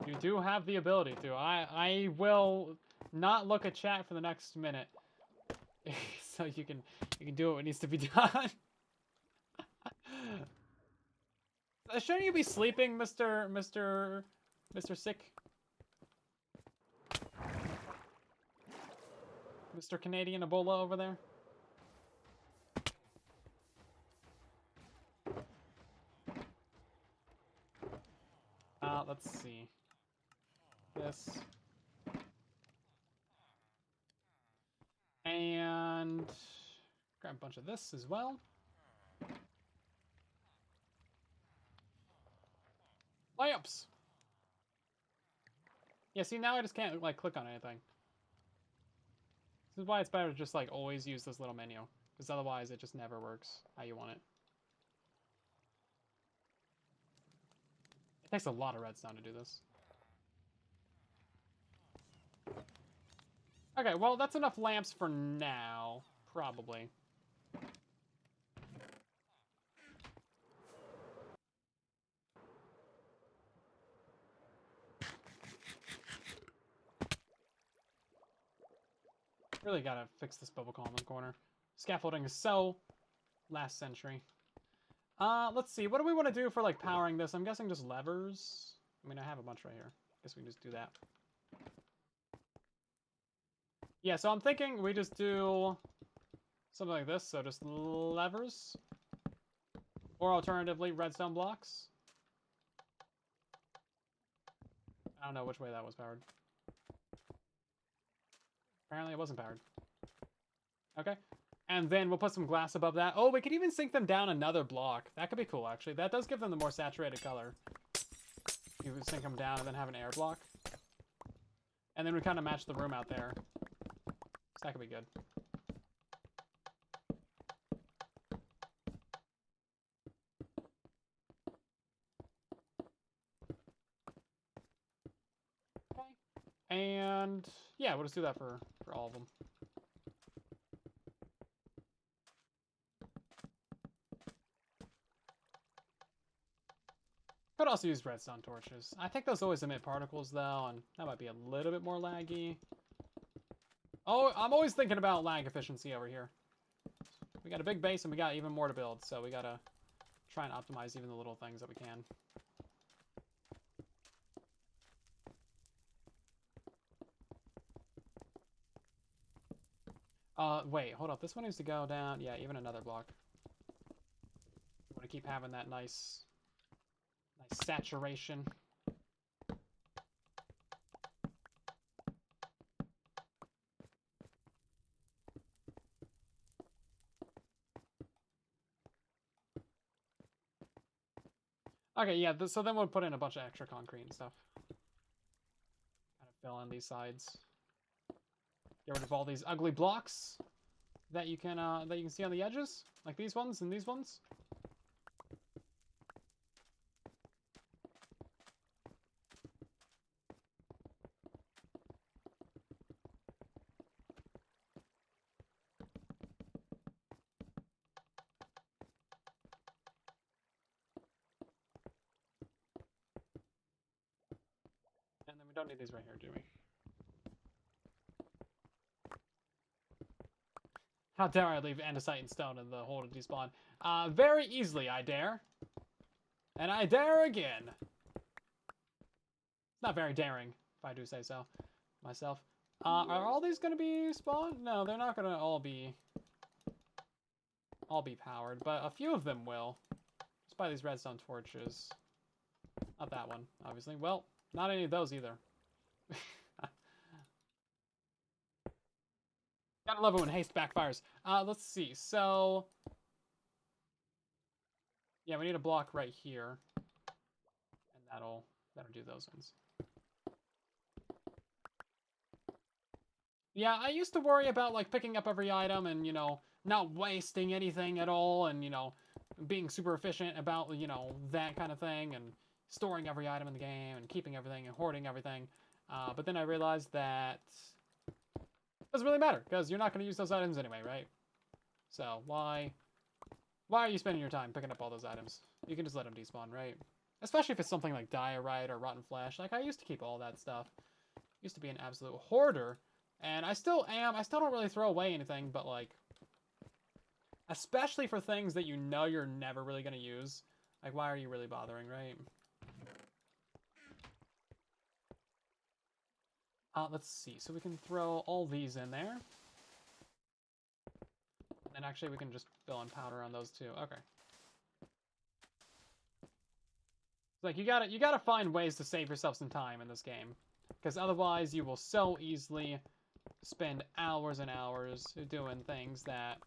You do have the ability to. I will not look at chat for the next minute. So you can do what needs to be done. Shouldn't you be sleeping, Mr. Sick? Mr. Canadian Ebola over there? Let's see. This. And grab a bunch of this as well. Lamps! Yeah, see, now I just can't, like, click on anything. This is why it's better to just, like, always use this little menu. Because otherwise it just never works how you want it. It takes a lot of redstone to do this. Okay, well, that's enough lamps for now. Probably. Really gotta fix this bubble column in the corner. Scaffolding is so last century. Let's see. What do we want to do for, like, powering this? I'm guessing just levers. I mean, I have a bunch right here. Guess we can just do that. Yeah, so I'm thinking we just do something like this. So just levers. Or alternatively, redstone blocks. I don't know which way that was powered. Apparently it wasn't powered. Okay. And then we'll put some glass above that. Oh, we could even sink them down another block. That could be cool, actually. That does give them the more saturated color. You would sink them down and then have an air block. And then we kind of match the room out there. So that could be good. Okay. And yeah, we'll just do that for all of them. Could also use redstone torches. I think those always emit particles though, and that might be a little bit more laggy. Oh, I'm always thinking about lag efficiency over here. We got a big base and we got even more to build, so we gotta try and optimize even the little things that we can. Wait, hold up. This one needs to go down. Yeah, even another block. We want to keep having that nice saturation. Okay, yeah, so then we'll put in a bunch of extra concrete and stuff. Kind of fill in these sides. Get rid of all these ugly blocks that you can see on the edges, like these ones and these ones. And then we don't need these right here, do we? How dare I leave andesite and stone in the hole to despawn? Very easily, I dare. And I dare again. It's not very daring, if I do say so myself. Are all these gonna be spawned? No, they're not gonna all be powered, but a few of them will. Just by these redstone torches. Not that one, obviously. Well, not any of those either. Gotta love it when haste backfires. Let's see. So, yeah, we need a block right here, and that'll do those ones. Yeah, I used to worry about like picking up every item and not wasting anything at all, and being super efficient about that kind of thing, and storing every item in the game and keeping everything and hoarding everything. But then I realized that doesn't really matter, because you're not going to use those items anyway, right? So why are you spending your time picking up all those items? You can just let them despawn, right? Especially if it's something like diorite or rotten flesh. Like, I used to keep all that stuff. Used to be an absolute hoarder, and I still am. I still don't really throw away anything, but like, especially for things that you're never really going to use. Like, why are you really bothering, right? Let's see. So we can throw all these in there. And actually, we can just fill in powder on those too. Okay. Like, you gotta find ways to save yourself some time in this game, because otherwise you will so easily spend hours and hours doing things that,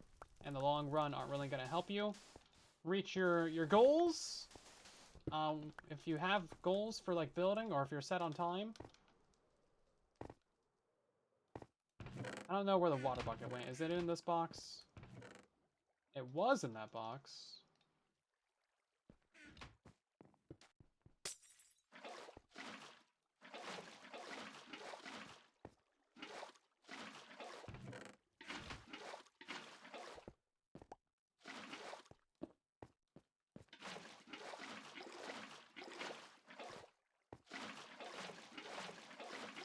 in the long run, aren't really gonna help you reach your goals. If you have goals for like building, or if you're set on time. I don't know where the water bucket went. Is it in this box? It was in that box.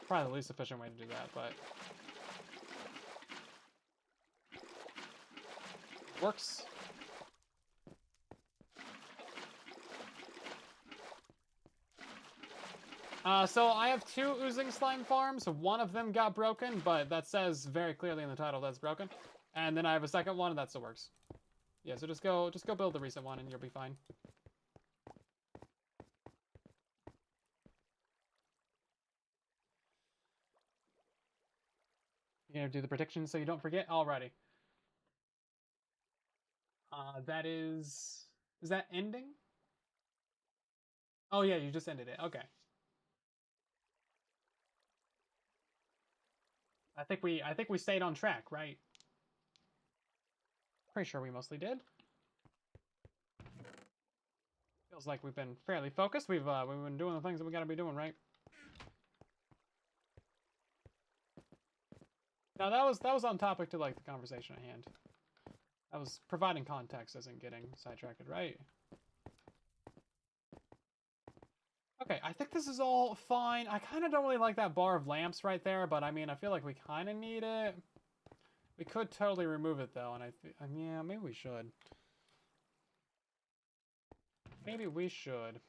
Probably the least efficient way to do that, but works. So I have 2 oozing slime farms. One of them got broken, but that says very clearly in the title that's broken. And then I have a second one, and that still works. Yeah, so just go build the recent one, and you'll be fine. You gonna do the prediction so you don't forget? Alrighty. That is that ending? Oh yeah, you just ended it. Okay. I think we stayed on track, right? Pretty sure we mostly did. Feels like we've been fairly focused. We've been doing the things that we gotta be doing, right? Now that was on topic to like the conversation at hand. That was providing context, isn't getting sidetracked, right? Okay, I think this is all fine. I kind of don't really like that bar of lamps right there, but I mean, I feel like we kind of need it. We could totally remove it though, and yeah, maybe we should. Maybe we should.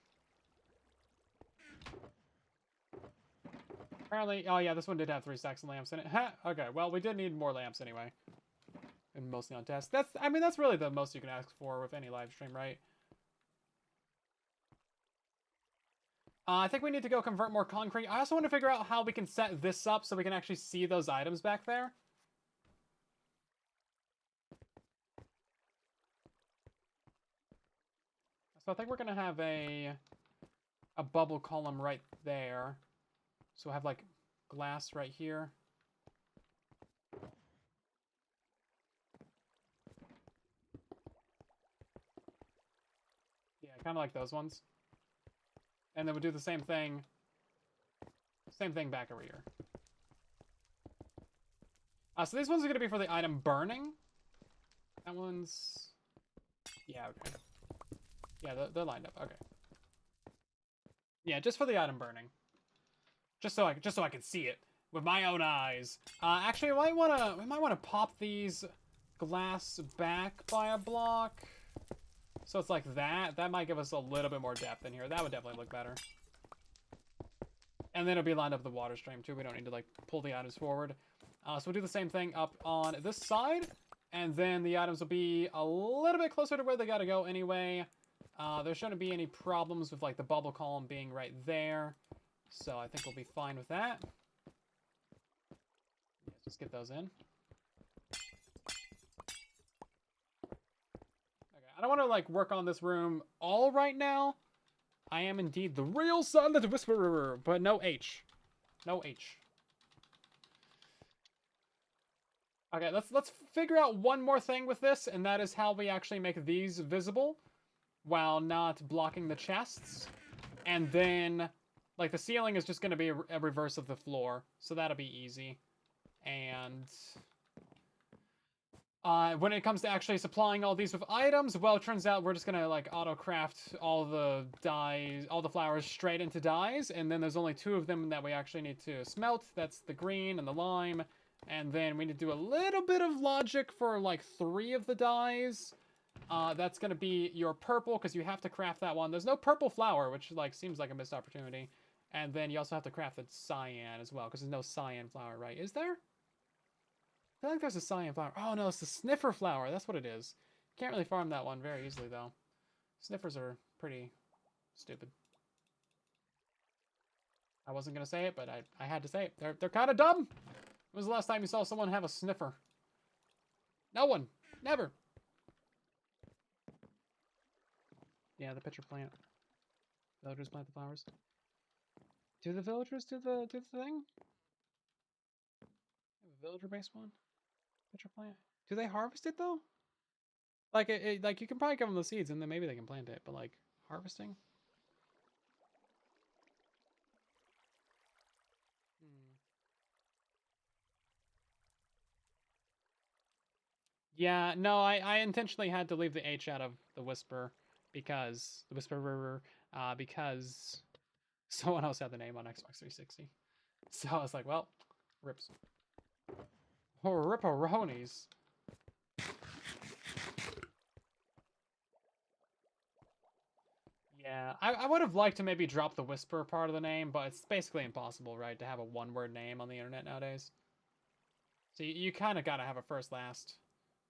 Apparently, oh yeah, this one did have 3 stacks of lamps in it. Okay, well, we did need more lamps anyway. And mostly on test. I mean, that's really the most you can ask for with any live stream, right? I think we need to go convert more concrete. I also want to figure out how we can set this up so we can actually see those items back there. So I think we're going to have a bubble column right there. So we'll have like glass right here. Yeah, kind of like those ones. And then we'll do the same thing back over here. So these ones are going to be for the item burning. That one's... Yeah, okay. Yeah, they're lined up. Okay. Yeah, just for the item burning. Just so I can see it with my own eyes. Actually, we might wanna pop these glass back by a block. So it's like that. That might give us a little bit more depth in here. That would definitely look better. And then it'll be lined up with the water stream too. We don't need to like pull the items forward. So we'll do the same thing up on this side. And then the items will be a little bit closer to where they gotta go anyway. There shouldn't be any problems with like the bubble column being right there. So I think we'll be fine with that. Let's just get those in. Okay, I don't want to like work on this room all right now. I am indeed the real Silent Whisperer, but no H. No H. Okay, let's figure out one more thing with this, and that is how we actually make these visible while not blocking the chests. And then, like, the ceiling is just going to be a reverse of the floor, so that'll be easy. And when it comes to actually supplying all these with items, well, it turns out we're just going to, like, auto-craft all the dyes, all the flowers straight into dyes, and then there's only 2 of them that we actually need to smelt. That's the green and the lime. And then we need to do a little bit of logic for, like, 3 of the dyes. That's going to be your purple, because you have to craft that one. There's no purple flower, which, like, seems like a missed opportunity. And then you also have to craft the cyan as well, because there's no cyan flower, right? Is there? I feel like there's a cyan flower. Oh, no, it's the sniffer flower. That's what it is. Can't really farm that one very easily, though. Sniffers are pretty stupid. I wasn't going to say it, but I had to say it. They're kind of dumb. When was the last time you saw someone have a sniffer? No one. Never. Yeah, the pitcher plant. Villagers plant the flowers. Do the villagers do the thing? A villager-based one? Pitcher plant. Do they harvest it though? Like like you can probably give them the seeds and then maybe they can plant it, but like harvesting? Yeah, no, I intentionally had to leave the H out of the whisper because the whisperer because someone else had the name on Xbox 360. So I was like, well, rips. Oh, ripperonis. Yeah, I would have liked to maybe drop the whisper part of the name, but it's basically impossible, right, to have a one-word name on the internet nowadays. So you kind of got to have a first last,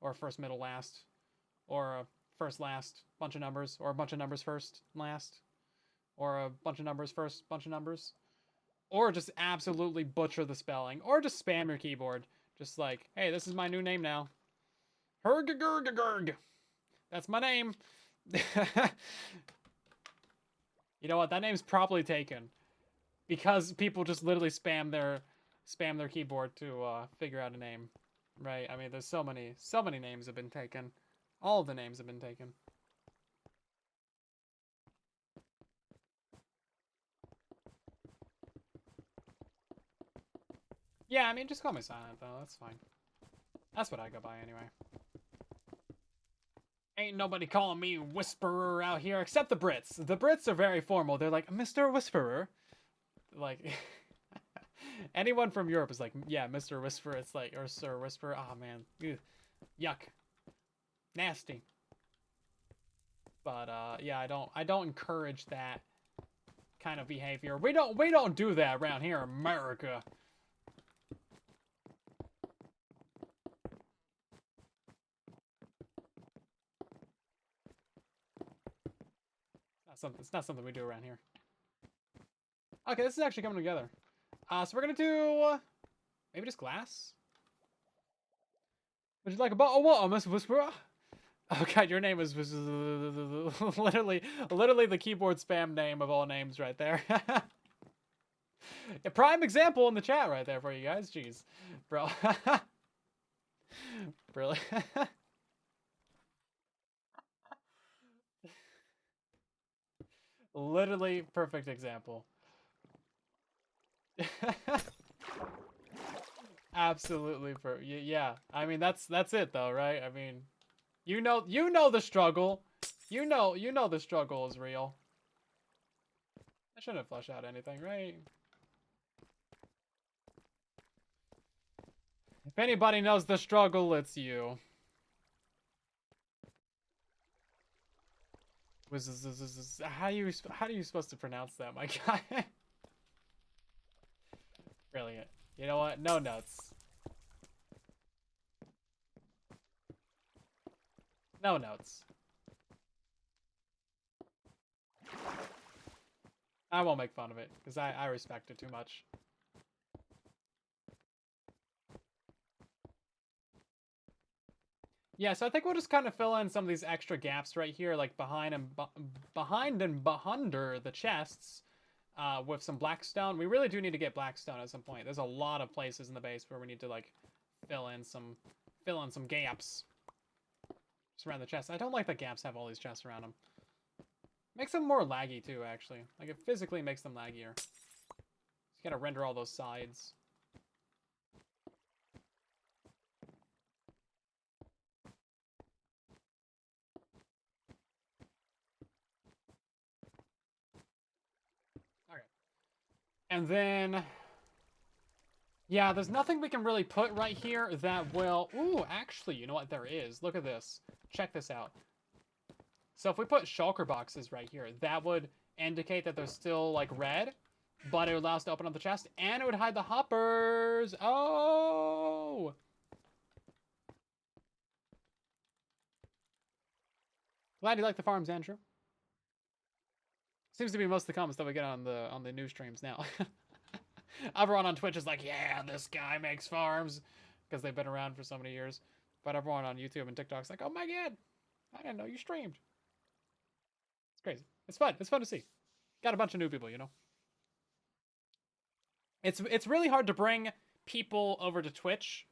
or a first middle last, or a first last bunch of numbers, or a bunch of numbers first last, or a bunch of numbers first bunch of numbers, or just absolutely butcher the spelling, or just spam your keyboard. Just like, hey, this is my new name now. Hergagurgagurg. That's my name. You know what? That name's probably taken because people just literally spam their keyboard to figure out a name, right? I mean, there's so many names have been taken. All of the names have been taken. Yeah, I mean, just call me Silent though. That's fine. That's what I go by anyway. Ain't nobody calling me Whisperer out here except the Brits. The Brits are very formal. They're like, Mr. Whisperer. Like, anyone from Europe is like, yeah, Mr. Whisperer. It's like, or Sir Whisperer. Oh, man. Ew. Yuck. Nasty. But, yeah, I don't encourage that kind of behavior. We don't do that around here in America. It's not something we do around here. Okay, this is actually coming together. So we're gonna do maybe just glass. Would you like a bottle of water, Mr. Whisperer? Oh god, your name is literally the keyboard spam name of all names right there. A prime example in the chat right there for you guys. Jeez, bro. Really? Literally perfect example. Absolutely yeah. I mean that's it though, right? I mean, you know the struggle. You know the struggle is real. I shouldn't flush out anything, right? If anybody knows the struggle, it's you. How do you supposed to pronounce that, my guy? Brilliant. You know what? No notes. No notes. I won't make fun of it because I respect it too much. Yeah, so I think we'll just kind of fill in some of these extra gaps right here, like behind and behinder the chests, with some blackstone. We really do need to get blackstone at some point. There's a lot of places in the base where we need to like fill in some gaps just around the chests. I don't like that gaps have all these chests around them. Makes them more laggy too, actually. Like it physically makes them laggier. You gotta render all those sides. And then, yeah, there's nothing we can really put right here that will... Ooh, actually, you know what? There is. Look at this. Check this out. So if we put shulker boxes right here, that would indicate that they're still, like, red, but it would allow us to open up the chest, and it would hide the hoppers. Oh! Glad you like the farms, Andrew. Seems to be most of the comments that we get on the new streams now. Everyone on Twitch is like, yeah, this guy makes farms, because they've been around for so many years. But everyone on YouTube and TikTok's like, oh my god, I didn't know you streamed. It's crazy. It's fun. It's fun to see. Got a bunch of new people, you know. It's really hard to bring people over to Twitch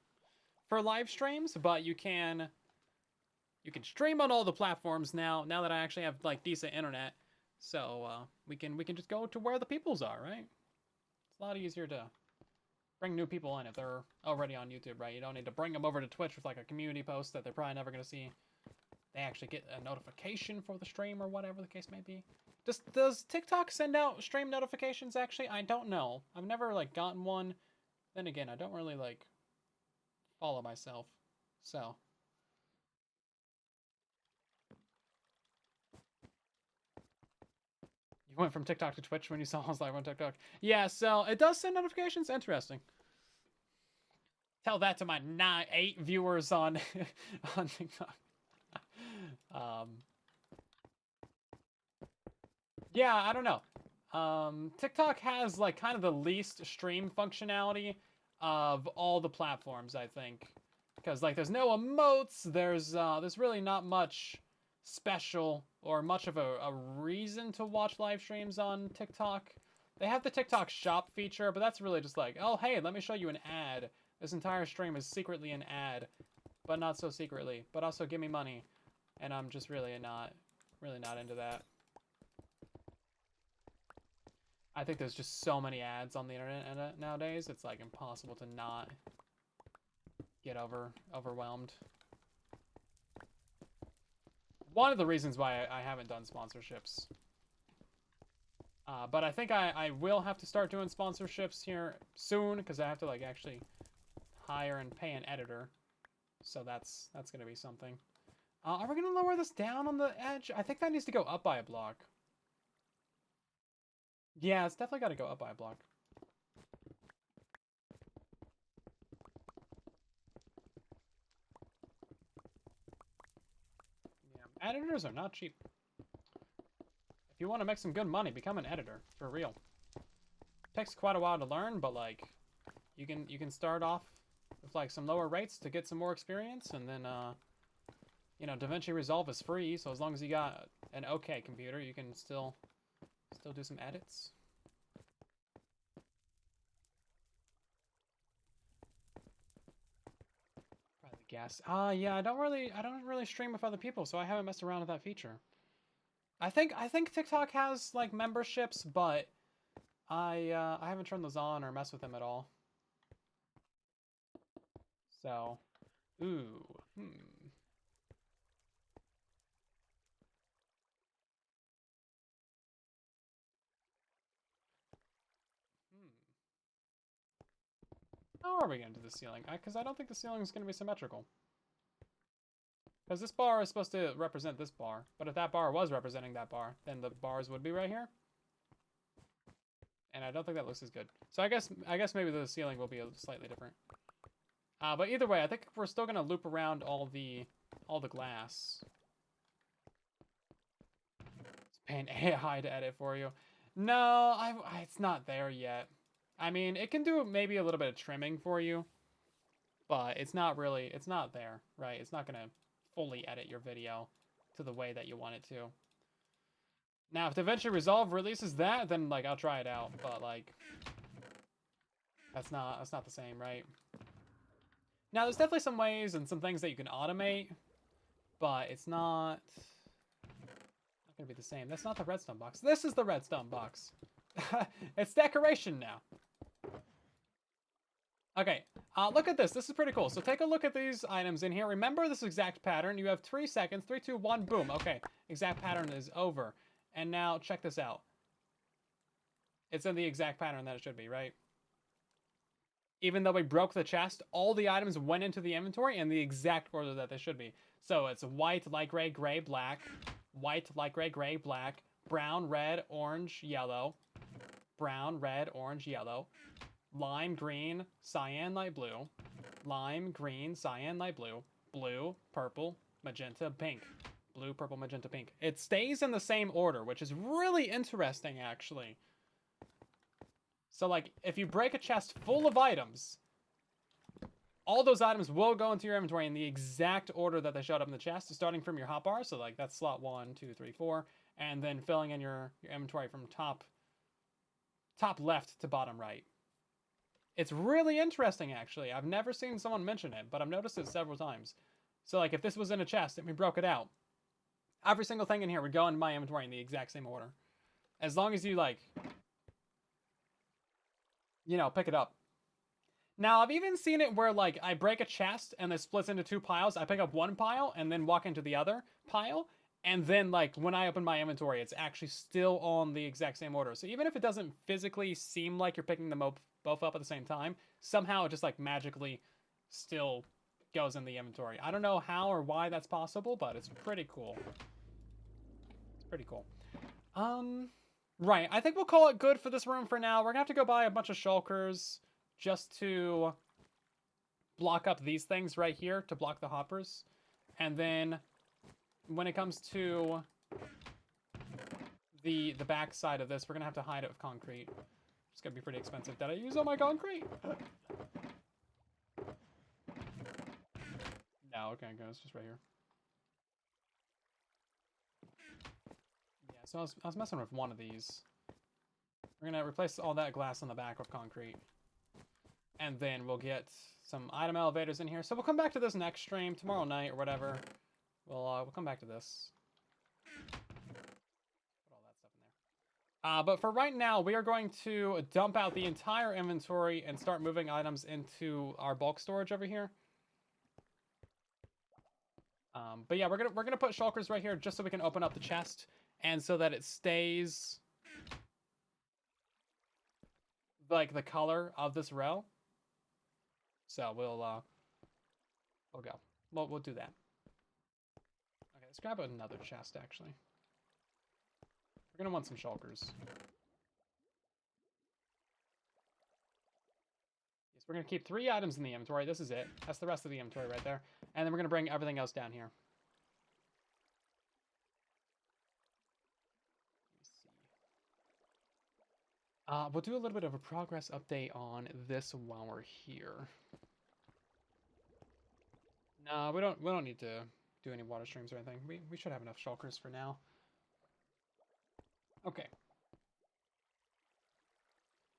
for live streams, but you can stream on all the platforms now that I actually have like decent internet. So we can just go to where the peoples are, right? It's a lot easier to bring new people in if they're already on YouTube, right? You don't need to bring them over to Twitch with like a community post that they're probably never going to see. They actually get a notification for the stream or whatever the case may be. Does TikTok send out stream notifications actually? I don't know. I've never like gotten one. Then again, I don't really like follow myself. So you went from TikTok to Twitch when you saw us live on TikTok. Yeah, so it does send notifications. Interesting. Tell that to my 8 viewers on on TikTok. Yeah, I don't know. TikTok has like kind of the least stream functionality of all the platforms, I think. Because, like, there's no emotes, there's really not much special or much of a reason to watch live streams on TikTok. They have the TikTok shop feature, but that's really just like, oh, hey, let me show you an ad. This entire stream is secretly an ad, but not so secretly. But also give me money. And I'm just really not into that. I think there's just so many ads on the internet nowadays. It's like impossible to not get overwhelmed. One of the reasons why I haven't done sponsorships. But I think I will have to start doing sponsorships here soon because I have to like actually hire and pay an editor. So that's gonna be something. Are we gonna lower this down on the edge? I think that needs to go up by a block. Yeah, it's definitely got to go up by a block. Yeah, editors are not cheap. If you want to make some good money, become an editor for real. Takes quite a while to learn, but like, you can start off with like some lower rates to get some more experience, and then you know, DaVinci Resolve is free, so as long as you got an okay computer, you can still do some edits. Probably gas. Yeah, I don't really stream with other people, so I haven't messed around with that feature. I think TikTok has like memberships, but I haven't turned those on or messed with them at all. So, ooh, How are we going to do the ceiling? Because I don't think the ceiling is going to be symmetrical. Because this bar is supposed to represent this bar, but if that bar was representing that bar, then the bars would be right here. And I don't think that looks as good. So I guess maybe the ceiling will be slightly different. But either way, I think we're still gonna loop around all the glass. It's paying AI to edit for you. No, it's not there yet. I mean, it can do maybe a little bit of trimming for you, but it's not there, right? It's not gonna fully edit your video to the way that you want it to. Now, if DaVinci Resolve releases that, then like I'll try it out, but like that's not the same, right? Now, there's definitely some ways and some things that you can automate, but it's not gonna be the same. That's not the redstone box. This is the redstone box. It's decoration now. Okay, look at this. This is pretty cool. So take a look at these items in here. Remember this exact pattern. You have 3 seconds. 3, 2, 1, boom. Okay, exact pattern is over. And now check this out. It's in the exact pattern that it should be, right? Even though we broke the chest, all the items went into the inventory in the exact order that they should be. So it's white, light gray, gray, black, white, light gray, gray, black, brown, red, orange, yellow, brown, red, orange, yellow, lime, green, cyan, light blue, lime, green, cyan, light blue, blue, purple, magenta, pink. Blue, purple, magenta, pink. It stays in the same order, which is really interesting, actually. So, like, if you break a chest full of items, all those items will go into your inventory in the exact order that they showed up in the chest, starting from your hotbar. So, like, that's slot 1, 2, 3, 4, and then filling in your inventory from top left to bottom right. It's really interesting, actually. I've never seen someone mention it, but I've noticed it several times. So, like, if this was in a chest and we broke it out, every single thing in here would go into my inventory in the exact same order. As long as you, like, you know, pick it up. Now, I've even seen it where, like, I break a chest and it splits into 2 piles. I pick up one pile and then walk into the other pile. And then, like, when I open my inventory, it's actually still on the exact same order. So even if it doesn't physically seem like you're picking them both up at the same time, somehow it just, like, magically still goes in the inventory. I don't know how or why that's possible, but it's pretty cool. It's pretty cool. Right, I think we'll call it good for this room for now. We're gonna have to go buy a bunch of shulkers just to block up these things right here to block the hoppers. And then when it comes to the back side of this, we're gonna have to hide it with concrete. It's gonna be pretty expensive. Did I use all my concrete? Oh, okay, good. It's just right here. Yeah, so I was messing with one of these. We're gonna replace all that glass on the back with concrete. And then we'll get some item elevators in here. So we'll come back to this next stream, tomorrow night or whatever. We'll come back to this. Put all that stuff in there. But for right now, we are going to dump out the entire inventory and start moving items into our bulk storage over here. But yeah, we're gonna put shulkers right here just so we can open up the chest and so that it stays like the color of this row. So we'll go. We'll do that. Okay, let's grab another chest actually. We're gonna want some shulkers. Yes, we're gonna keep 3 items in the inventory. This is it. That's the rest of the inventory right there. And then we're gonna bring everything else down here. We'll do a little bit of a progress update on this while we're here. No, we don't need to do any water streams or anything. We should have enough shulkers for now. Okay.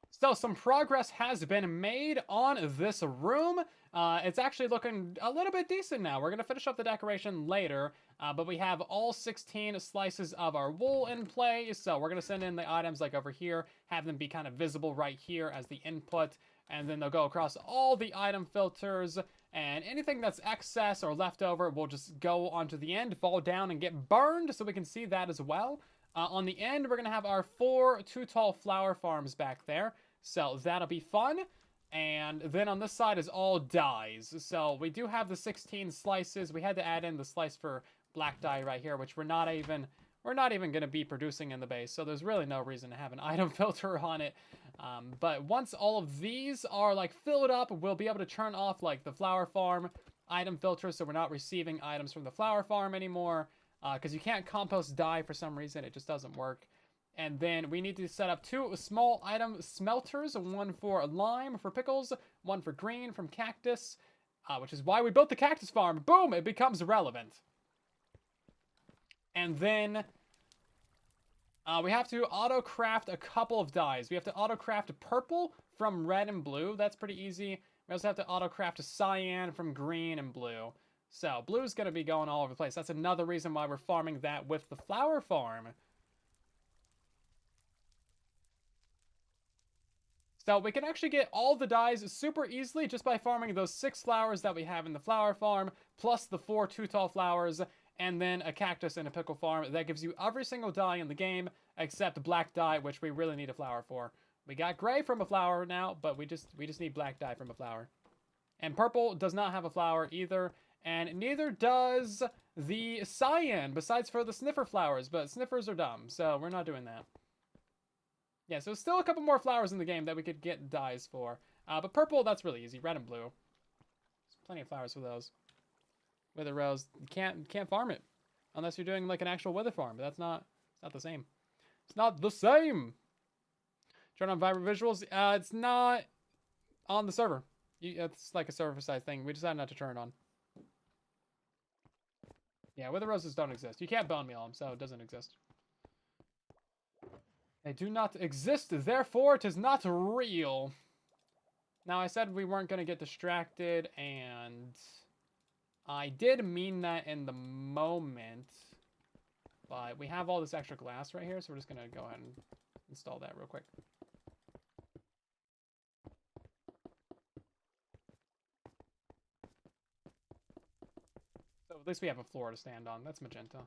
So some progress has been made on this room. It's actually looking a little bit decent now. We're gonna finish up the decoration later, but we have all 16 slices of our wool in play. So we're gonna send in the items like over here, have them be kind of visible right here as the input, and then they'll go across all the item filters, and anything that's excess or leftover will just go onto the end, fall down, and get burned, so we can see that as well. On the end, we're gonna have our 4 too tall flower farms back there, so that'll be fun. And then on this side is all dyes. So we do have the 16 slices. We had to add in the slice for black dye right here, which we're not even going to be producing in the base. So there's really no reason to have an item filter on it. But once all of these are like filled up, we'll be able to turn off like the flower farm item filter. So we're not receiving items from the flower farm anymore. Because you can't compost dye for some reason. It just doesn't work. And then we need to set up 2 small item smelters, one for lime for pickles, one for green from cactus, which is why we built the cactus farm. Boom, it becomes relevant. And then we have to auto-craft a couple of dyes. We have to auto-craft purple from red and blue. That's pretty easy. We also have to auto-craft a cyan from green and blue. So blue's going to be going all over the place. That's another reason why we're farming that with the flower farm. So we can actually get all the dyes super easily just by farming those 6 flowers that we have in the flower farm, plus the 4 too tall flowers, and then a cactus and a pickle farm. That gives you every single dye in the game, except black dye, which we really need a flower for. We got gray from a flower now, but we just need black dye from a flower. And purple does not have a flower either, and neither does the cyan, besides for the sniffer flowers, but sniffers are dumb, so we're not doing that. Yeah, so still a couple more flowers in the game that we could get dyes for. But purple, that's really easy. Red and blue. There's plenty of flowers for those. Wither rose, you can't farm it. Unless you're doing like an actual wither farm, but it's not the same. It's not the same! Turn on vibrant visuals. It's not on the server. It's like a server-side thing. We decided not to turn it on. Yeah, wither roses don't exist. You can't bone meal them, so it doesn't exist. They do not exist, therefore it is not real. Now, I said we weren't going to get distracted, and I did mean that in the moment, but we have all this extra glass right here, so we're just going to go ahead and install that real quick. So at least we have a floor to stand on. That's magenta.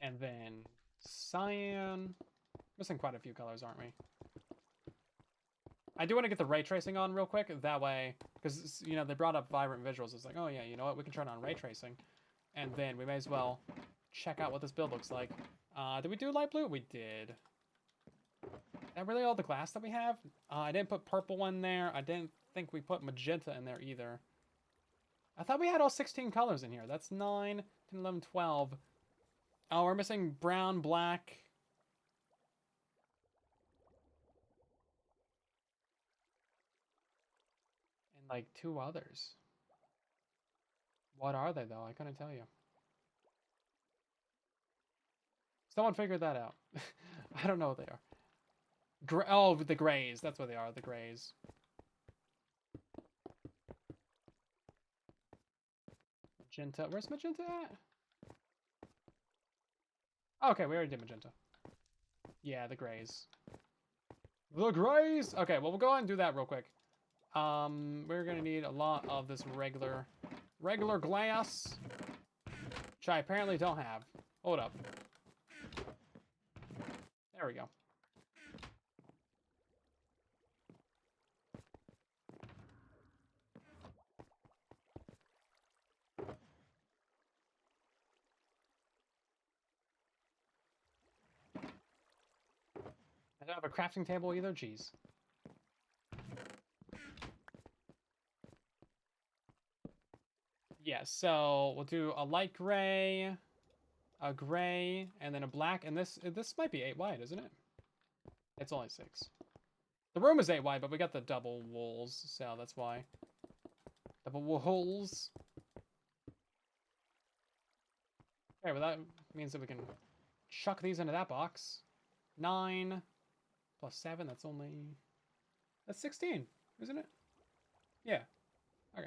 And then cyan. Missing quite a few colors, aren't we? I do want to get the ray tracing on real quick. That way, because, you know, they brought up vibrant visuals. It's like, oh yeah, you know what? We can turn on ray tracing. And then we may as well check out what this build looks like. Did we do light blue? We did. Is that really all the glass that we have? I didn't put purple in there. I didn't think we put magenta in there either. I thought we had all 16 colors in here. That's 9, 10, 11, 12. Oh, we're missing brown, black. like 2 others. What are they though? I couldn't tell you. Someone figured that out. I don't know what they are. Oh, the grays. That's what they are. The grays. Magenta. Where's magenta at? Okay, we already did magenta. Yeah, the grays. The grays! Okay, well, we'll go ahead and do that real quick. We're gonna need a lot of this regular glass, which I apparently don't have. Hold up. There we go. I don't have a crafting table either. Jeez. Yeah, so we'll do a light gray, a gray, and then a black. And this might be 8 wide, isn't it? It's only 6. The room is 8 wide, but we got the double wools, so that's why. Double wools. Okay, well that means that we can chuck these into that box. 9 plus 7, that's 16, isn't it? Yeah. Okay.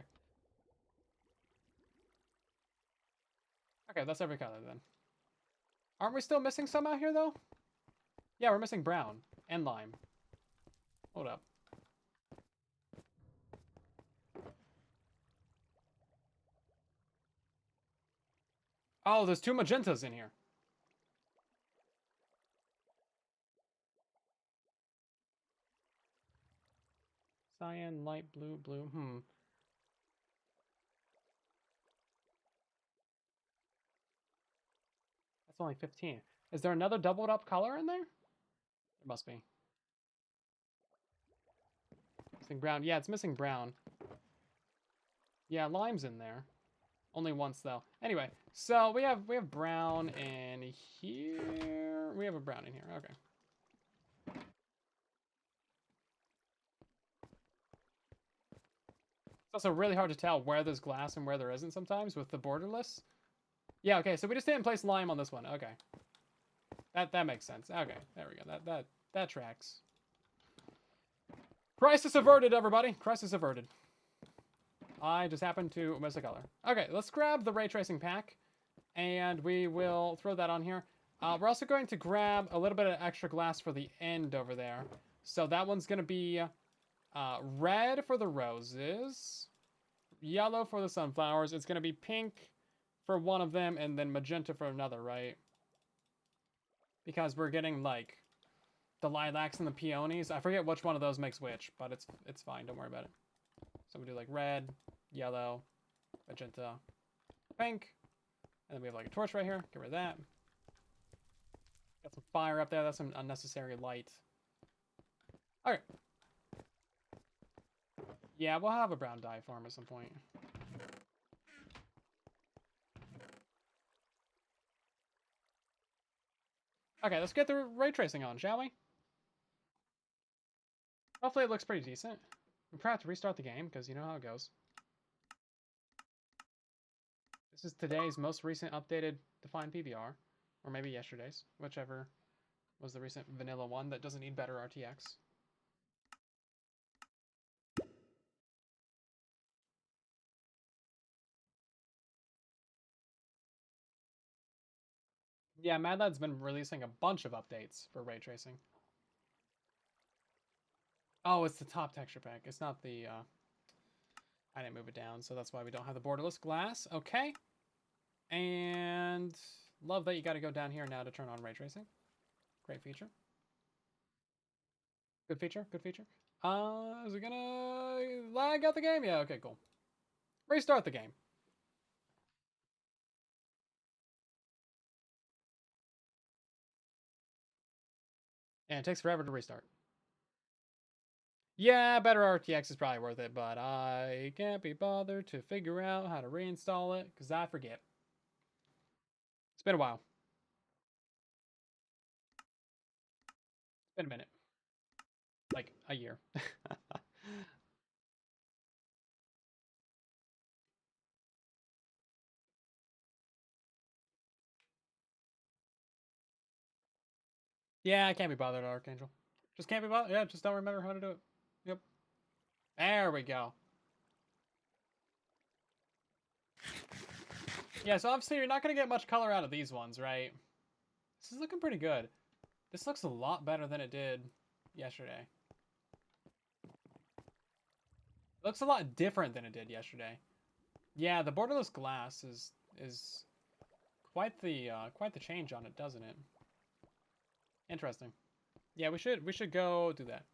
Okay, that's every color then. Aren't we still missing some out here though? Yeah, we're missing brown and lime. Hold up. Oh, there's 2 magentas in here. Cyan, light blue, blue. That's only 15. Is there another doubled up color in there? There must be. Missing brown. Yeah, it's missing brown. Yeah, lime's in there. Only once though. Anyway, so we have brown in here. We have a brown in here. Okay. It's also really hard to tell where there's glass and where there isn't sometimes with the borderless. Yeah, okay, so we just didn't place lime on this one. Okay. That makes sense. Okay, there we go. That tracks. Crisis averted, everybody. Crisis averted. I just happened to miss a color. Okay, let's grab the ray tracing pack, and we will throw that on here. We're also going to grab a little bit of extra glass for the end over there. So that one's going to be red for the roses, yellow for the sunflowers. It's going to be pink for one of them, and then magenta for another, right? Because we're getting, like, the lilacs and the peonies. I forget which one of those makes which, but it's fine. Don't worry about it. So we do, like, red, yellow, magenta, pink. And then we have, like, a torch right here. Get rid of that. Got some fire up there. That's some unnecessary light. All right. Yeah, we'll have a brown dye form at some point. Okay, let's get the ray tracing on, shall we? Hopefully it looks pretty decent. We probably have to restart the game, because you know how it goes. This is today's most recent updated defined PBR. Or maybe yesterday's, whichever was the recent vanilla one that doesn't need better RTX. Yeah, MadLab's been releasing a bunch of updates for ray tracing. Oh, it's the top texture pack. It's not the, I didn't move it down, so that's why we don't have the borderless glass. Okay. And love that you got to go down here now to turn on ray tracing. Great feature. Good feature, good feature. Is it gonna lag out the game? Yeah, okay, cool. Restart the game. And it takes forever to restart. Yeah, better RTX is probably worth it, but I can't be bothered to figure out how to reinstall it because I forget. It's been a while. It's been a minute. Like a year. Yeah, I can't be bothered, Archangel. Just can't be bothered. Yeah, just don't remember how to do it. Yep. There we go. Yeah, so obviously you're not going to get much color out of these ones, right? This is looking pretty good. This looks a lot better than it did yesterday. It looks a lot different than it did yesterday. Yeah, the borderless glass is quite the change on it, doesn't it? Interesting. Yeah, we should go do that.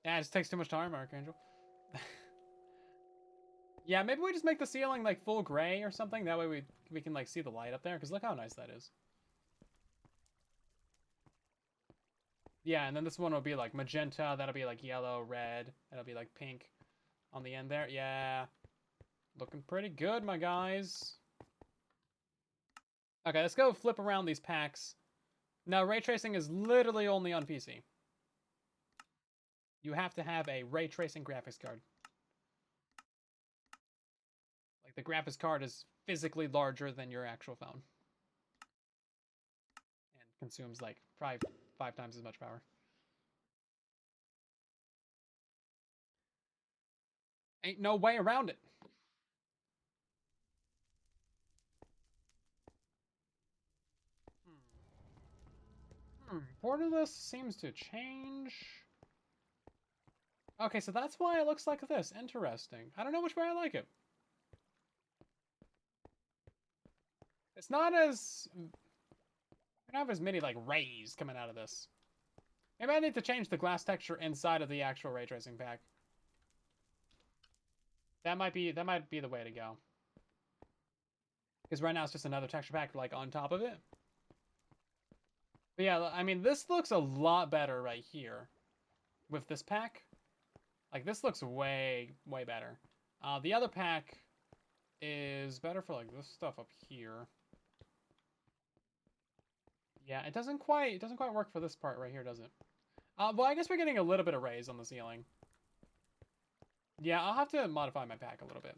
Yeah, it just takes too much time, Archangel. Yeah, maybe we just make the ceiling like full gray or something. That way we can like see the light up there. Because look how nice that is. Yeah, and then this one will be like magenta. That'll be like yellow, red. That'll be like pink on the end there. Yeah, looking pretty good, my guys. Okay, let's go flip around these packs. Now, ray tracing is literally only on PC. You have to have a ray tracing graphics card. Like the graphics card is physically larger than your actual phone. And consumes like five times as much power. Ain't no way around it. Borderless seems to change. Okay, so that's why it looks like this. Interesting. I don't know which way I like it. It's not as... I don't have as many, like, rays coming out of this. Maybe I need to change the glass texture inside of the actual ray tracing pack. That might be the way to go. Because right now it's just another texture pack, like, on top of it. But yeah, I mean, this looks a lot better right here. With this pack. Like, this looks way, way better. The other pack is better for, like, this stuff up here. Yeah, it doesn't quite work for this part right here, does it? Well, I guess we're getting a little bit of rays on the ceiling. Yeah, I'll have to modify my pack a little bit.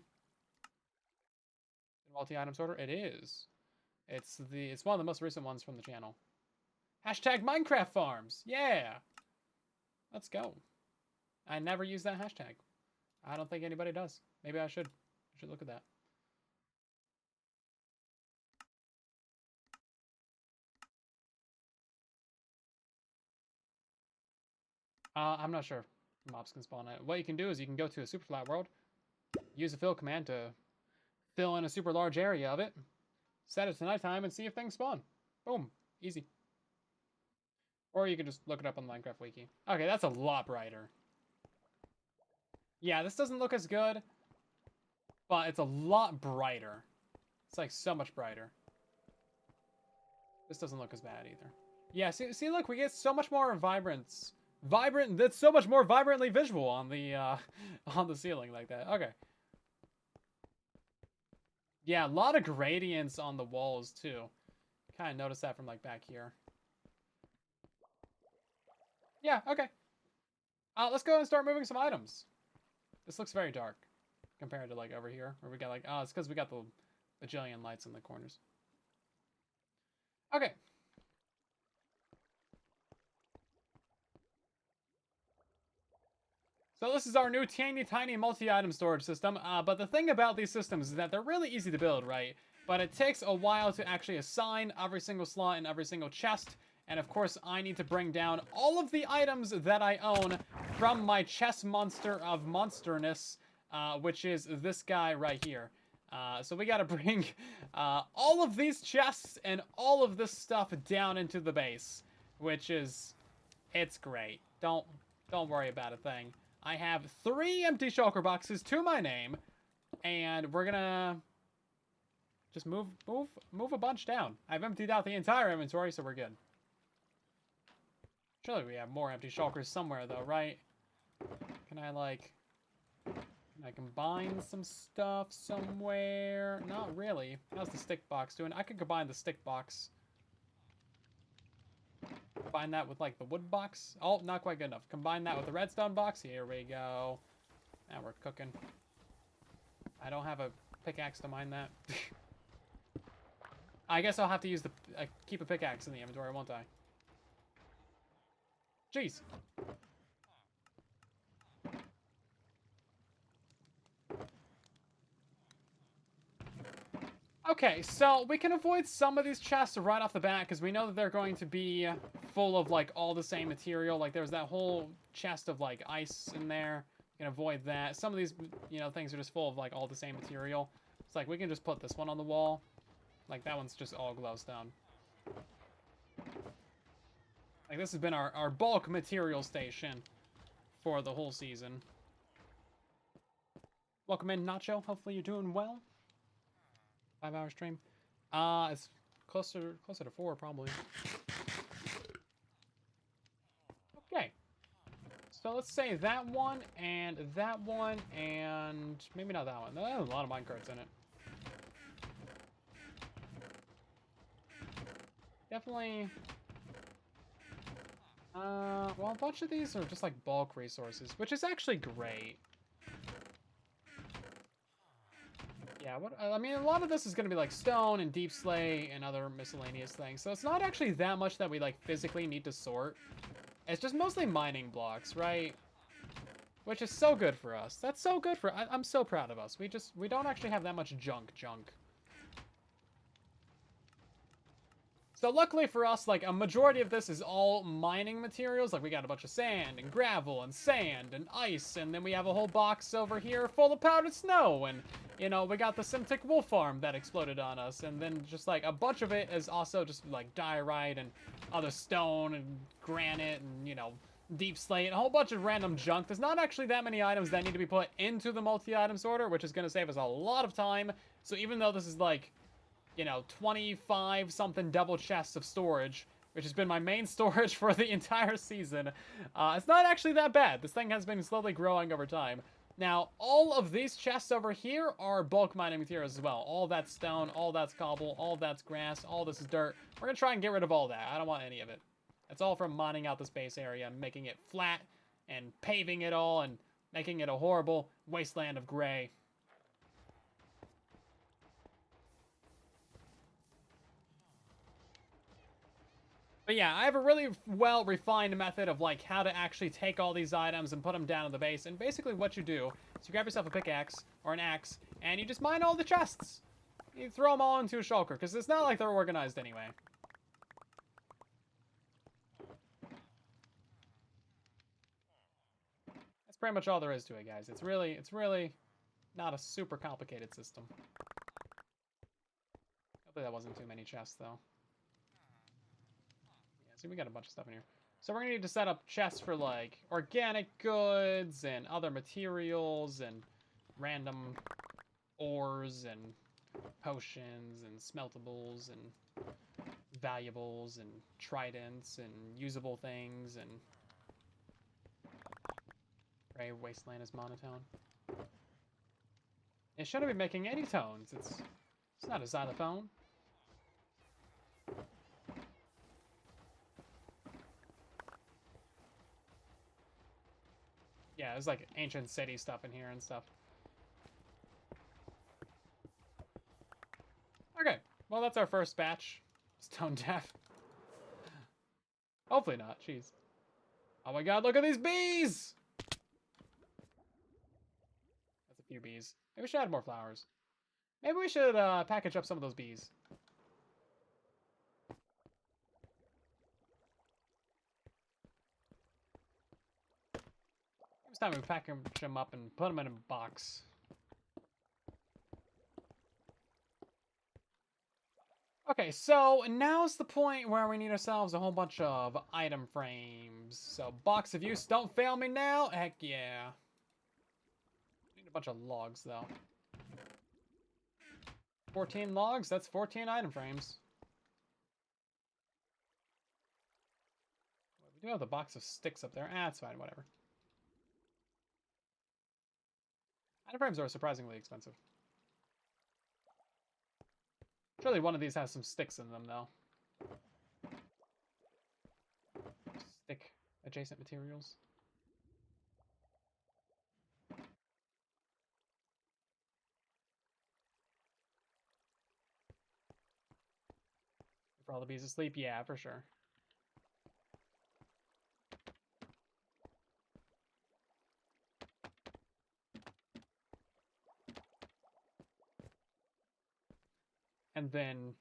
Multi-item sorter? It is. It's one of the most recent ones from the channel. Hashtag Minecraft Farms! Yeah! Let's go. I never use that hashtag. I don't think anybody does. Maybe I should. I should look at that. I'm not sure if mobs can spawn it. What you can do is you can go to a super flat world, use the fill command to fill in a super large area of it, set it to nighttime, and see if things spawn. Boom. Easy. Or you can just look it up on the Minecraft wiki. Okay, that's a lot brighter. Yeah, this doesn't look as good, but it's a lot brighter. It's like so much brighter. This doesn't look as bad either. Yeah, see, look, we get so much more vibrance. That's so much more vibrantly visual on the ceiling like that. Okay. Yeah, a lot of gradients on the walls too. Kind of noticed that from like back here. Yeah, okay. Let's go and start moving some items. This looks very dark compared to like over here where we got like, it's because we got the bajillion lights in the corners. Okay. So this is our new teeny tiny multi-item storage system, but the thing about these systems is that they're really easy to build, right? But it takes a while to actually assign every single slot in every single chest, and of course I need to bring down all of the items that I own from my chest monster of monsterness, which is this guy right here. So we gotta bring all of these chests and all of this stuff down into the base, which is, it's great. Don't worry about a thing. I have 3 empty shulker boxes to my name, and we're gonna just move a bunch down. I've emptied out the entire inventory, so we're good. Surely we have more empty shulkers somewhere, though, right? Can I combine some stuff somewhere? Not really. How's the stick box doing? I could combine the stick box. Combine that with, like, the wood box. Oh, not quite good enough. Combine that with the redstone box. Here we go. Now we're cooking. I don't have a pickaxe to mine that. I guess I'll have to use keep a pickaxe in the inventory, won't I? Jeez. Okay, so we can avoid some of these chests right off the bat because we know that they're going to be full of like all the same material. Like there's that whole chest of like ice in there. We can avoid that. Some of these, you know, things are just full of like all the same material. It's like we can just put this one on the wall. Like that one's just all glowstone. Like this has been our bulk material station for the whole season. Welcome in, Nacho. Hopefully you're doing well. 5-hour stream. It's closer to 4 probably. Okay. So let's say that one and maybe not that one. There's a lot of minecarts in it. Definitely. Well, a bunch of these are just like bulk resources, which is actually great. Yeah, I mean, a lot of this is going to be like stone and deep slate and other miscellaneous things. So it's not actually that much that we like physically need to sort. It's just mostly mining blocks, right? Which is so good for us. That's so good for I'm so proud of us. We don't actually have that much junk. So luckily for us, like a majority of this is all mining materials. Like we got a bunch of sand and gravel and sand and ice, and then we have a whole box over here full of powdered snow. And you know, we got the Simtic wolf farm that exploded on us, and then just like a bunch of it is also just like diorite and other stone and granite and you know deep slate, a whole bunch of random junk. There's not actually that many items that need to be put into the multi-item sorter, which is going to save us a lot of time. So even though this is like, you know, 25 something double chests of storage, which has been my main storage for the entire season, it's not actually that bad. This thing has been slowly growing over time. Now, all of these chests over here are bulk mining materials as well. All that's stone, all that's cobble, all that's grass, all this is dirt. We're gonna try and get rid of all that. I don't want any of it. It's all from mining out the space area and making it flat and paving it all and making it a horrible wasteland of gray. But yeah, I have a really well refined method of like how to actually take all these items and put them down in the base. And basically what you do is you grab yourself a pickaxe or an axe and you just mine all the chests. You throw them all into a shulker because it's not like they're organized anyway. That's pretty much all there is to it, guys. It's really not a super complicated system. Hopefully that wasn't too many chests though. See, we got a bunch of stuff in here. So we're gonna need to set up chests for like organic goods and other materials and random ores and potions and smeltables and valuables and tridents and usable things and gray wasteland is monotone. It shouldn't be making any tones. It's not a xylophone. Yeah, there's like ancient city stuff in here and stuff. Okay, well that's our first batch. Stone death. Hopefully not, jeez. Oh my god, look at these bees! That's a few bees. Maybe we should add more flowers. Maybe we should package up some of those bees. It's time we package them up and put them in a box. Okay, so now's the point where we need ourselves a whole bunch of item frames. So box of use, don't fail me now. Heck yeah. Need a bunch of logs though. 14 logs, that's 14 item frames. We do have the box of sticks up there. Ah, it's fine, whatever. Item frames are surprisingly expensive. Surely one of these has some sticks in them, though. Stick adjacent materials. For all the bees asleep? Yeah, for sure. And then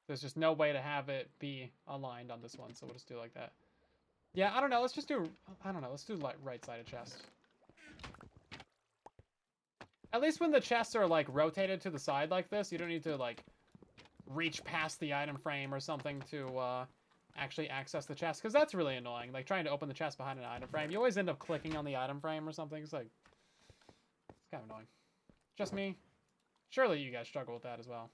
there's just no way to have it be aligned on this one, so we'll just do it like that. Yeah, I don't know. Let's just do, I don't know. Let's do like right-sided chest. At least when the chests are like rotated to the side like this, you don't need to like reach past the item frame or something to actually access the chest, because that's really annoying. Like trying to open the chest behind an item frame, you always end up clicking on the item frame or something. It's like, it's kind of annoying. Just me? Surely you guys struggle with that as well.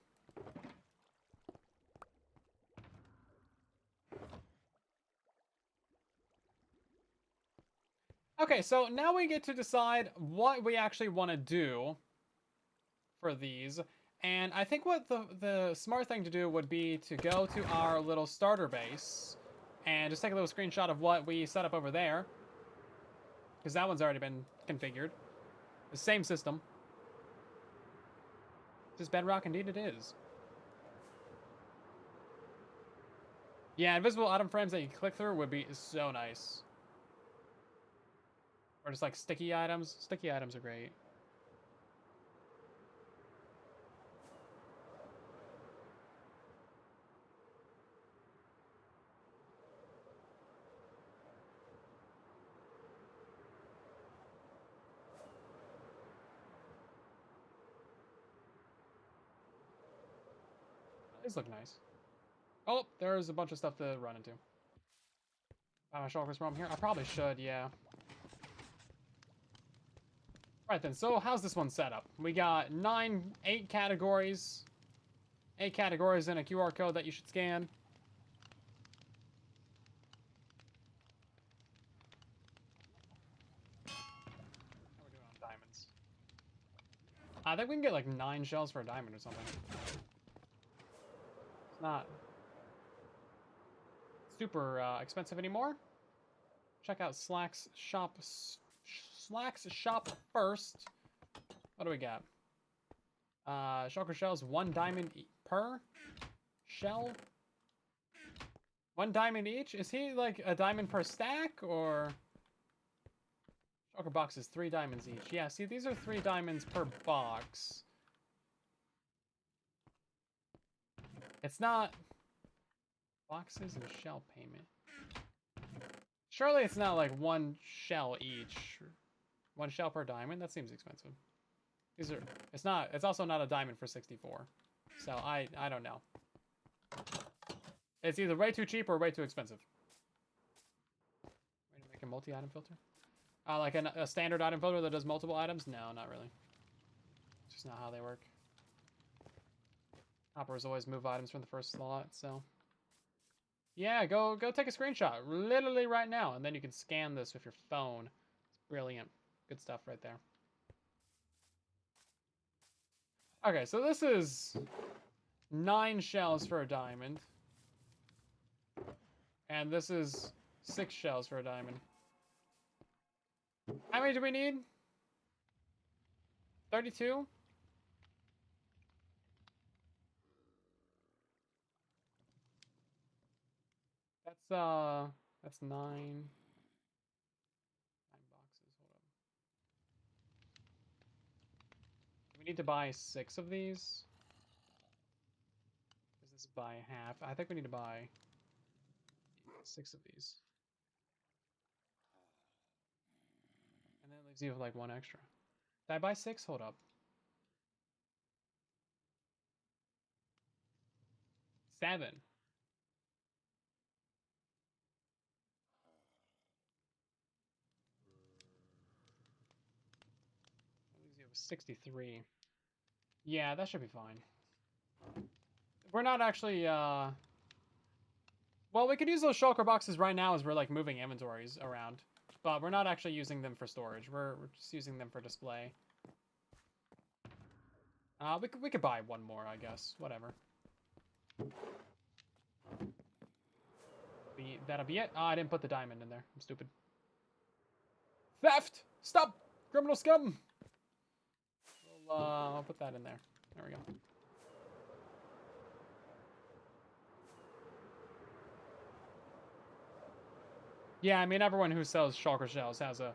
Okay, so now we get to decide what we actually want to do for these. And I think what the smart thing to do would be to go to our little starter base and just take a little screenshot of what we set up over there, because that one's already been configured. The same system. This is Bedrock, indeed it is. Yeah, invisible item frames that you click through would be so nice. Or just like sticky items. Sticky items are great. These look nice. Oh, there's a bunch of stuff to run into. Buy my shulkers from here? I probably should, yeah. Right then, so how's this one set up? We got 8 categories. 8 categories and a QR code that you should scan. How are we doing on diamonds? I think we can get like 9 shells for a diamond or something. It's not super expensive anymore. Check out Slack's shop first. What do we got? Shulker shells, 1 diamond per shell. 1 diamond each? Is he like a diamond per stack, or? Shulker boxes, 3 diamonds each. Yeah, see, these are 3 diamonds per box. It's not boxes and shell payment. Surely it's not like 1 shell each. 1 shell per diamond? That seems expensive. These are, it's also not a diamond for 64. So I don't know. It's either way too cheap or way too expensive. Way to make a multi-item filter? Like a standard item filter that does multiple items? No, not really. It's just not how they work. Hoppers always move items from the first slot, so. Yeah, go take a screenshot literally right now, and then you can scan this with your phone. It's brilliant. Good stuff right there. Okay, so this is 9 shells for a diamond. And this is 6 shells for a diamond. How many do we need? 32? That's 9. 9 boxes, hold on. Do we need to buy 6 of these? Does this buy half? I think we need to buy 6 of these. And then it leaves you with like 1 extra. Did I buy 6? Hold up. 7. That leaves you with 63. Yeah, that should be fine. We're not actually, well, we could use those shulker boxes right now as we're like moving inventories around. But we're not actually using them for storage. We're just using them for display. We could buy 1 more, I guess. Whatever. That'll be it. Oh, I didn't put the diamond in there. I'm stupid. Theft! Stop! Criminal scum! I'll put that in there. There we go. Yeah, I mean, everyone who sells shulker shells has a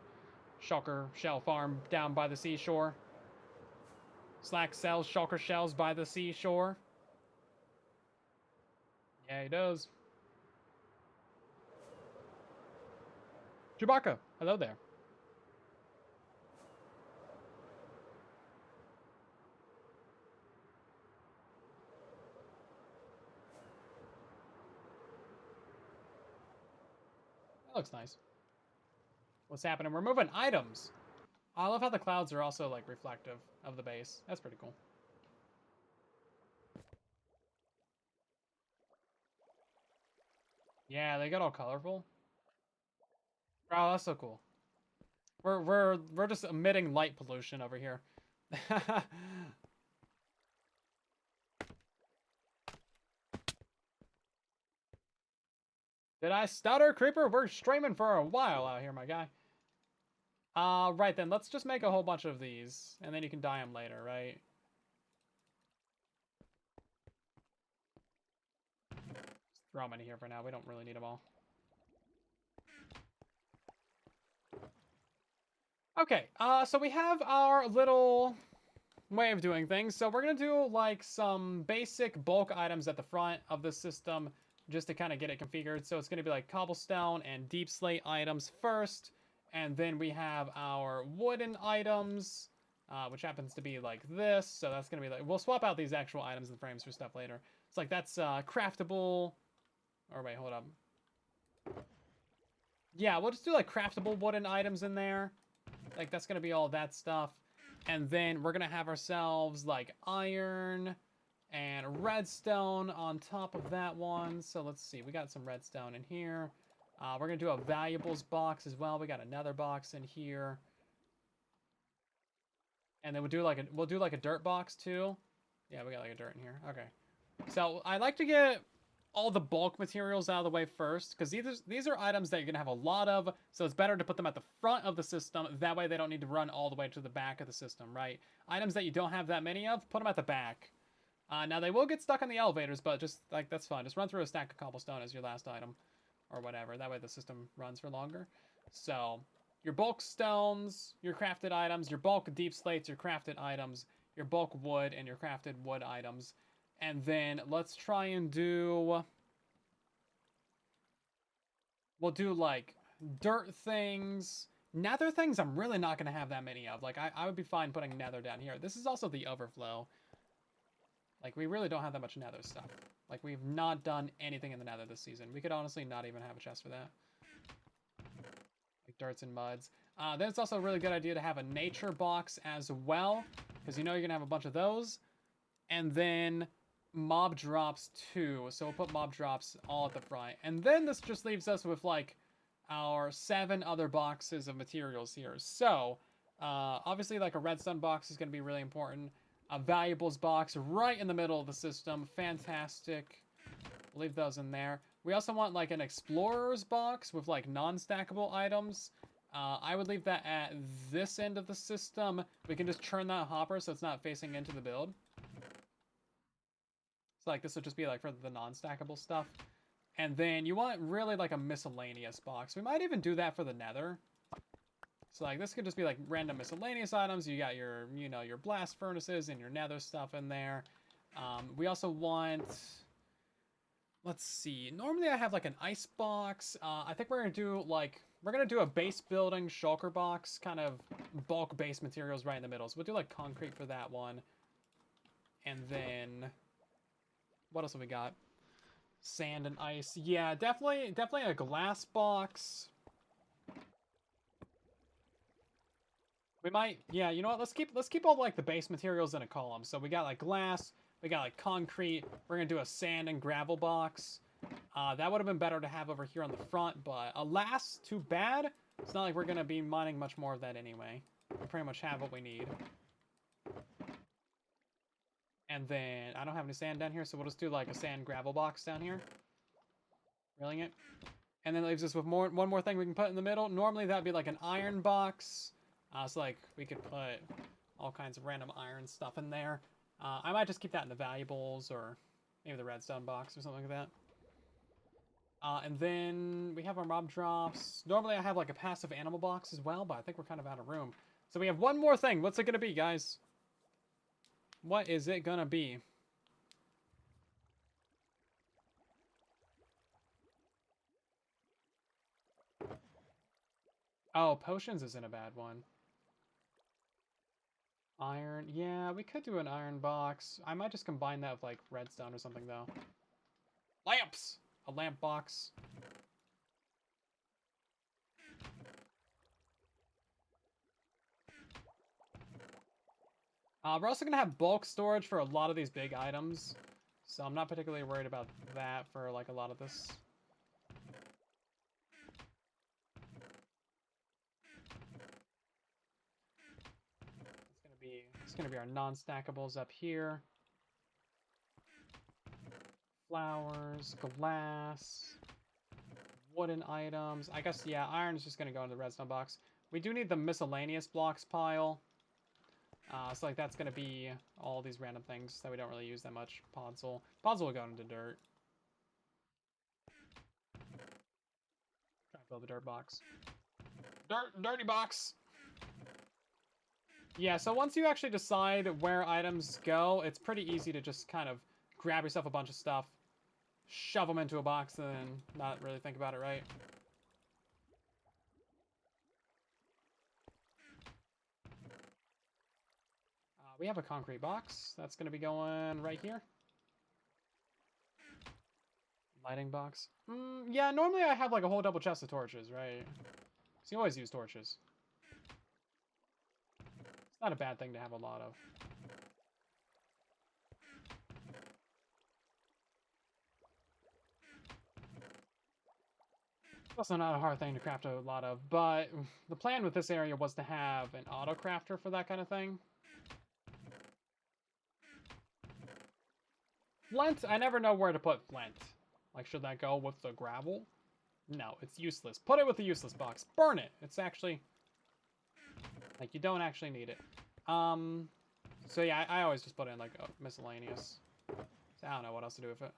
shulker shell farm down by the seashore. Slack sells shulker shells by the seashore. Yeah, he does. Chewbacca, hello there. That looks nice. What's happening? We're moving items. I love how the clouds are also like reflective of the base. That's pretty cool. Yeah, they got all colorful. Oh, that's so cool. We're just emitting light pollution over here. Did I stutter, Creeper? We're streaming for a while out here, my guy. Right then, let's just make a whole bunch of these, and then you can dye them later, right? Just throw them in here for now. We don't really need them all. Okay, so we have our little way of doing things. So we're gonna do like some basic bulk items at the front of the system just to kind of get it configured. So it's gonna be like cobblestone and deep slate items first, and then we have our wooden items, which happens to be like this. So that's gonna be like, we'll swap out these actual items and frames for stuff later. It's like that's craftable, or wait, hold up. Yeah, we'll just do like craftable wooden items in there. Like that's gonna be all that stuff. And then we're gonna have ourselves like iron and redstone on top of that one. So let's see, we got some redstone in here. We're gonna do a valuables box as well. We got another box in here. And then we'll do like a dirt box too. Yeah, we got like a dirt in here. Okay. So I like to get all the bulk materials out of the way first, because these are items that you're gonna have a lot of, so it's better to put them at the front of the system. That way they don't need to run all the way to the back of the system, right? Items that you don't have that many of, put them at the back. Now they will get stuck in the elevators, but just like that's fine. Just run through a stack of cobblestone as your last item, or whatever. That way the system runs for longer. So your bulk stones, your crafted items, your bulk deep slates, your crafted items, your bulk wood, and your crafted wood items. And then let's try and do... We'll do, like, dirt things. Nether things I'm really not going to have that many of. Like, I would be fine putting nether down here. This is also the overflow. Like, we really don't have that much nether stuff. Like, we've not done anything in the nether this season. We could honestly not even have a chest for that. Like, dirts and muds. Then it's also a really good idea to have a nature box as well, because you know you're going to have a bunch of those. And then... mob drops too, so we'll put mob drops all at the front. And then this just leaves us with like our 7 other boxes of materials here. So obviously like a redstone box is going to be really important. A valuables box right in the middle of the system, fantastic. We'll leave those in there. We also want like an explorer's box with like non-stackable items. I would leave that at this end of the system. We can just turn that hopper so it's not facing into the build. Like this would just be like for the non-stackable stuff. And then you want really like a miscellaneous box. We might even do that for the nether. So like this could just be like random miscellaneous items. You got your, you know, your blast furnaces and your nether stuff in there. We also want, let's see, normally I have like an ice box. I think we're gonna do a base building shulker box, kind of bulk base materials right in the middle. So we'll do like concrete for that one. And then what else have we got? Sand and ice. Yeah, definitely a glass box. We might, yeah, you know what? Let's keep all like the base materials in a column. So we got like glass, we got like concrete. We're gonna do a sand and gravel box. That would have been better to have over here on the front, but alas, too bad. It's not like we're gonna be mining much more of that anyway. We pretty much have what we need. And then, I don't have any sand down here, so we'll just do like a sand gravel box down here. Drilling it. And then it leaves us with one more thing we can put in the middle. Normally that'd be like an iron box. So like, we could put all kinds of random iron stuff in there. I might just keep that in the valuables, or maybe the redstone box or something like that. And then we have our mob drops. Normally I have like a passive animal box as well, but I think we're kind of out of room. So we have one more thing. What's it gonna be, guys? What is it gonna be? Oh, potions isn't a bad one. Iron. Yeah, we could do an iron box. I might just combine that with like redstone or something though. Lamps! A lamp box. We're also gonna have bulk storage for a lot of these big items. So I'm not particularly worried about that for like a lot of this. It's gonna be our non-stackables up here. Flowers, glass, wooden items. I guess, yeah, iron is just gonna go into the redstone box. We do need the miscellaneous blocks pile. So like that's gonna be all these random things that we don't really use that much. Podzol. Podzol will go into dirt. Try to build a dirt box. Dirty box. Yeah, so once you actually decide where items go, it's pretty easy to just kind of grab yourself a bunch of stuff, shove them into a box, and then not really think about it, right? We have a concrete box. That's going to be going right here. Lighting box. Yeah, normally I have like a whole double chest of torches, right? So you always use torches. It's not a bad thing to have a lot of. It's also not a hard thing to craft a lot of, but the plan with this area was to have an auto crafter for that kind of thing. Flint, I never know where to put flint. Like, should that go with the gravel? No, it's useless. Put it with the useless box. Burn it. It's actually... like, you don't actually need it. So yeah, I always just put in, like, a miscellaneous. So I don't know what else to do with it.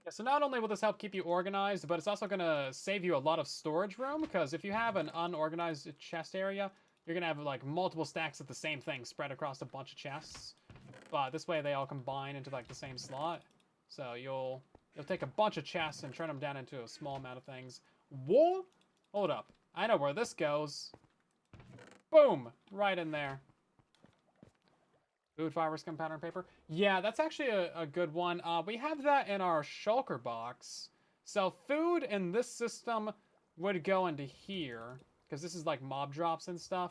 Yeah, so not only will this help keep you organized, but it's also going to save you a lot of storage room, because if you have an unorganized chest area, you're going to have, like, multiple stacks of the same thing spread across a bunch of chests. But this way they all combine into, like, the same slot. So you'll take a bunch of chests and turn them down into a small amount of things. Whoa! Hold up. I know where this goes. Boom! Right in there. Food, fiber, scum, pattern, paper. Yeah, that's actually a good one. We have that in our shulker box. So food in this system would go into here, because this is like mob drops and stuff.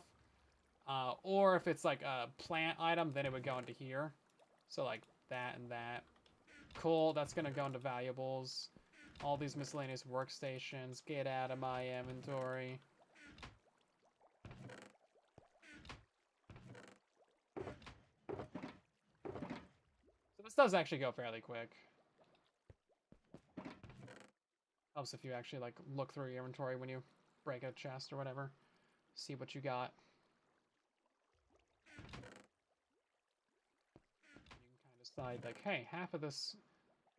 Or if it's like a plant item, then it would go into here. So like that and that. Cool, that's gonna go into valuables. All these miscellaneous workstations. Get out of my inventory. So this does actually go fairly quick. Helps if you actually like look through your inventory when you break a chest or whatever. See what you got. You can kind of decide like, hey, half of this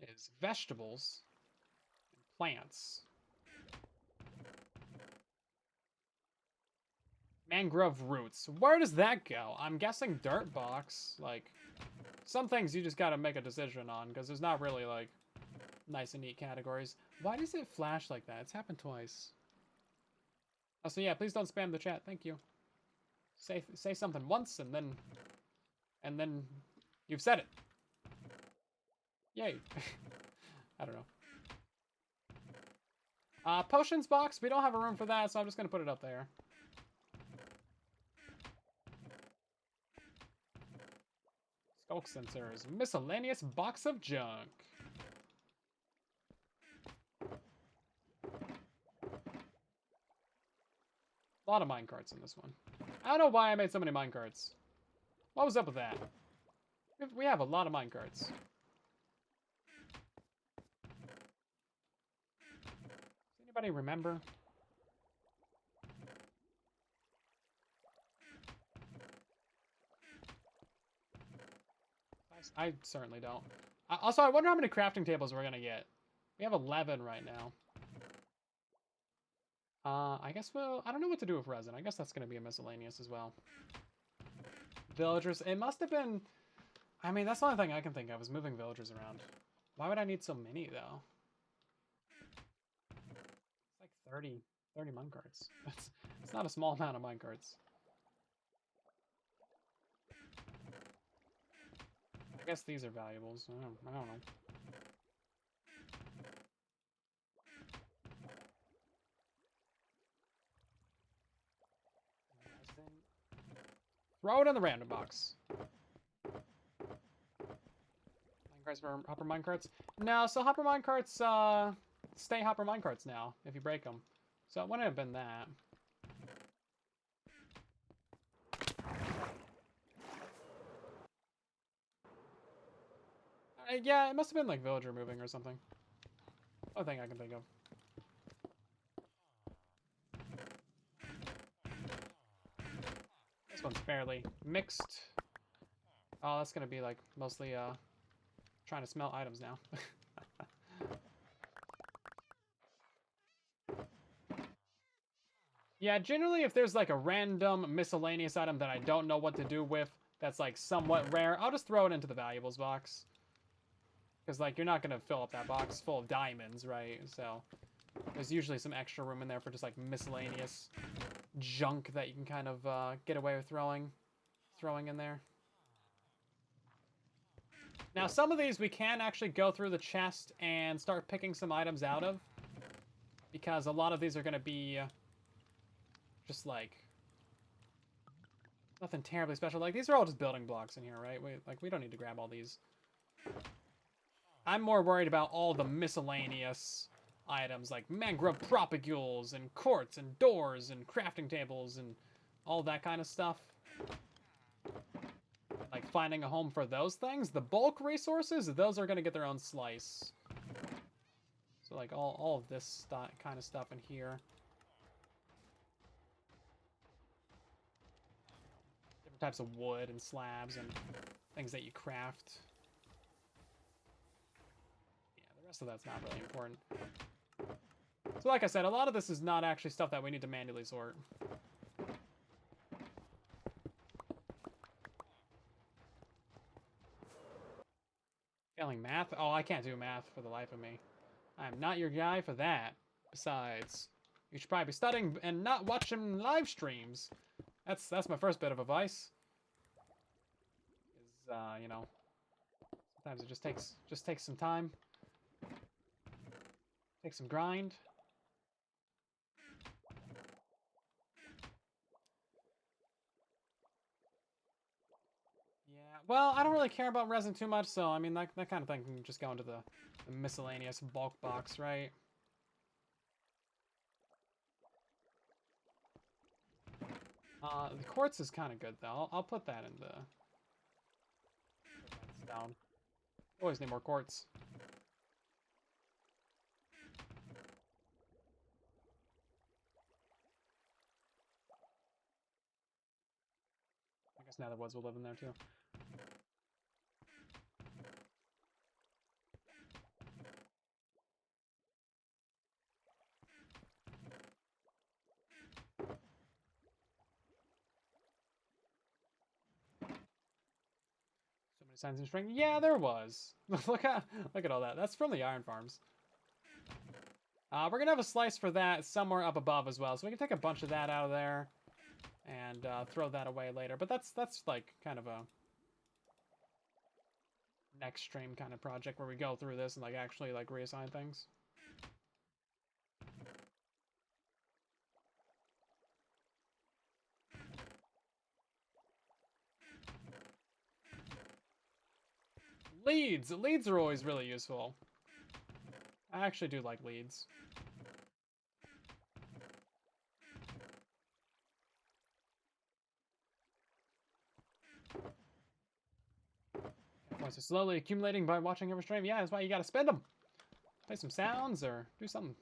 is vegetables and plants. Mangrove roots. Where does that go? I'm guessing dirt box. Like, some things you just gotta make a decision on, because there's not really, like, nice and neat categories. Why does it flash like that? It's happened twice. Oh, so yeah, please don't spam the chat. Thank you. Say something once, and then you've said it. Yay. I don't know. Potions box. We don't have a room for that, so I'm just gonna put it up there. Skulk sensors. Miscellaneous box of junk. A lot of minecarts in this one. I don't know why I made so many minecarts. What was up with that? We have a lot of minecarts. Does anybody remember? I certainly don't. Also, I wonder how many crafting tables we're gonna get. We have 11 right now. I guess I don't know what to do with resin. I guess that's gonna be a miscellaneous as well. Villagers. It must have been... I mean, that's the only thing I can think of is moving villagers around. Why would I need so many, though? It's 30 minecarts. It's not a small amount of minecarts. I guess these are valuables. I don't know. Throw it in the random box. Minecarts for hopper minecarts? No, so hopper minecarts stay hopper minecarts now if you break them. So it wouldn't have been that. Yeah, it must have been like villager moving or something. Only thing I can think of. This one's fairly mixed. Oh, that's gonna be like mostly trying to smelt items now. Yeah, generally if there's like a random miscellaneous item that I don't know what to do with, that's like somewhat rare, I'll just throw it into the valuables box. Because like you're not gonna fill up that box full of diamonds, right? So there's usually some extra room in there for just like miscellaneous junk that you can kind of get away with throwing in there. Now some of these we can actually go through the chest and start picking some items out of, because a lot of these are gonna be just like nothing terribly special. Like these are all just building blocks in here, right? We don't need to grab all these. I'm more worried about all the miscellaneous items like mangrove propagules and quartz and doors and crafting tables and all that kind of stuff. Like finding a home for those things. The bulk resources, those are going to get their own slice. So like all of this kind of stuff in here. Different types of wood and slabs and things that you craft. The rest of that's not really important. So like I said, a lot of this is not actually stuff that we need to manually sort. Failing math? Oh, I can't do math for the life of me. I'm not your guy for that. Besides, you should probably be studying and not watching live streams. That's my first bit of advice. Is you know, sometimes it just takes some time. Take some grind. Yeah, well, I don't really care about resin too much, so I mean that kind of thing can just go into the miscellaneous bulk box, right? The quartz is kind of good though. I'll put that in the down. Always need more quartz. I guess nether woods will live in there too. So many signs in spring. Yeah, there was. look at all that. That's from the iron farms. We're gonna have a slice for that somewhere up above as well, so we can take a bunch of that out of there and throw that away later. But that's like kind of a next stream kind of project where we go through this and like actually like reassign things. Leads! Leads are always really useful. I actually do like leads. Points are slowly accumulating by watching every stream. Yeah, that's why you gotta spend them. Play some sounds or do something.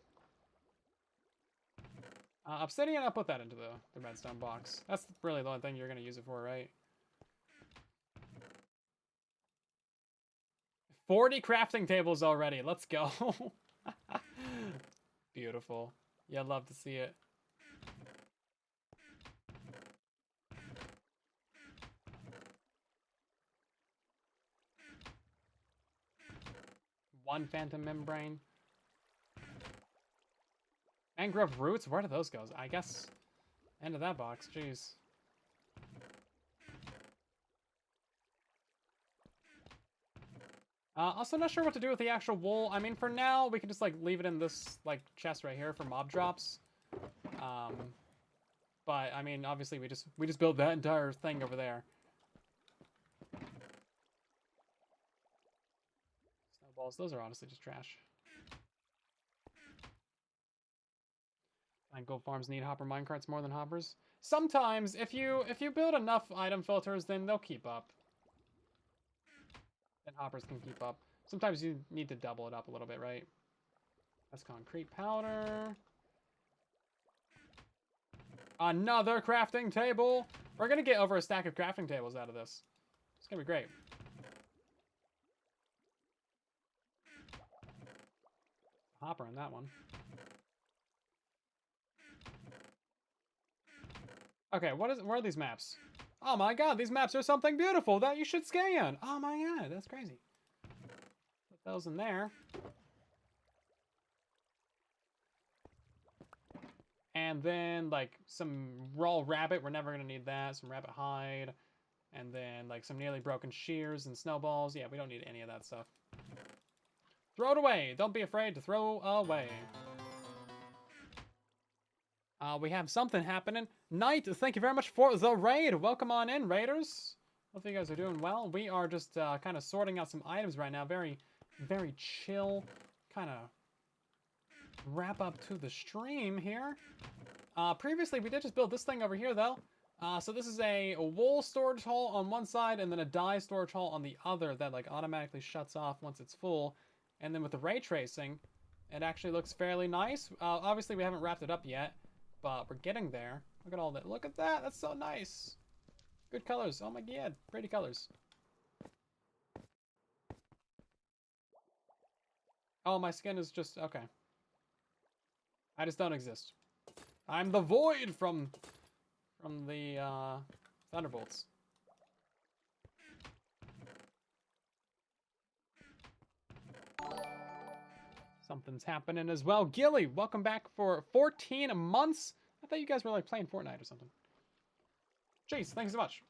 Obsidian, I'll put that into the redstone box. That's really the only thing you're gonna use it for, right? 40 crafting tables already. Let's go. Beautiful. Yeah, I'd love to see it. One phantom membrane. Mangrove roots? Where do those go? I guess end of that box. Jeez. Also not sure what to do with the actual wool. I mean, for now, we can just, like, leave it in this, like, chest right here for mob drops. But, I mean, obviously, we just build that entire thing over there. Snowballs, those are honestly just trash. And gold farms need hopper minecarts more than hoppers. Sometimes, if you build enough item filters, then they'll keep up. Then hoppers can keep up. Sometimes you need to double it up a little bit, right? That's concrete powder. Another crafting table. We're gonna get over a stack of crafting tables out of this. It's gonna be great. Hopper in that one. Okay, where are these maps? Oh my god, these maps are something beautiful that you should scan. Oh my god, that's crazy. Put those in there. And then, like, some raw rabbit. We're never going to need that. Some rabbit hide. And then, like, some nearly broken shears and snowballs. Yeah, we don't need any of that stuff. Throw it away. Don't be afraid to throw away. We have something happening. Knight, thank you very much for the raid. Welcome on in, raiders. Hope you guys are doing well. We are just kind of sorting out some items right now. Very, very chill. Kind of wrap up to the stream here. Previously, we did just build this thing over here, though. So this is a wool storage hall on one side and then a dye storage hall on the other that, like, automatically shuts off once it's full. And then with the ray tracing, it actually looks fairly nice. Obviously, we haven't wrapped it up yet, but we're getting there. Look at all that. Look at that. That's so nice. Good colors. Oh my god. Pretty colors. Oh, my skin is just... Okay. I just don't exist. I'm the void from the Thunderbolts. Something's happening as well. Gilly, welcome back for 14 months. I thought you guys were, like, playing Fortnite or something. Jeez, thanks so much.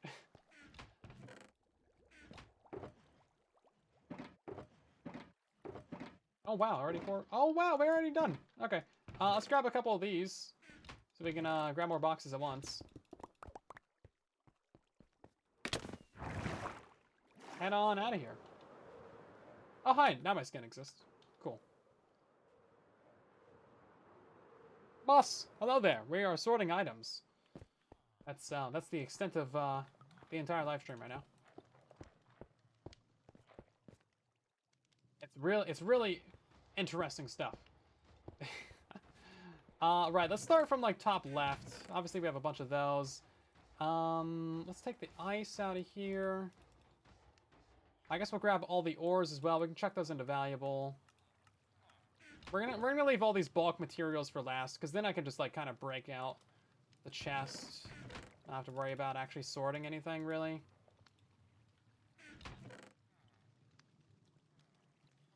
Oh wow, already 4. Oh wow, we're already done. Okay. Let's grab a couple of these so we can grab more boxes at once. Head on out of here. Oh hi, now my skin exists. Cool. Boss, hello there. We are sorting items. That's the extent of the entire live stream right now. It's really interesting stuff. Right, let's start from, like, top left. Obviously, we have a bunch of those. Let's take the ice out of here. I guess we'll grab all the ores as well. We can chuck those into valuable. We're gonna leave all these bulk materials for last, because then I can just, like, kind of break out the chest. Not have to worry about actually sorting anything, really.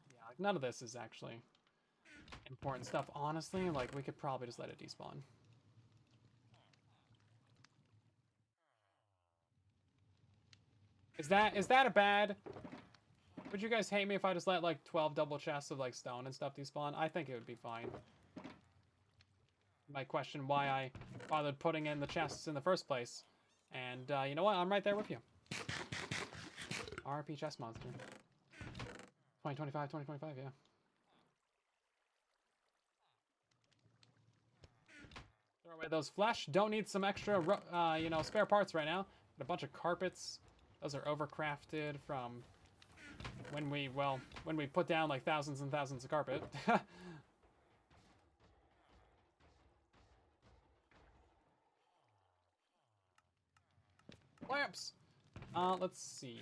Yeah, like, none of this is actually important stuff, honestly. Like, we could probably just let it despawn. Is that a bad... Would you guys hate me if I just let, like, 12 double chests of, like, stone and stuff despawn? I think it would be fine. You might question why I bothered putting in the chests in the first place. And, you know what? I'm right there with you. RP chest monster. 2025, 2025, yeah. Throw away those flesh. Don't need some extra, you know, spare parts right now. Got a bunch of carpets. Those are overcrafted from when we put down, like, thousands and thousands of carpet. Lamps! Let's see.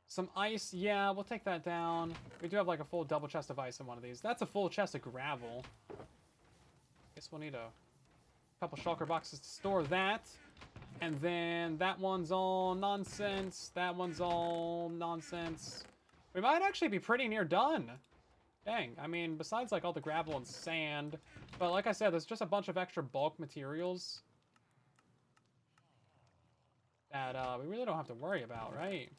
Some ice. Yeah, we'll take that down. We do have, like, a full double chest of ice in one of these. That's a full chest of gravel. Guess we'll need a couple shulker boxes to store that. And then that one's all nonsense. That one's all nonsense. We might actually be pretty near done. Dang, I mean, besides like all the gravel and sand, but like I said, there's just a bunch of extra bulk materials that we really don't have to worry about, right?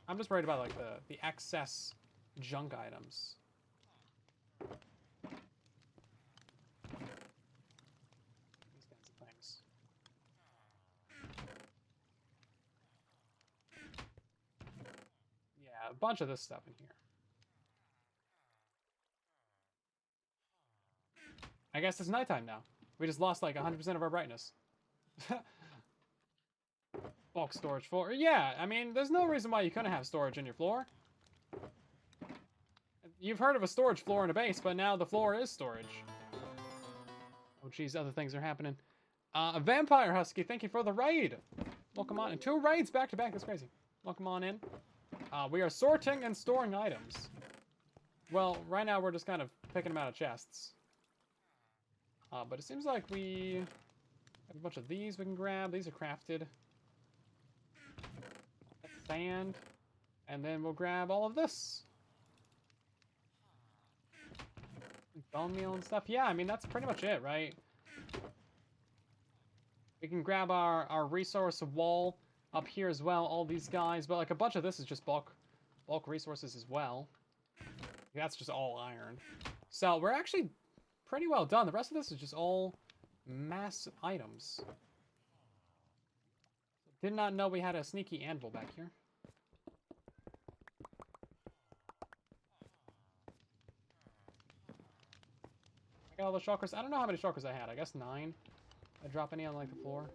I'm just worried about like the excess junk items. These kinds of things. Yeah, a bunch of this stuff in here. I guess it's nighttime now. We just lost like 100% of our brightness. Bulk storage floor. Yeah, I mean, there's no reason why you couldn't have storage in your floor. You've heard of a storage floor in a base, but now the floor is storage. Oh, geez, other things are happening. A Vampire Husky, thank you for the raid. Welcome on. And 2 raids back to back. That's crazy. Welcome on in. We are sorting and storing items. Well, right now we're just kind of picking them out of chests. But it seems like we have a bunch of these we can grab. These are crafted. That's sand. And then we'll grab all of this. Bone meal and stuff. Yeah, I mean, that's pretty much it, right? We can grab our resource wall up here as well, all these guys. But like a bunch of this is just bulk resources as well. That's just all iron. So we're actually pretty well done. The rest of this is just all mass items. Did not know we had a sneaky anvil back here. I got all the shulkers. I don't know how many shulkers I had. I guess 9. I drop any on like the floor?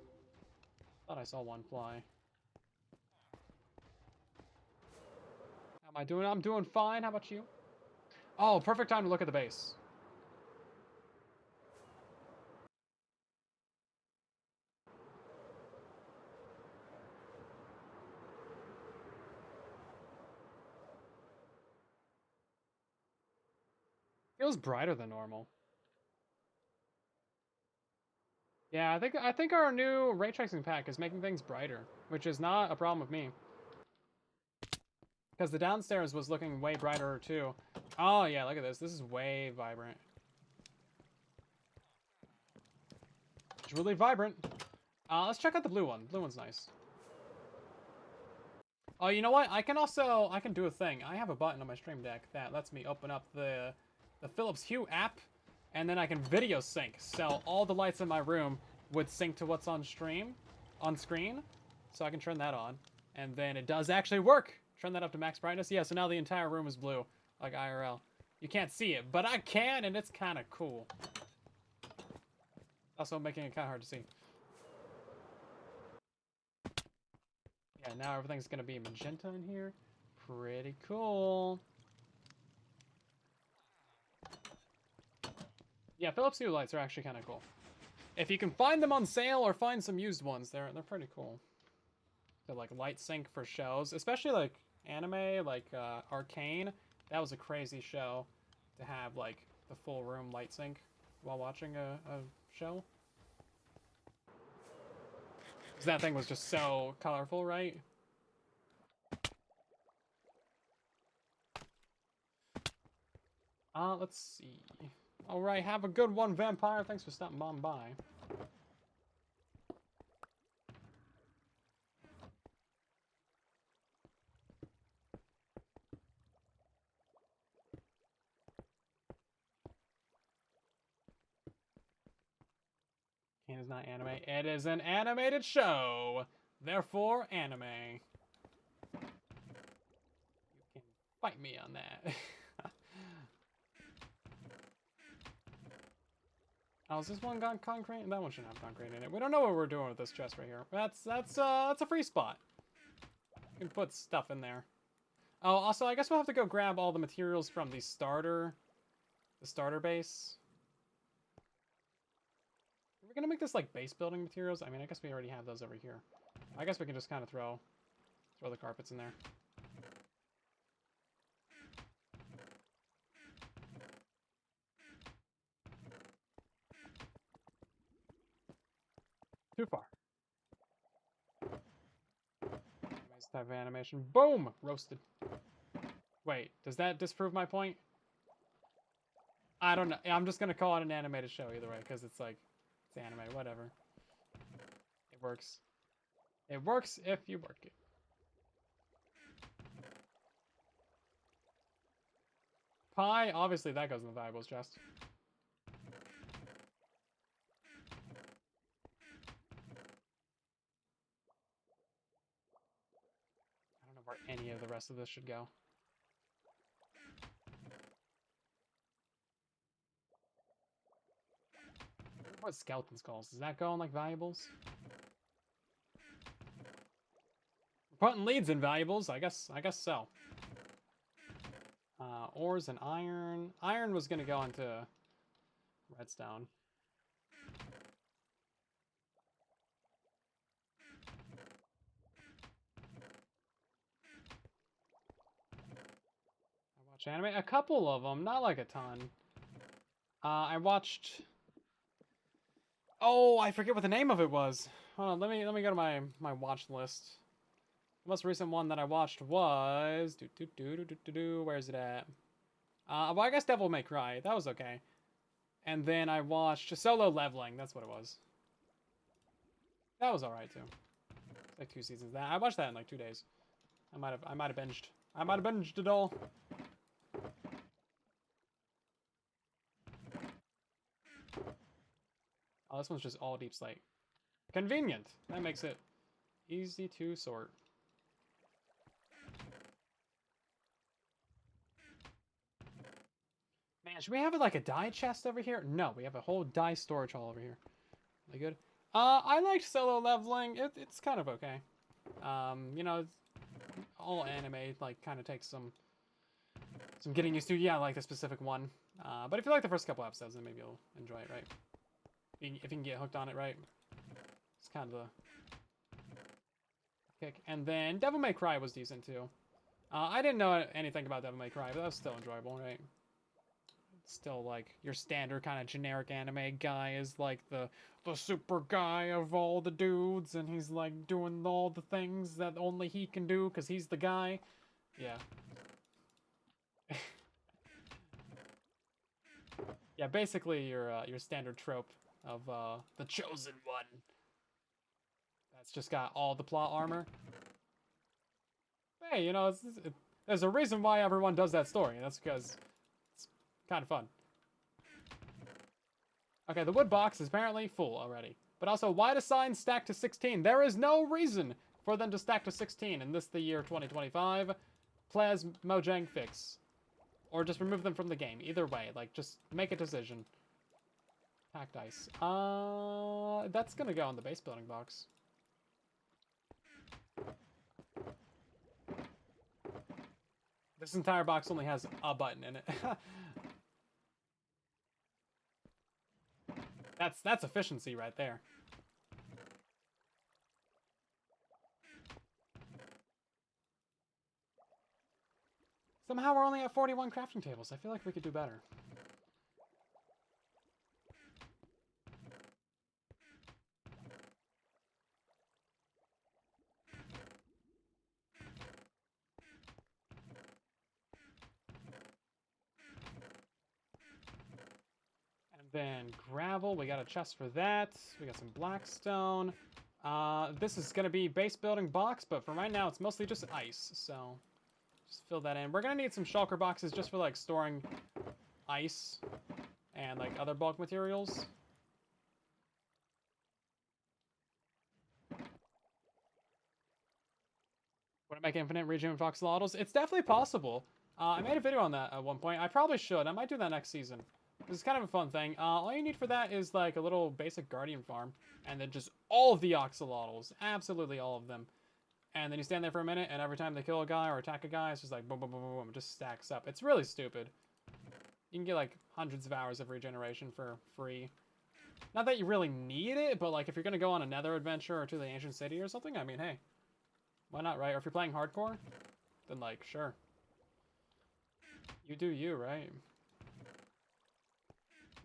Thought I saw 1 fly. How am I doing? I'm doing fine. How about you? Oh, perfect time to look at the base. Feels brighter than normal. Yeah, I think our new ray tracing pack is making things brighter, which is not a problem with me. Because the downstairs was looking way brighter too. Oh yeah, look at this. This is way vibrant. It's really vibrant. Let's check out the blue one. Blue one's nice. Oh, you know what? I can do a thing. I have a button on my stream deck that lets me open up the Philips Hue app, and then I can video sync. So all the lights in my room would sync to what's on screen. So I can turn that on, and then it does actually work. Turn that up to max brightness. Yeah, so now the entire room is blue, like IRL. You can't see it, but I can, and it's kind of cool. Also making it kind of hard to see. Yeah, now everything's gonna be magenta in here. Pretty cool. Yeah, Philips Hue lights are actually kind of cool. If you can find them on sale or find some used ones, they're pretty cool. They're like light sync for shows, especially like anime, like Arcane. That was a crazy show to have like the full room light sync while watching a show. Because that thing was just so colorful, right? Let's see. Alright, have a good one, Vampire. Thanks for stopping on by. It is not anime. It is an animated show. Therefore, anime. You can fight me on that. Oh, is this one got concrete? That one shouldn't have concrete in it. We don't know what we're doing with this chest right here. That's a free spot. You can put stuff in there. Oh, also, I guess we'll have to go grab all the materials from the starter base. We're gonna make this like base building materials. I mean, I guess we already have those over here. I guess we can just kind of throw the carpets in there. Too far. Nice type of animation. Boom! Roasted. Wait, does that disprove my point? I don't know. I'm just gonna call it an animated show either way, because it's like, it's anime, whatever. It works. It works if you work it. Pie, obviously that goes in the valuables chest. I don't know where any of the rest of this should go. What skeleton skulls? Does that go in like valuables? We're putting leads in valuables. I guess so. Ores and iron. Iron was gonna go into redstone. I watch anime. A couple of them, not like a ton. I watched. Oh, I forget what the name of it was. Hold on, let me go to my watch list. The most recent one that I watched was where's it at? Well, I guess Devil May Cry. That was okay. And then I watched Solo Leveling. That's what it was. That was alright too. It's like 2 seasons. That I watched that in like 2 days. I might have binged. I might have binged it all. Oh, this one's just all deep slate. Convenient. That makes it easy to sort. Man, should we have it like a dye chest over here? No, we have a whole dye storage hall over here. Really good. I liked Solo Leveling. It's kind of okay. You know, all anime like kind of takes some getting used to. Yeah, like the specific one. But if you like the first couple episodes, then maybe you'll enjoy it, right? If you can get hooked on it, right? It's kind of the kick. And then Devil May Cry was decent too. I didn't know anything about Devil May Cry, but that was still enjoyable, right? Still like your standard kind of generic anime guy is like the super guy of all the dudes, and he's like doing all the things that only he can do because he's the guy. Yeah. Yeah, basically your standard trope of the chosen one. That's just got all the plot armor. Hey, you know, there's a reason why everyone does that story. That's because it's kind of fun. Okay, the wood box is apparently full already. But also, why do signs stack to 16? There is no reason for them to stack to 16 in the year 2025. Plas Mojang fix. Or just remove them from the game. Either way, like, just make a decision. Packed ice. That's gonna go in the base building box. This entire box only has a button in it. That's efficiency right there. Somehow we're only at 41 crafting tables. I feel like we could do better. And then gravel, we got a chest for that. We got some blackstone. This is gonna be base building box, but for right now it's mostly just ice, so just fill that in. We're gonna need some shulker boxes just for like storing ice and like other bulk materials. Would it make infinite region voxelotls? It's definitely possible. I made a video on that at one point. I probably should. I might do that next season. This is kind of a fun thing. All you need for that is like a little basic guardian farm, and then just all of the axolotls, absolutely all of them. And then you stand there for a minute, and every time they kill a guy or attack a guy, it's just like boom, boom, boom, boom, boom, it just stacks up. It's really stupid. You can get like hundreds of hours of regeneration for free. Not that you really need it, but like if you're gonna go on a nether adventure or to the ancient city or something, I mean, hey, why not, right? Or if you're playing hardcore, then like, sure. You do you, right?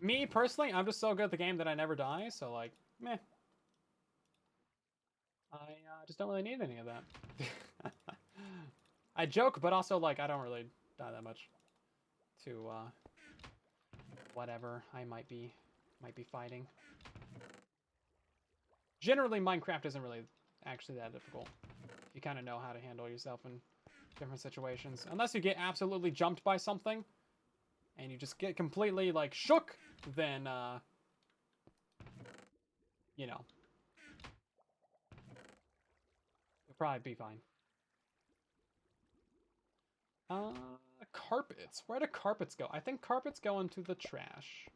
Me, personally, I'm just so good at the game that I never die, so like, meh. I just don't really need any of that. I joke, but also like, I don't really die that much to whatever I might be fighting. Generally, Minecraft isn't really actually that difficult. You kind of know how to handle yourself in different situations. Unless you get absolutely jumped by something and you just get completely, like, shook, then, you know, you'll probably be fine. Carpets. Where do carpets go? I think carpets go into the trash.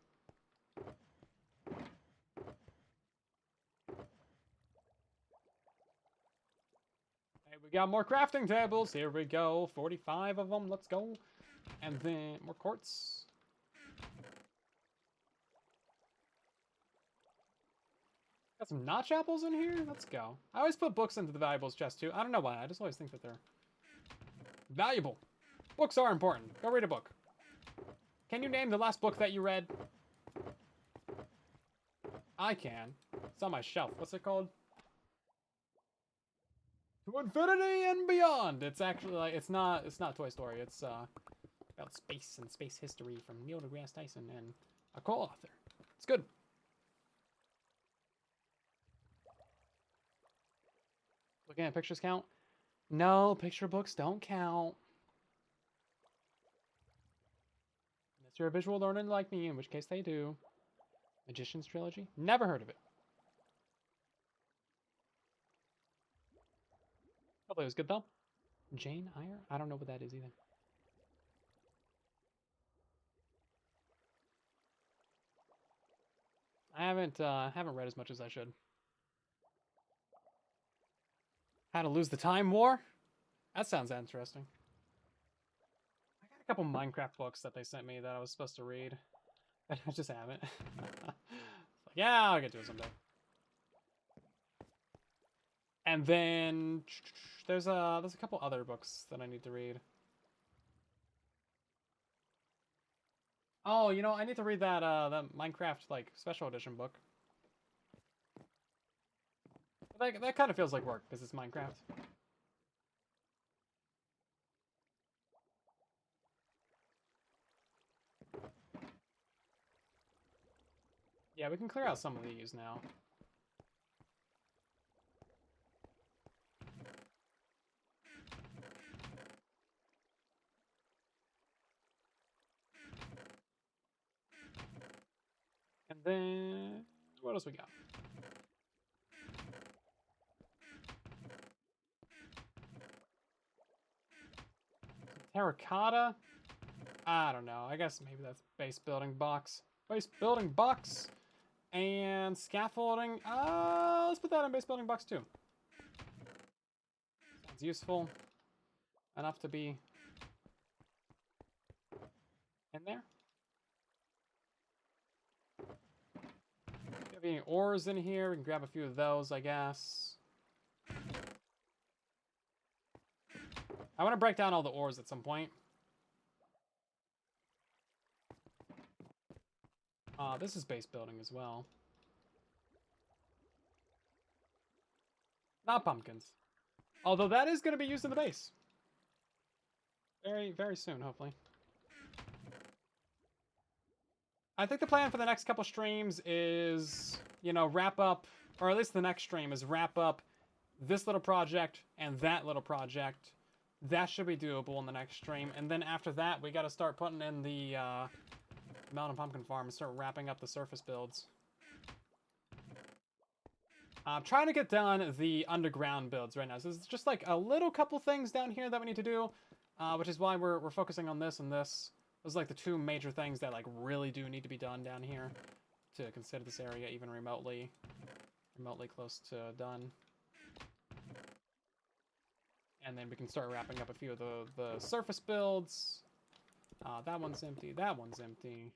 Hey, we got more crafting tables. Here we go. 45 of them. Let's go. And then more quartz. Got some notch apples in here. Let's go. I always put books into the valuables chest too. I don't know why. I just always think that they're valuable. Books are important. Go read a book. Can you name the last book that you read? I can. It's on my shelf. What's it called? To Infinity and Beyond. It's actually like it's not Toy Story. It's about space and space history from Neil deGrasse Tyson and a co-author. It's good. Looking at pictures count? No, picture books don't count. Unless you're a visual learner like me, in which case they do. Magician's Trilogy? Never heard of it. Hopefully it was good though. Jane Eyre? I don't know what that is either. I haven't read as much as I should. How to Lose the Time War? That sounds interesting. I got a couple Minecraft books that they sent me that I was supposed to read. But I just haven't. Like, yeah, I'll get to it someday. And then there's a couple other books that I need to read. Oh, you know, I need to read that Minecraft like special edition book. That kind of feels like work because it's Minecraft. Yeah, we can clear out some of these now. And then what else we got? Terracotta? I don't know. I guess maybe that's base building box. Base building box. And scaffolding. Let's put that in base building box too. Sounds useful enough to be in there. If you have any ores in here, we can grab a few of those, I guess. I want to break down all the ores at some point. This is base building as well. Not pumpkins. Although that is going to be used in the base. Very, very soon, hopefully. I think the plan for the next couple streams is, you know, wrap up, or at least the next stream is wrap up this little project and that little project. That should be doable in the next stream. And then after that, we got to start putting in the Mountain Pumpkin Farm and start wrapping up the surface builds. I'm trying to get done the underground builds right now. So there's just like a little couple things down here that we need to do, which is why we're focusing on this and this. Those are like the two major things that like really do need to be done down here to consider this area even remotely close to done. And then we can start wrapping up a few of the surface builds. That one's empty. That one's empty.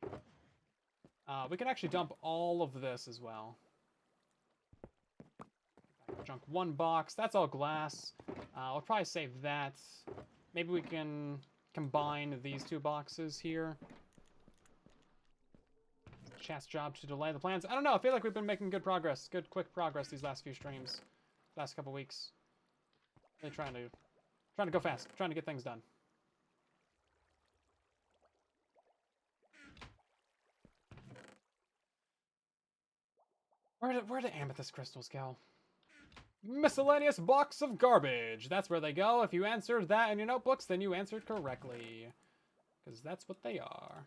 We can actually dump all of this as well. Junk one box. That's all glass. I'll probably save that. Maybe we can combine these two boxes here. Chat's job to delay the plans. I don't know. I feel like we've been making good progress. Good, quick progress these last few streams. Last couple weeks. Really trying to go fast. Trying to get things done. Where do amethyst crystals go? Miscellaneous box of garbage. That's where they go. If you answered that in your notebooks, then you answered correctly. Because that's what they are.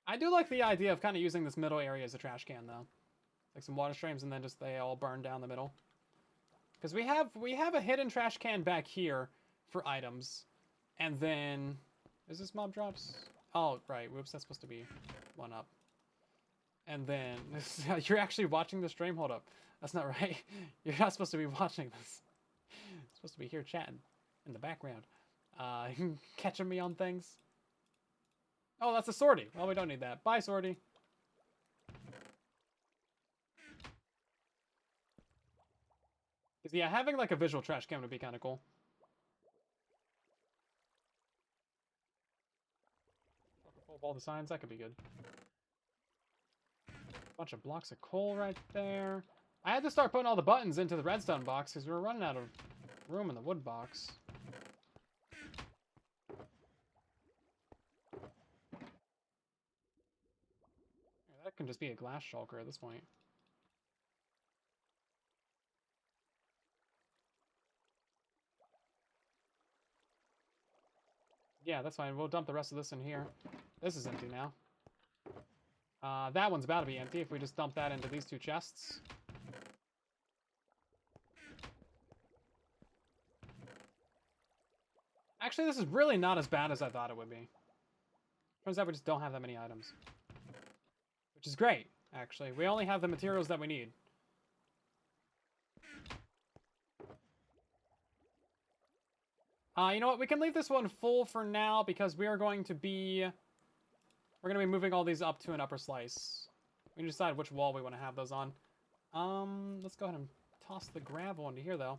I do like the idea of kind of using this middle area as a trash can, though. Like some water streams, and then just they all burn down the middle. Because we have a hidden trash can back here for items. And then... Is this mob drops? Oh, right. Whoops, that's supposed to be one up. And then... You're actually watching the stream? Hold up. That's not right. You're not supposed to be watching this. You're supposed to be here chatting in the background. Catching me on things. Oh, that's a sortie. Well, we don't need that. Bye, sortie. Because, yeah, having, like, a visual trash can would be kind of cool. Full of all the signs, that could be good. Bunch of blocks of coal right there. I had to start putting all the buttons into the redstone box because we were running out of room in the wood box. Yeah, that can just be a glass shulker at this point. Yeah, that's fine. We'll dump the rest of this in here. This is empty now. That one's about to be empty if we just dump that into these two chests. Actually, this is really not as bad as I thought it would be. Turns out we just don't have that many items. Which is great, actually. We only have the materials that we need. You know what? We can leave this one full for now because we are going to be... We're going to be moving all these up to an upper slice. We can decide which wall we want to have those on. Let's go ahead and toss the gravel into here, though.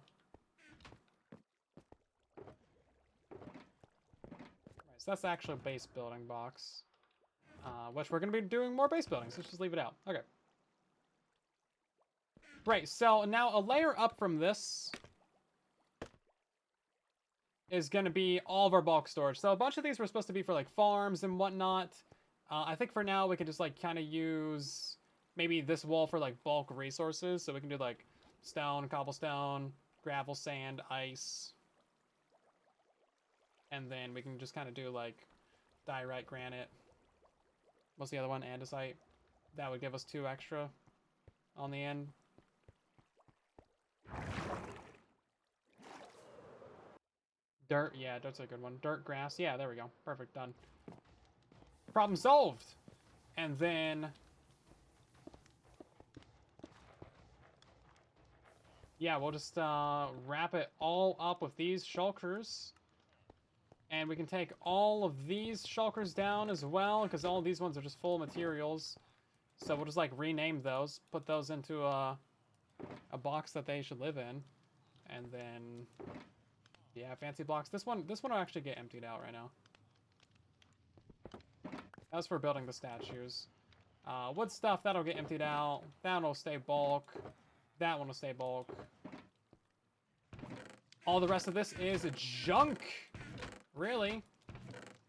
Right, so that's actually a base building box. Which we're going to be doing more base buildings. Let's just leave it out. Okay. Right, so now a layer up from this is going to be all of our bulk storage. So a bunch of these were supposed to be for like farms and whatnot. I think for now we can just like kind of use maybe this wall for like bulk resources. So we can do like stone, cobblestone, gravel, sand, ice. And then we can just kind of do like diorite, granite. What's the other one? Andesite. That would give us 2 extra on the end. Dirt, yeah, dirt's a good one. Dirt, grass, yeah, there we go. Perfect, done. Problem solved. And then... Yeah, we'll just wrap it all up with these shulkers. And we can take all of these shulkers down as well, because all of these ones are just full of materials. So we'll just like rename those, put those into a box that they should live in. And then... Yeah, fancy blocks. This one will actually get emptied out right now. That was for building the statues. Wood stuff, that'll get emptied out. That one will stay bulk. That one will stay bulk. All the rest of this is junk. Really.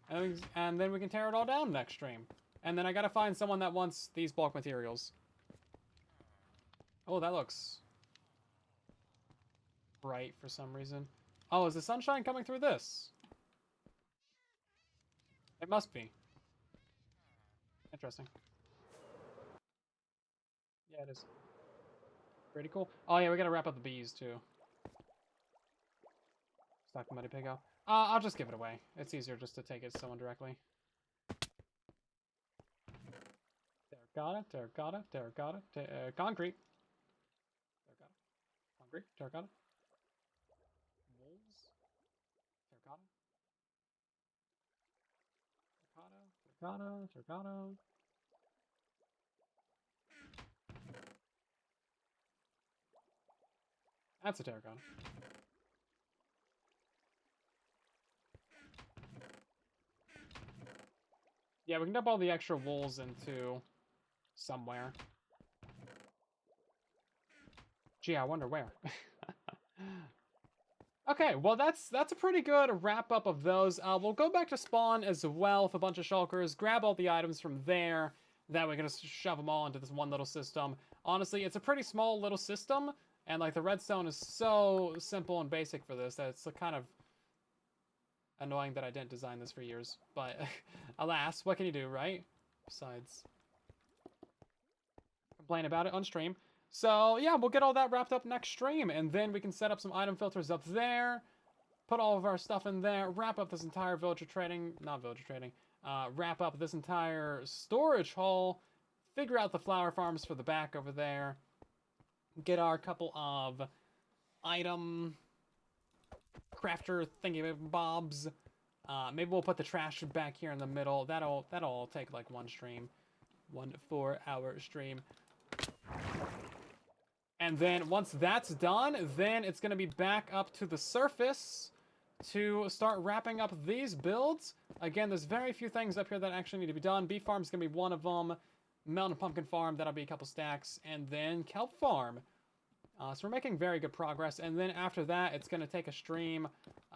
And then we can tear it all down next stream. And then I gotta find someone that wants these bulk materials. Oh, that looks bright for some reason. Oh, is the sunshine coming through this? It must be. Interesting. Yeah, it is. Pretty cool. Oh, yeah, we gotta wrap up the bees, too. Stock the muddy pig out. I'll just give it away. It's easier just to take it to someone directly. Terracotta, terracotta, terracotta, concrete. Terracotta. Concrete, terracotta. Wolves. Terracotta. Terracotta, terracotta. That's a terracotta. Yeah, we can dump all the extra wools into somewhere. Gee, I wonder where. Okay, well that's a pretty good wrap up of those. We'll go back to spawn as well with a bunch of shulkers, grab all the items from there, That way we can just shove them all into this one little system. Honestly, it's a pretty small little system, and like the redstone is so simple and basic for this that it's kind of annoying that I didn't design this for years. But alas, what can you do, right? Besides complain about it on stream. So yeah, we'll get all that wrapped up next stream, and then we can set up some item filters up there, put all of our stuff in there, wrap up this entire wrap up this entire storage hall, figure out the flower farms for the back over there, get our couple of item crafter thingy bobs. Maybe we'll put the trash back here in the middle. That'll all take like one stream, 1 4-hour stream. And then once that's done, then it's going to be back up to the surface to start wrapping up these builds. Again, there's very few things up here that actually need to be done. Bee farm's going to be one of them. Mountain pumpkin farm, that'll be a couple stacks. And then kelp farm. So we're making very good progress. And then after that, it's going to take a stream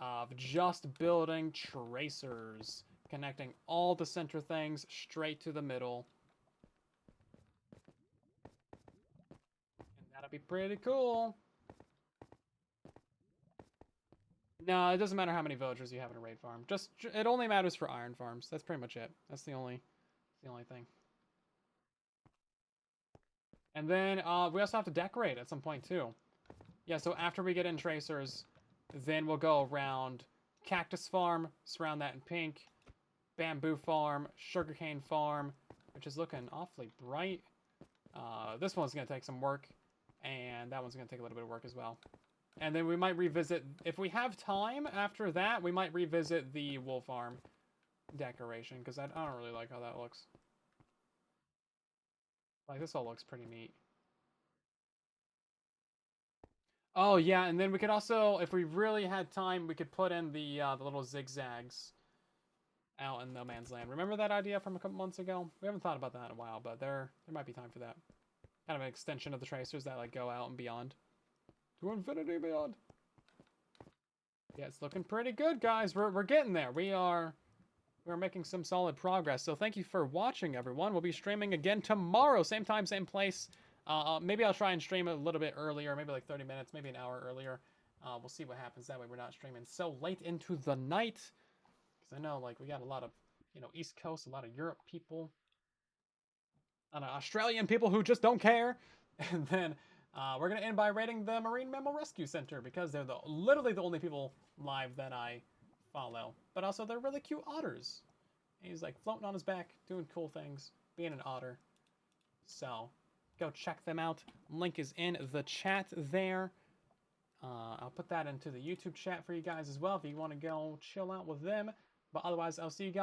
of just building tracers, connecting all the center things straight to the middle. That'll be pretty cool. No, it doesn't matter how many villagers you have in a raid farm. Just it only matters for iron farms. That's pretty much it. That's the only thing. And then we also have to decorate at some point too. Yeah, so after we get in tracers, then we'll go around cactus farm, surround that in pink, bamboo farm, sugarcane farm, which is looking awfully bright. This one's gonna take some work. And that one's going to take a little bit of work as well. And then we might revisit, if we have time after that, we might revisit the wool farm decoration. Because I don't really like how that looks. Like, this all looks pretty neat. Oh, yeah, and then we could also, if we really had time, we could put in the little zigzags out in no man's land. Remember that idea from a couple months ago? We haven't thought about that in a while, but there might be time for that. Kind of an extension of the tracers that like go out and beyond. To infinity and beyond. Yeah, it's looking pretty good, guys. We're getting there. We're making some solid progress. So thank you for watching, everyone. We'll be streaming again tomorrow, same time, same place. Maybe I'll try and stream a little bit earlier, maybe like 30 minutes, maybe an hour earlier. We'll see what happens. That way we're not streaming so late into the night. Because I know like we got a lot of, East Coast, a lot of Europe people. Australian people who just don't care. And then we're going to end by rating the Marine Mammal Rescue Center because they're literally the only people live that I follow. But also they're really cute otters. And he's like floating on his back, doing cool things, being an otter. So go check them out. Link is in the chat there. I'll put that into the YouTube chat for you guys as well if you want to go chill out with them. But otherwise, I'll see you guys